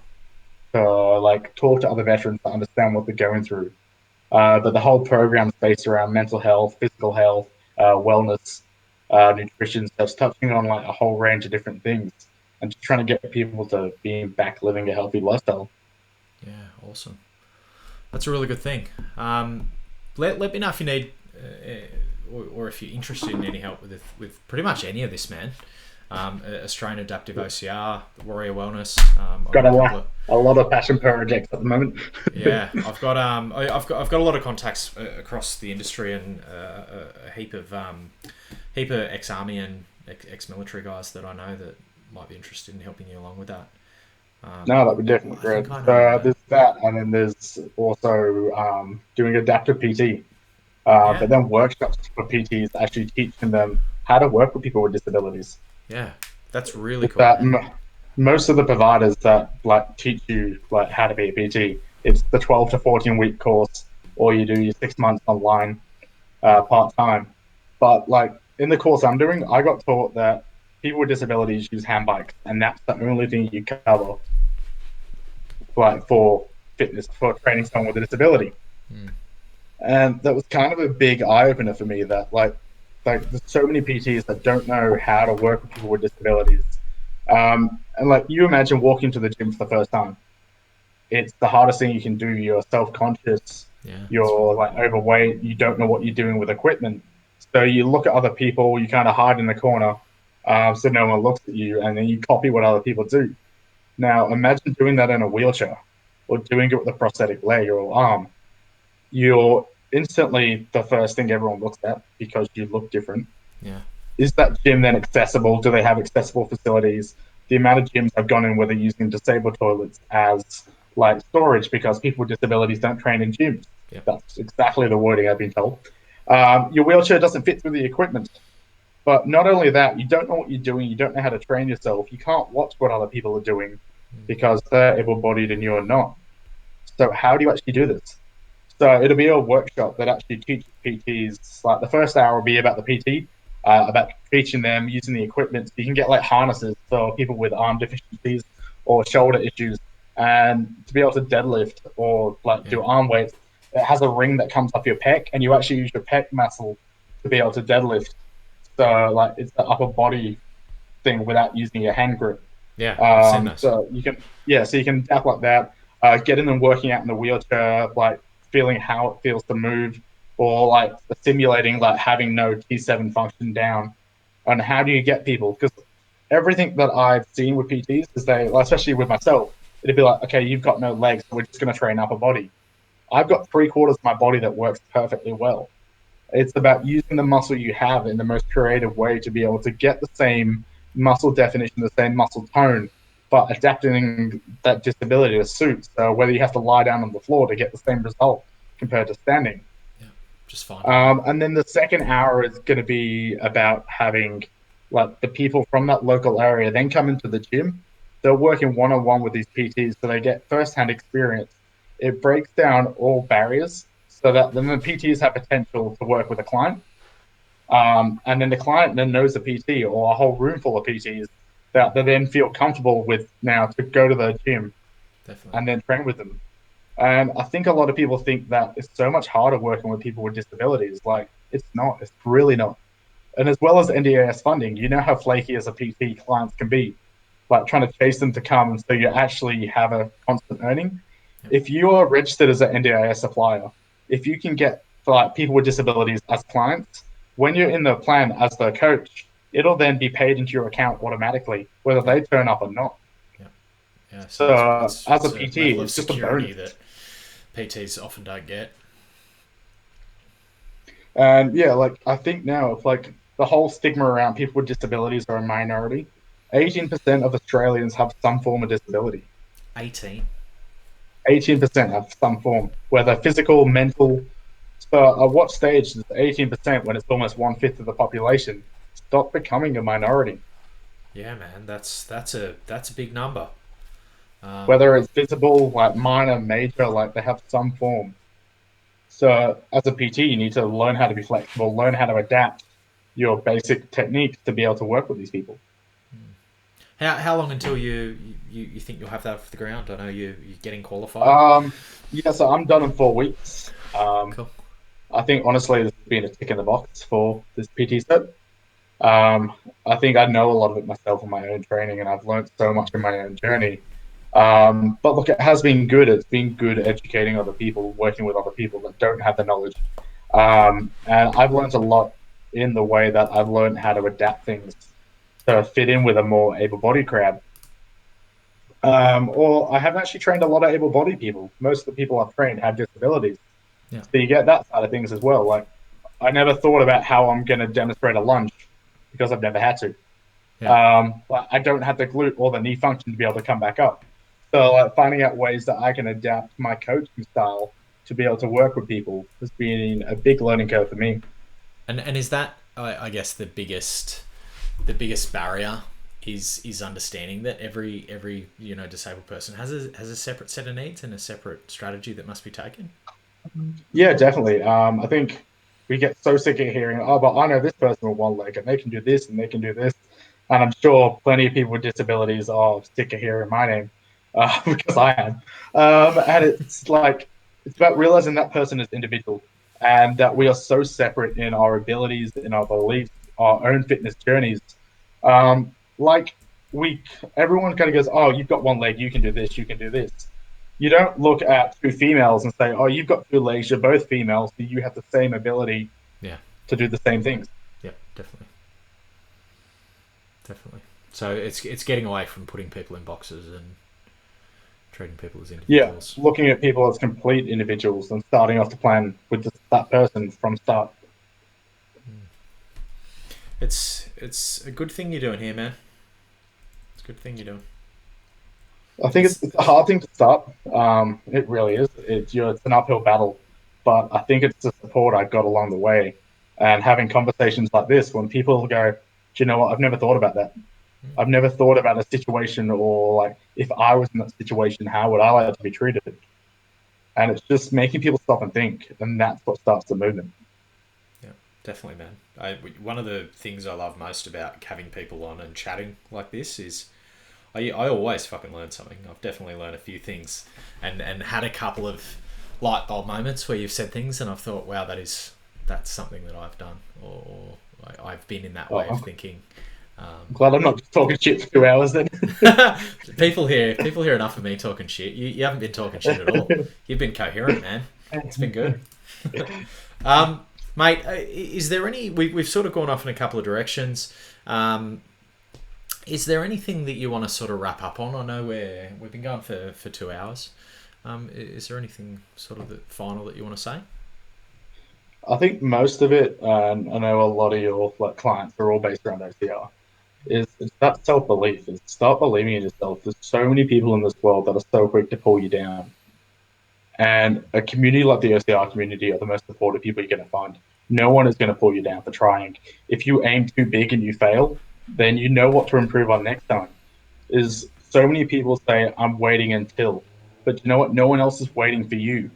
So, like, talk to other veterans to understand what they're going through. But the whole program is based around mental health, physical health, wellness, nutrition. So it's touching on like a whole range of different things and just trying to get people to be back living a healthy lifestyle. Yeah, awesome. That's a really good thing. Let me know if you need or if you're interested in any help with pretty much any of this, man. Australian Adaptive OCR, Warrior Wellness. Got a lot of passion projects at the moment. Yeah, I've got a lot of contacts across the industry and a heap of ex-army and ex-military guys that I know that might be interested in helping you along with that. No, that would definitely be great. There's that, and then there's also doing adaptive PT, but then workshops for PTs actually teaching them how to work with people with disabilities. Yeah, that's really cool. Most of the providers that like teach you like how to be a PT, it's the 12 to 14 week course, or you do your 6 months online part time. But like in the course I'm doing, I got taught that people with disabilities use hand bikes, and that's the only thing you cover, like for fitness, for training someone with a disability. And that was kind of a big eye opener for me. That like there's so many PTs that don't know how to work with people with disabilities. And like you imagine walking to the gym for the first time, it's the hardest thing you can do. You're self-conscious, you're like overweight, you don't know what you're doing with equipment. So you look at other people, you kind of hide in the corner so no one looks at you, and then you copy what other people do. Now imagine doing that in a wheelchair or doing it with a prosthetic leg or arm. You're instantly the first thing everyone looks at because you look different. Yeah. Is that gym then accessible? Do they have accessible facilities? The amount of gyms I've gone in where they're using disabled toilets as like storage because people with disabilities don't train in gyms. Yeah. That's exactly the wording I've been told. Your wheelchair doesn't fit through the equipment. But not only that, you don't know what you're doing. You don't know how to train yourself. You can't watch what other people are doing because they're able-bodied and you're not. So how do you actually do this? So it'll be a workshop that actually teaches PTs. Like the first hour will be about the PT, about teaching them using the equipment. So you can get like harnesses for people with arm deficiencies or shoulder issues, and to be able to deadlift or like do arm weights. It has a ring that comes up your pec, and you actually use your pec muscle to be able to deadlift. So like it's the upper body thing without using your hand grip. Yeah, I've seen that. So you can tap like that. Getting them working out in the wheelchair, like feeling how it feels to move, or like simulating like having no T7 function down. And how do you get people? Because everything that I've seen with PTs is especially with myself, it'd be like, okay, you've got no legs, so we're just going to train upper body. I've got 3/4 of my body that works perfectly well. It's about using the muscle you have in the most creative way to be able to get the same muscle definition, the same muscle tone, but adapting that disability to suit. So whether you have to lie down on the floor to get the same result compared to standing. Yeah, just fine. And then the second hour is going to be about having like the people from that local area then come into the gym. They're working one-on-one with these PTs, so they get first-hand experience. It breaks down all barriers so that then the PTs have potential to work with a client. And then the client then knows the PT or a whole room full of PTs that they then feel comfortable with now to go to the gym Definitely. and then train with them. And I think a lot of people think that it's so much harder working with people with disabilities. Like, it's not. It's really not. And as well as NDIS funding, you know how flaky as a PT clients can be, like trying to chase them to come so you actually have a constant earning. Yep. If you are registered as an NDIS supplier, if you can get for like people with disabilities as clients, when you're in the plan as the coach, it'll then be paid into your account automatically, whether they turn up or not. Yeah, so So as a it's a PT, level of it's just a security bonus. that PTs often don't get. And yeah, like I think now, if like the whole stigma around people with disabilities are a minority, 18% of Australians have some form of disability. 18. 18% have some form, whether physical, mental. So at what stage is 18% when it's almost one fifth of the population stop becoming a minority? Yeah, man, that's a big number. Whether it's visible, like minor, major, like they have some form. So as a PT, you need to learn how to be flexible, learn how to adapt your basic techniques to be able to work with these people. How long until you think you'll have that off the ground? I know you're getting qualified. Um, yeah, so I'm done in 4 weeks. Cool. I think honestly, this has been a tick in the box for this PT set. Um, I think I know a lot of it myself in my own training, and I've learned so much in my own journey. But look, it has been good. It's been good educating other people, working with other people that don't have the knowledge. And I've learned a lot in the way that I've learned how to adapt things to fit in with a more able-bodied crowd. Or I haven't actually trained a lot of able-bodied people. Most of the people I've trained have disabilities. Yeah. So you get that side of things as well. Like I never thought about how I'm going to demonstrate a lunge because I've never had to. Yeah. But I don't have the glute or the knee function to be able to come back up. So like finding out ways that I can adapt my coaching style to be able to work with people has been a big learning curve for me. And is that I guess the biggest barrier is understanding that every disabled person has a separate set of needs and a separate strategy that must be taken. Yeah, definitely. I think we get so sick of hearing, oh, but I know this person with one leg and they can do this and they can do this. And I'm sure plenty of people with disabilities are sick of hearing my name because I am. And it's like, it's about realizing that person is individual and that we are so separate in our abilities, in our beliefs, our own fitness journeys. Like we, everyone kind of goes, oh, you've got one leg, you can do this, you can do this. You don't look at two females and say, oh, you've got two legs, you're both females, so you have the same ability Yeah. to do the same things. Yeah. Definitely. So it's getting away from putting people in boxes and treating people as Yeah, individuals. looking at people as complete individuals and starting off the plan with that person from start. It's a good thing you're doing here, man. It's a good thing you're doing. I think it's a hard thing to start. It really is. It's an uphill battle, but I think it's the support I got along the way, and having conversations like this when people go, "Do you know what? I've never thought about that. I've never thought about a situation or like if I was in that situation, how would I like to be treated?" And it's just making people stop and think, and that's what starts the movement. Yeah, definitely, man. One of the things I love most about having people on and chatting like this is I always fucking learn something. I've definitely learned a few things and had a couple of light bulb moments where you've said things and I've thought, wow, that's something that I've done or I've been in that way of thinking. I'm glad I'm not just talking shit for 2 hours then. people hear enough of me talking shit. You haven't been talking shit at all. You've been coherent, man. It's been good. Mate, is there any... We've sort of gone off in a couple of directions. Is there anything that you want to sort of wrap up on? I know we've been going for 2 hours. Is there anything sort of the final that you want to say? I think most of it, and I know a lot of your like clients are all based around OCR, is it's that self belief. Is start believing in yourself. There's so many people in this world that are so quick to pull you down, and a community like the OCR community are the most supportive people you're going to find. No one is going to pull you down for trying. If you aim too big and you fail, then you know what to improve on next time. Is so many people say I'm waiting until, but you know what? No one else is waiting for you.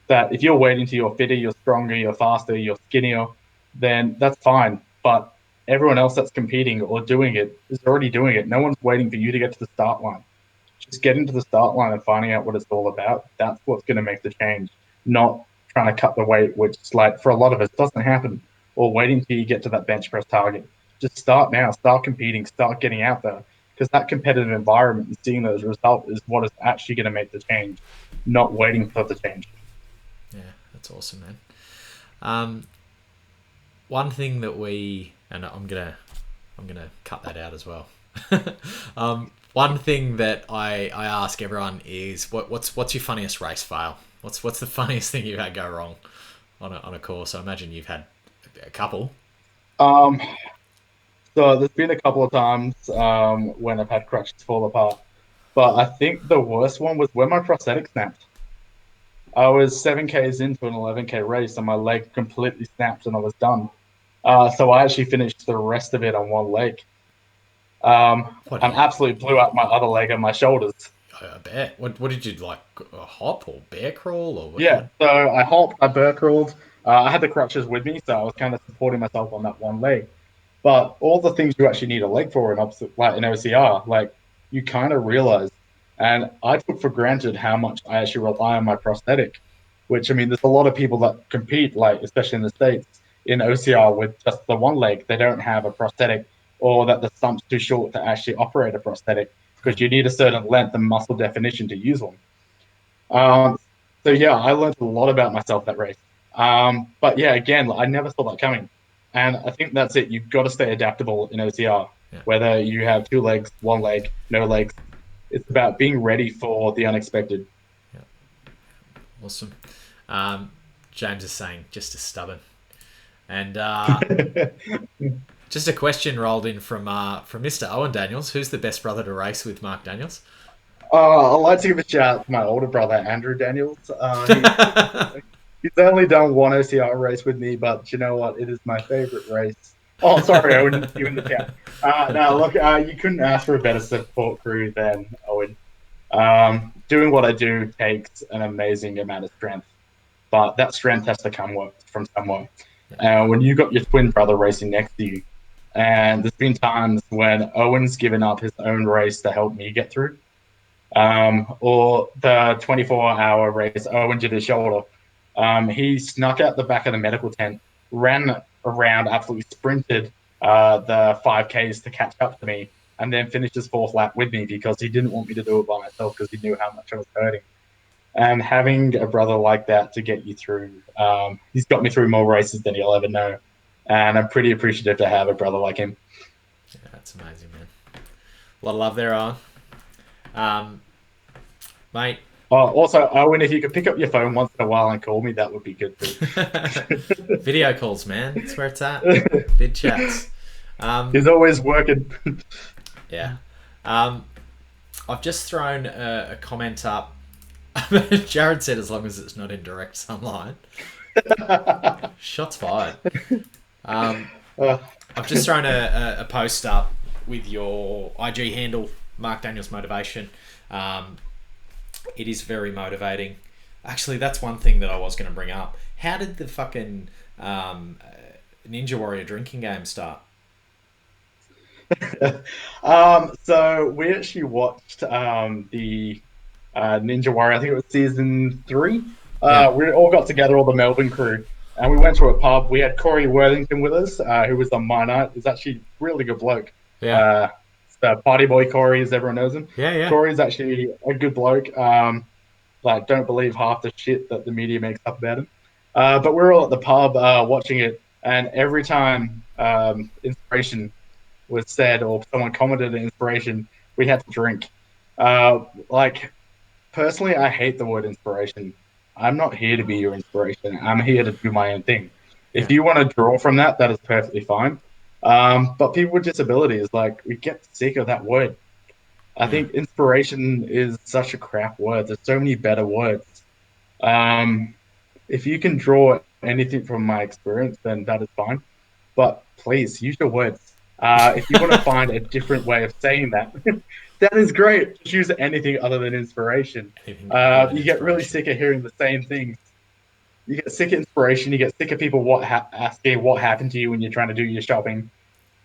That if you're waiting till you're fitter, you're stronger, you're faster, you're skinnier, then that's fine. But everyone else that's competing or doing it is already doing it. No one's waiting for you to get to the start line. Just getting to the start line and finding out what it's all about. That's what's going to make the change, not trying to cut the weight, which, like, for a lot of us, doesn't happen, or waiting till you get to that bench press target. Just start now, start competing, start getting out there, because that competitive environment and seeing those results is what is actually going to make the change, not waiting for the change. Yeah, that's awesome, man. One thing that and I'm gonna cut that out as well. One thing that I ask everyone is what's your funniest race fail? What's the funniest thing you've had go wrong on a course? I imagine you've had a couple. Um, so there's been a couple of times when I've had crutches fall apart, but I think the worst one was when my prosthetic snapped. I was 7Ks into an 11K race and my leg completely snapped and I was done. So I actually finished the rest of it on one leg. What do And you? absolutely blew out my other leg and my shoulders. I bet. What did you like? A hop or bear crawl or what? Yeah, so I hopped, I bear crawled. I had the crutches with me, so I was kind of supporting myself on that one leg. But all the things you actually need a leg for like in OCR, like you kind of realize. And I took for granted how much I actually rely on my prosthetic, which I mean, there's a lot of people that compete, like especially in the States, in OCR with just the one leg. They don't have a prosthetic or that the stump's too short to actually operate a prosthetic because you need a certain length and muscle definition to use one. Um, so yeah, I learned a lot about myself that race. But yeah, again, I never saw that coming. And I think that's it. You've got to stay adaptable in OCR, Yeah. whether you have two legs, one leg, no legs. It's about being ready for the unexpected. Yeah. Awesome. James is saying just as stubborn, and just a question rolled in from Mr. Owen Daniels. Who's the best brother to race with, Mark Daniels? I'd like to give a shout out to my older brother, Andrew Daniels. He's only done one OCR race with me, but you know what? It is my favorite race. Oh, sorry, Owen, you in the chat. No, look, you couldn't ask for a better support crew than Owen. Doing what I do takes an amazing amount of strength, but that strength has to come from somewhere. And when you got your twin brother racing next to you, and there's been times when Owen's given up his own race to help me get through, or the 24-hour race, Owen did his shoulder. He snuck out the back of the medical tent, ran around, absolutely sprinted the 5Ks to catch up to me, and then finished his fourth lap with me because he didn't want me to do it by myself because he knew how much I was hurting. And having a brother like that to get you through, he's got me through more races than you'll ever know. And I'm pretty appreciative to have a brother like him. Yeah, that's amazing, man. A lot of love there, Owen. Mate. Also, Owen, if you could pick up your phone once in a while and call me, that would be good too. Video calls, man. That's where it's at. Vid chats. He's always working. Yeah. I've just thrown a comment up. Jared said as long as it's not in direct sunlight. Shots fired. I've just thrown a post up with your IG handle, Mark Daniels Motivation. It is very motivating. Actually, that's one thing that I was going to bring up. How did the fucking Ninja Warrior drinking game start? So we actually watched the Ninja Warrior. I think it was season 3. Yeah. We all got together, all the Melbourne crew, and we went to a pub. We had Corey Worthington with us, who was on my night. He's actually a really good bloke. Yeah. Party boy Corey, as everyone knows him. Yeah. Corey's actually a good bloke. Like, don't believe half the shit that the media makes up about him. But we're all at the pub watching it, and every time inspiration was said or someone commented an inspiration, we had to drink. Like, personally, I hate the word inspiration. I'm not here to be your inspiration. I'm here to do my own thing. If you want to draw from that, that is perfectly fine. But people with disabilities, like, we get sick of that word. I think inspiration is such a crap word. There's so many better words. Um, if you can draw anything from my experience, then that is fine. But please use your words. If you want to find a different way of saying that, that is great. Just use anything other than inspiration. Anything other than You get really inspiration. sick of hearing the same things. You get sick of inspiration. You get sick of people asking what happened to you when you're trying to do your shopping.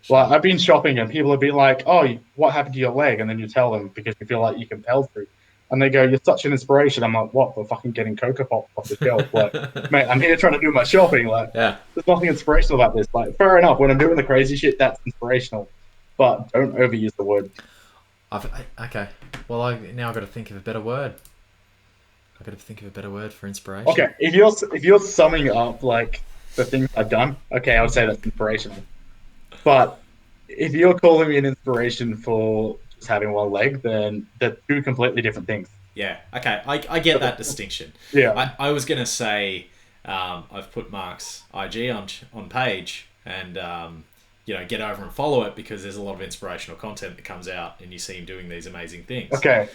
Like, I've been shopping and people have been like, "Oh, what happened to your leg?" And then you tell them because you feel like you're compelled to, and they go, "You're such an inspiration." I'm like, "What? For fucking getting Cocoa Pops off the shelf?" Like, mate, I'm here trying to do my shopping. Like, Yeah. there's nothing inspirational about this. Like, fair enough. When I'm doing the crazy shit, that's inspirational, but don't overuse the word. Okay. Well, now I've got to think of a better word. I've got to think of a better word for inspiration. Okay, if you're summing up like the things I've done, okay, I would say that's inspirational. But if you're calling me an inspiration for just having one leg, then they're two completely different things. Yeah. Okay. I get that distinction. Yeah. I was going to say I've put Mark's IG on page and get over and follow it because there's a lot of inspirational content that comes out and you see him doing these amazing things. Okay.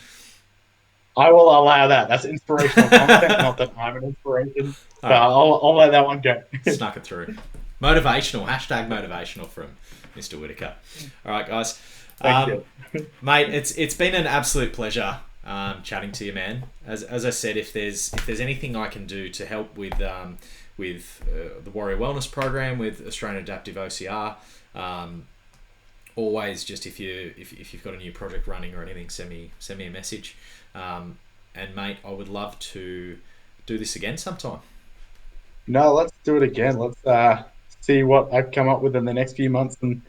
I will allow that. That's inspirational content, not that I'm an inspiration. So right. I'll let that one go. Snuck it through. Motivational. #motivational from Mr. Whitaker. All right, guys. Thank you. Mate, it's been an absolute pleasure chatting to you, man. As I said, if there's anything I can do to help with the Warrior Wellness Program with Australian Adaptive OCR, always just if you've got a new project running or anything, send me a message. And mate, I would love to do this again sometime. No, let's do it again. Let's see what I come up with in the next few months, and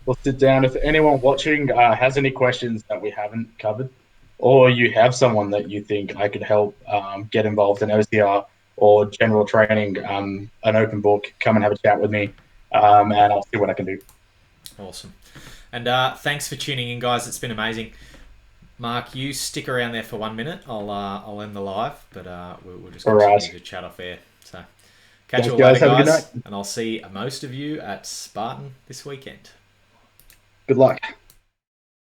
we'll sit down. If anyone watching has any questions that we haven't covered, or you have someone that you think I could help get involved in OCR or general training, an open book, come and have a chat with me, and I'll see what I can do. Awesome. And thanks for tuning in, guys. It's been amazing. Mark, you stick around there for 1 minute. I'll end the live, but we'll just continue to chat off air. So catch you all later, guys, and I'll see most of you at Spartan this weekend. Good luck.